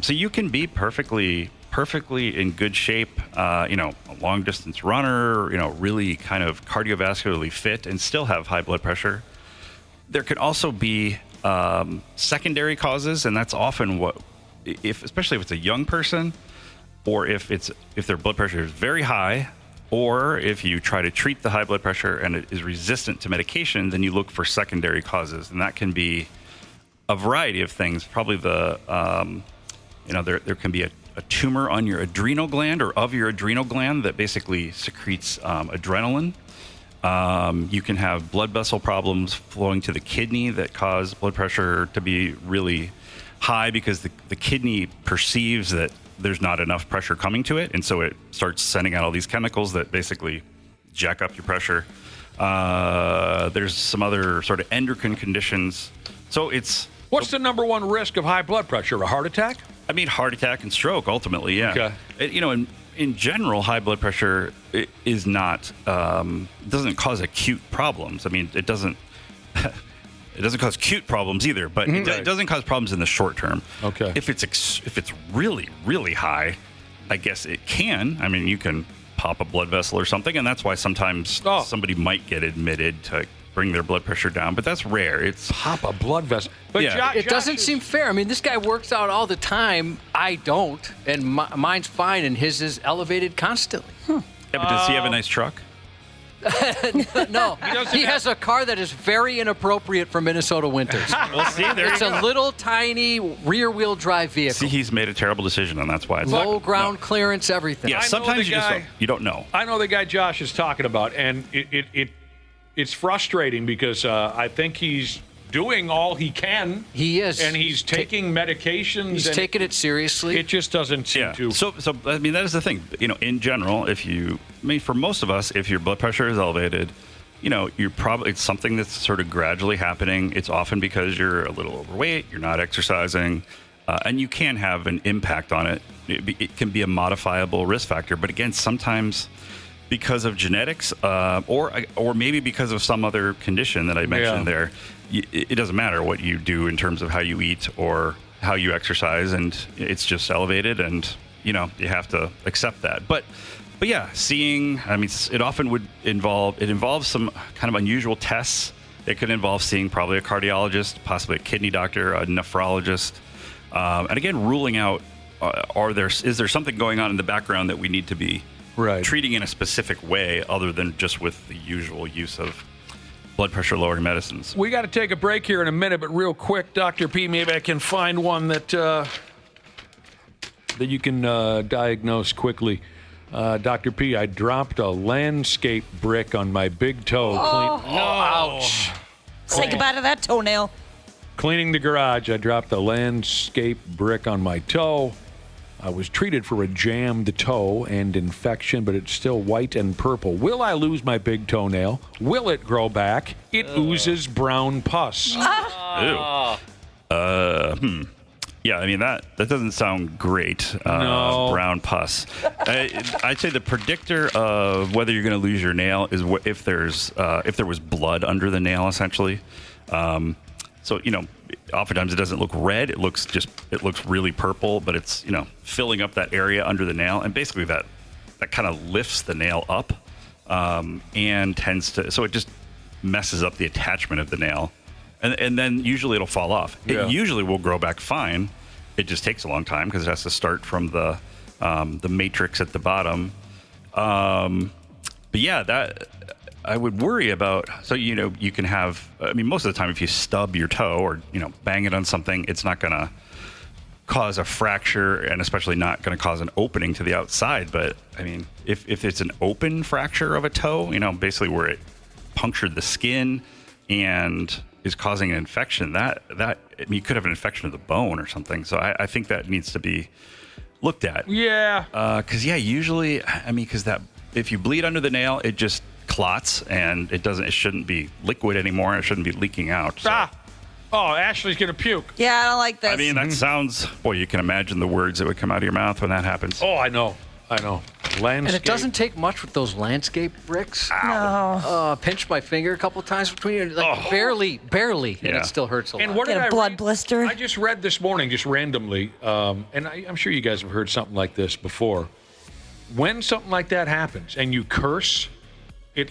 So you can be perfectly in good shape, a long distance runner, really kind of cardiovascularly fit and still have high blood pressure. There could also be secondary causes, and that's often especially if it's a young person, or if their blood pressure is very high, or if you try to treat the high blood pressure and it is resistant to medication, then you look for secondary causes, and that can be a variety of things. Probably there can be a tumor on your adrenal gland or of your adrenal gland that basically secretes adrenaline. You can have blood vessel problems flowing to the kidney that cause blood pressure to be really high because the kidney perceives that there's not enough pressure coming to it, and so it starts sending out all these chemicals that basically jack up your pressure. There's some other sort of endocrine conditions. So
what's the number one risk of high blood pressure? A heart attack?
I mean, heart attack and stroke, ultimately, yeah.
Okay.
In general, high blood pressure is not doesn't cause acute problems. I mean, it doesn't cause cute problems either, but it doesn't cause problems in the short term.
Okay.
If it's really, really high, I guess it can. I mean, you can pop a blood vessel or something, and that's why sometimes somebody might get admitted to bring their blood pressure down, but that's rare. It's
pop a blood vessel. But
yeah.
It doesn't seem fair. I mean, this guy works out all the time. I don't, and mine's fine, and his is elevated constantly.
Yeah, but does he have a nice truck?
No, he has a car that is very inappropriate for Minnesota winters.
Well, see,
it's a little tiny rear-wheel drive vehicle.
See, he's made a terrible decision, and that's why it's
low ground clearance, everything.
Yeah, sometimes you don't know.
I know the guy Josh is talking about, and it's frustrating because I think he's doing all he can.
He is,
and he's taking medications.
He's taking it seriously.
It just doesn't seem to.
So I mean, that is the thing. In general, for most of us, if your blood pressure is elevated, it's something that's sort of gradually happening. It's often because you're a little overweight, you're not exercising, and you can have an impact on it. It can be a modifiable risk factor, but again, sometimes because of genetics, or maybe because of some other condition that I mentioned there, it doesn't matter what you do in terms of how you eat or how you exercise, and it's just elevated, and you have to accept that. But yeah, it often would involve some kind of unusual tests. It could involve seeing probably a cardiologist, possibly a kidney doctor, a nephrologist, and again, ruling out is there something going on in the background that we need to be treating in a specific way other than just with the usual use of blood pressure lowering medicines.
We got to take a break here in a minute, but real quick, Dr. P, maybe I can find one that you can diagnose quickly. Dr. P, I dropped a landscape brick on my big toe.
Ouch. Say goodbye to that toenail.
Cleaning the garage, I dropped a landscape brick on my toe. I was treated for a jammed toe and infection, but it's still white and purple. Will I lose my big toenail? Will it grow back? It oozes brown pus.
Yeah, I mean, that doesn't sound great.
No.
Brown pus. I'd say the predictor of whether you're going to lose your nail is if there was blood under the nail, essentially. So, oftentimes it doesn't look red. It looks really purple, but it's, filling up that area under the nail. And basically that kind of lifts the nail up and tends to, so it just messes up the attachment of the nail. And then usually it'll fall off.
Yeah.
It usually will grow back fine. It just takes a long time because it has to start from the matrix at the bottom. But yeah, that I would worry about. So, you can have, most of the time if you stub your toe or, bang it on something, it's not going to cause a fracture and especially not going to cause an opening to the outside. But, if it's an open fracture of a toe, basically where it punctured the skin and is causing an infection, you could have an infection of the bone or something. So I think that needs to be looked at.
Yeah.
Because usually, because if you bleed under the nail, it just clots and it shouldn't be liquid anymore. It shouldn't be leaking out. So.
Oh, Ashley's going to puke.
Yeah, I don't like this.
That sounds, boy, you can imagine the words that would come out of your mouth when that happens.
Oh, I know. Landscape.
And it doesn't take much with those landscape bricks.
No.
Pinched my finger a couple times between, barely, and it still hurts a lot.
And what
Get
did
a
I
blood
read?
blister.
I just read this morning, just randomly, and I'm sure you guys have heard something like this before. When something like that happens and you curse, it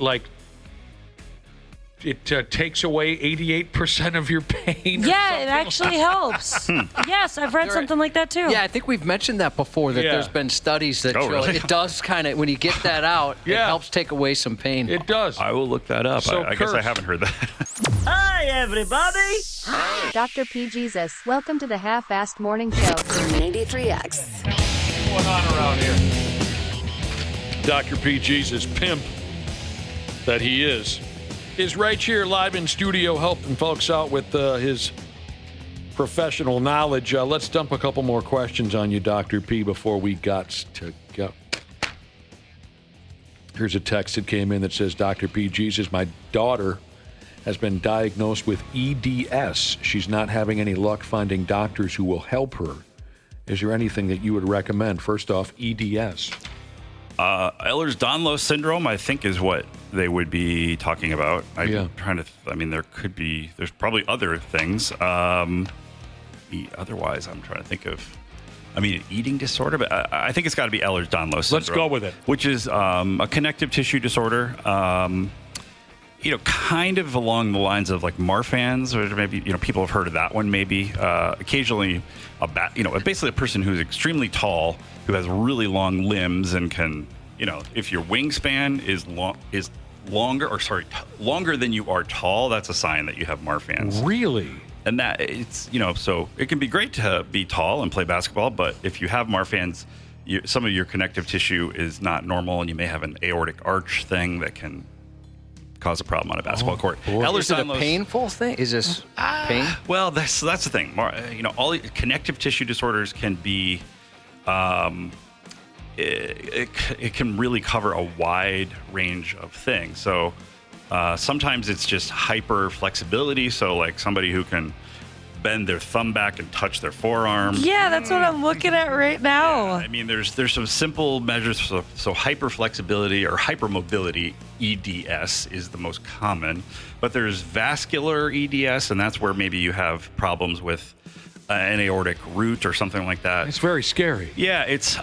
takes away 88% of your pain.
Yeah, it actually helps. Yes, I've read something like that too.
Yeah, I think we've mentioned that before, that there's been studies that show
really?
it does kind of, when you get that out, it helps take away some pain.
It does.
I will look that up.
So
I guess I haven't heard that.
Hi, everybody.
Dr. P. Jesus, welcome to the Half-Assed Morning Show.
93X.
What's going on around here? Dr. P. Jesus, pimp that he is right here live in studio helping folks out with his professional knowledge. Let's dump a couple more questions on you, Dr. P, before we got to go. Here's a text that came in that says, Dr. P. Jesus, my daughter has been diagnosed with EDS. She's not having any luck finding doctors who will help her. Is there anything that you would recommend? First off, EDS.
Ehlers-Danlos syndrome, I think, is what they would be talking about. I'm trying to. There's probably other things. Otherwise, I'm trying to think of. An eating disorder, but I think it's got to be Ehlers-Danlos syndrome.
Let's go with it.
Which is a connective tissue disorder. Kind of along the lines of like Marfan's, or maybe people have heard of that one. Maybe occasionally basically a person who's extremely tall, who has really long limbs and can, if your wingspan is longer than you are tall, that's a sign that you have Marfan's.
Really?
And that it's so it can be great to be tall and play basketball, but if you have Marfan's, some of your connective tissue is not normal, and you may have an aortic arch thing that can cause a problem on a basketball court.
Is it a painful thing? Is this pain?
Well, that's the thing. All connective tissue disorders can be, it can really cover a wide range of things. So sometimes it's just hyper flexibility. So like somebody who can bend their thumb back and touch their forearm.
Yeah, that's what I'm looking at right now.
Yeah, there's some simple measures. So hyper flexibility or hypermobility, EDS, is the most common. But there's vascular EDS, and that's where maybe you have problems with an aortic root or something like that.
It's very scary.
Yeah, it's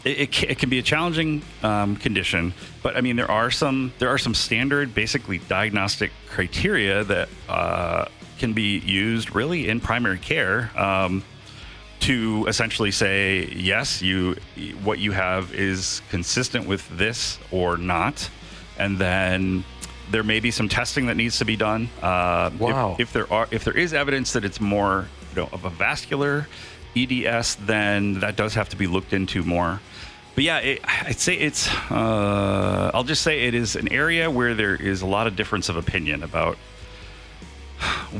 it can be a challenging condition, but there are some standard, basically diagnostic criteria that can be used really in primary care to essentially say, yes, what you have is consistent with this or not, and then there may be some testing that needs to be done.
Wow.
If there is evidence that it's more of a vascular EDS, then that does have to be looked into more. But yeah, I'd say it's. I'll just say it is an area where there is a lot of difference of opinion about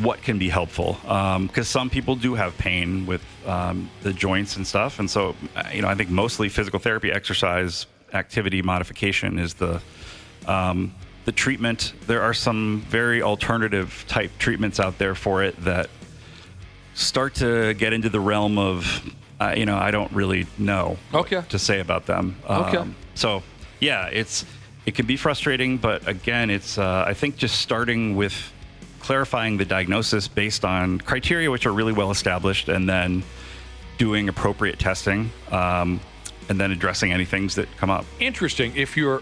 what can be helpful. Because some people do have pain with the joints and stuff, and so I think mostly physical therapy, exercise, activity modification is the treatment. There are some very alternative type treatments out there for it that start to get into the realm of. I don't really know what to say about them. So, yeah, it can be frustrating, but again, it's I think just starting with clarifying the diagnosis based on criteria which are really well established, and then doing appropriate testing, and then addressing any things that come up.
Interesting. If your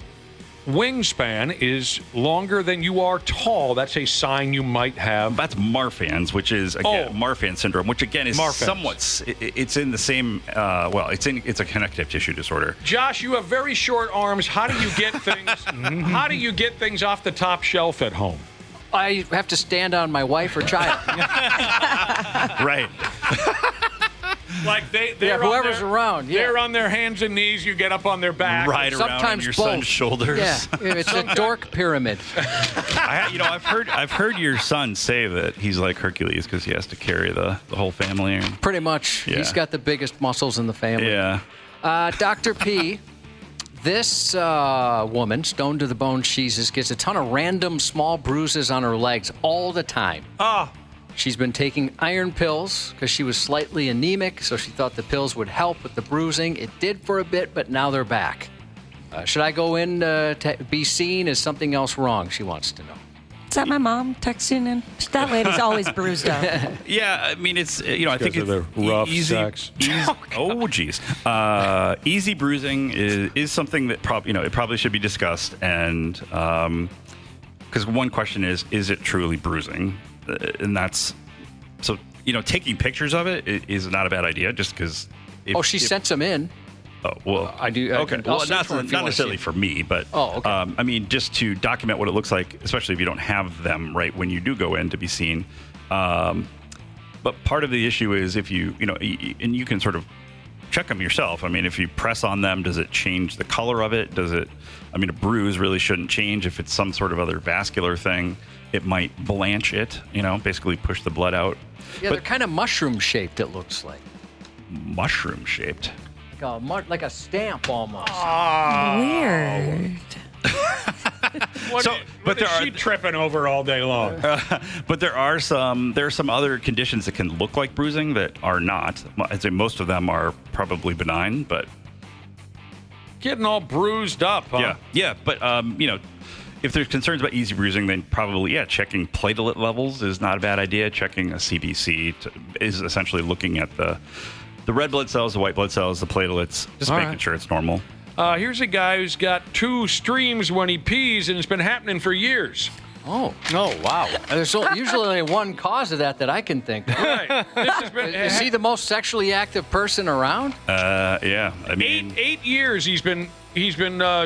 wingspan is longer than you are tall, that's a sign you might have.
That's Marfan's, which is again Marfan syndrome, which again is somewhat. It's in the same. It's a connective tissue disorder.
Josh, you have very short arms. How do you get things? How do you get things off the top shelf at home?
I have to stand on my wife or child.
Right.
Like they're
whoever's around. Yeah.
They're on their hands and knees. You get up on their back.
Right around on your son's shoulders.
Yeah, it's a dork pyramid.
I've heard your son say that he's like Hercules because he has to carry the whole family.
Pretty much. Yeah. He's got the biggest muscles in the family.
Yeah.
Dr. P, this woman, stoned to the bone Jesus, gets a ton of random small bruises on her legs all the time. She's been taking iron pills because she was slightly anemic, so she thought the pills would help with the bruising. It did for a bit, but now they're back. Should I go in to be seen? Is something else wrong? She wants to know.
Is that my mom texting in? That lady's always bruised up.
Yeah, I mean, it's, I think it's
the rough sex.
Easy bruising is something that it probably should be discussed. And because one question is it truly bruising? And that's so taking pictures of it is not a bad idea, just because.
She sent some in.
Oh well,
I do.
Okay, well, not necessarily for me, but I mean, just to document what it looks like, especially if you don't have them right when you do go in to be seen. But part of the issue is if you and you can sort of check them yourself. I mean, if you press on them, does it change the color of it? Does it? I mean, a bruise really shouldn't change if it's some sort of other vascular thing. It might blanch it, basically push the blood out.
Yeah, they're kind of mushroom-shaped, it looks like.
Mushroom-shaped?
Like a stamp almost.
Weird.
What is she tripping over all day long?
But there are some other conditions that can look like bruising that are not. I'd say most of them are probably benign, but...
Getting all bruised up, huh?
Yeah, but, if there's concerns about easy bruising, then probably, checking platelet levels is not a bad idea. Checking a CBC is essentially looking at the red blood cells, the white blood cells, the platelets, just making sure it's normal.
Here's a guy who's got 2 streams when he pees, and it's been happening for years.
Oh, wow. There's usually only one cause of that I can think of.
Right.
Is he the most sexually active person around?
Yeah. I mean,
8 years he's been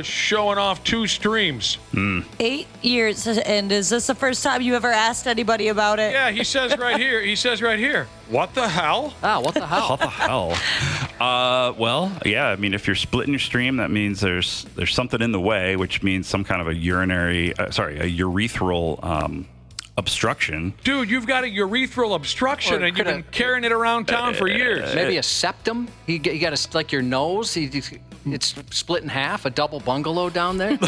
showing off 2 streams.
8 years, and is this the first time you ever asked anybody about it?
Yeah, he says right here. What the hell?
What the hell?
What the hell? Well, yeah. I mean, if you're splitting your stream, that means there's something in the way, which means some kind of a urethral obstruction.
Dude, you've got a urethral obstruction, and you've been carrying it around town for years.
Maybe a septum? You got like your nose. It's split in half, a double bungalow down there.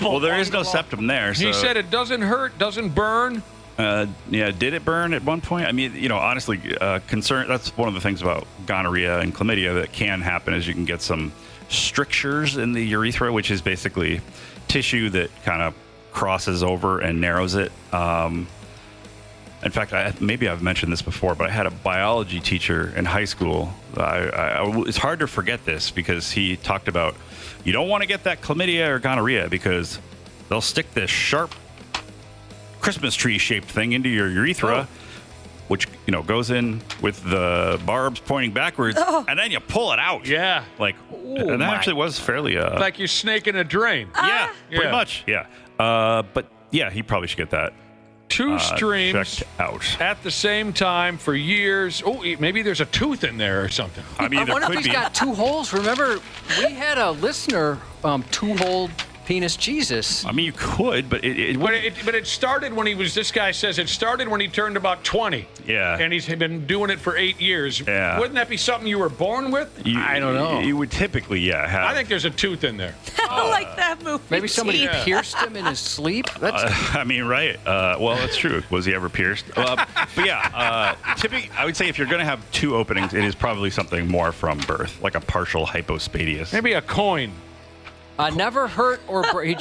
Well, there is no septum there. So.
He said it doesn't hurt, doesn't burn.
Did it burn at one point? I mean, honestly, concern. That's one of the things about gonorrhea and chlamydia that can happen is you can get some strictures in the urethra, which is basically tissue that kind of crosses over and narrows it. In fact, maybe I've mentioned this before, but I had a biology teacher in high school. It's hard to forget this because he talked about you don't want to get that chlamydia or gonorrhea because they'll stick this sharp Christmas tree shaped thing into your urethra, which goes in with the barbs pointing backwards, and then you pull it out.
Yeah,
and that actually was fairly
like you're snaking a drain.
Yeah, pretty much. Yeah, but yeah, he probably should get that
Two streams
checked out
at the same time for years. Oh, maybe there's a tooth in there or something.
I mean,
I wonder if he's got 2 holes. Remember, we had a listener 2-hole penis Jesus.
I mean, you could, but
it started when he was. This guy says it started when he turned about 20.
Yeah,
and he's been doing it for 8 years.
Yeah,
wouldn't that be something you were born with?
I don't know. You would typically, have.
I think there's a tooth in there.
I like that movie.
Maybe somebody pierced him in his sleep.
I mean, right? Well, that's true. Was he ever pierced? But yeah, typically, I would say if you're going to have 2 openings, it is probably something more from birth, like a partial hypospadias.
Maybe a coin.
Never hurt or he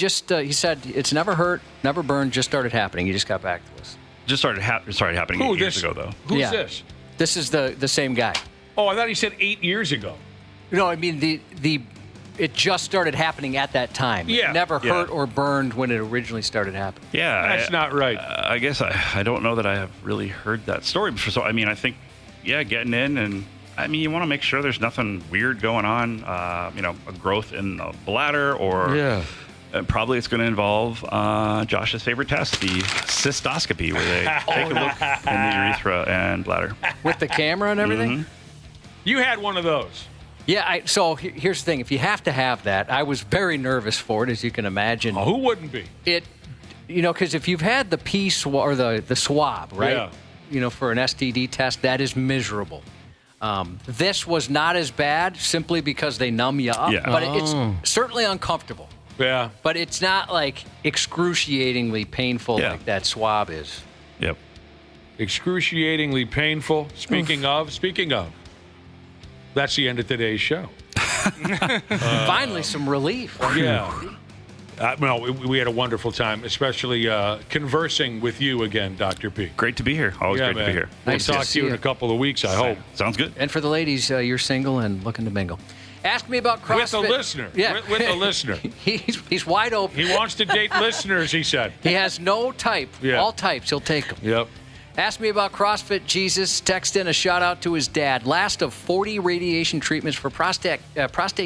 said it's never hurt, never burned, just started happening. He just got back to us.
Just started happening 8 years ago, though.
Who's this?
This is the same guy.
Oh, I thought he said 8 years ago.
No, I mean it just started happening at that time.
Yeah.
It never hurt or burned when it originally started happening.
Yeah,
that's not right.
I guess I don't know that I have really heard that story before. So I mean, I think getting in and. I mean, you want to make sure there's nothing weird going on, a growth in the bladder, or probably it's going to involve Josh's favorite test, the cystoscopy, where they take a look in the urethra and bladder.
With the camera and everything?
Mm-hmm.
You had one of those.
Yeah, so here's the thing. If you have to have that, I was very nervous for it, as you can imagine.
Oh, who wouldn't be?
Because if you've had the or the swab, right?
Yeah.
For an STD test, that is miserable. This was not as bad simply because they numb you up, but it's certainly uncomfortable.
Yeah.
But it's not like excruciatingly painful like that swab is.
Yep.
Excruciatingly painful. Speaking of, that's the end of today's show.
Finally, some relief.
Yeah. We had a wonderful time, especially conversing with you again, Dr. P.
Great to be here. Always great to be here.
We'll talk to you in a couple of weeks, I hope.
Sounds good.
And for the ladies, you're single and looking to mingle. Ask me about CrossFit.
With a listener.
Yeah.
With a listener.
He's wide open.
He wants to date listeners, he said.
He has no type.
Yeah.
All types, he'll take them.
Yep.
Ask me about CrossFit Jesus. Text in a shout out to his dad. Last of 40 radiation treatments for prostate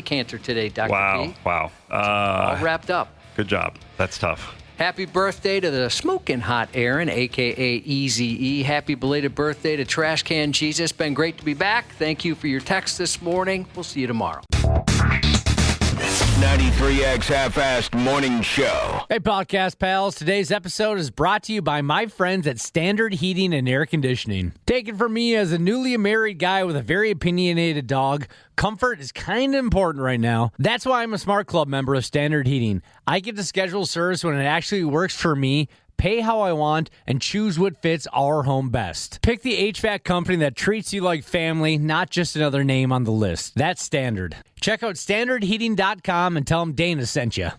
cancer today, Dr. P.
Wow.
All wrapped up.
Good job. That's tough.
Happy birthday to the smoking hot Aaron, a.k.a. Easy-E. Happy belated birthday to Trash Can Jesus. Been great to be back. Thank you for your text this morning. We'll see you tomorrow.
93X Half-Assed Morning Show.
Hey, podcast pals. Today's episode is brought to you by my friends at Standard Heating and Air Conditioning. Take it from me as a newly married guy with a very opinionated dog. Comfort is kind of important right now. That's why I'm a Smart Club member of Standard Heating. I get to schedule service when it actually works for me, pay how I want, and choose what fits our home best. Pick the HVAC company that treats you like family, not just another name on the list. That's Standard. Check out standardheating.com and tell them Dana sent you.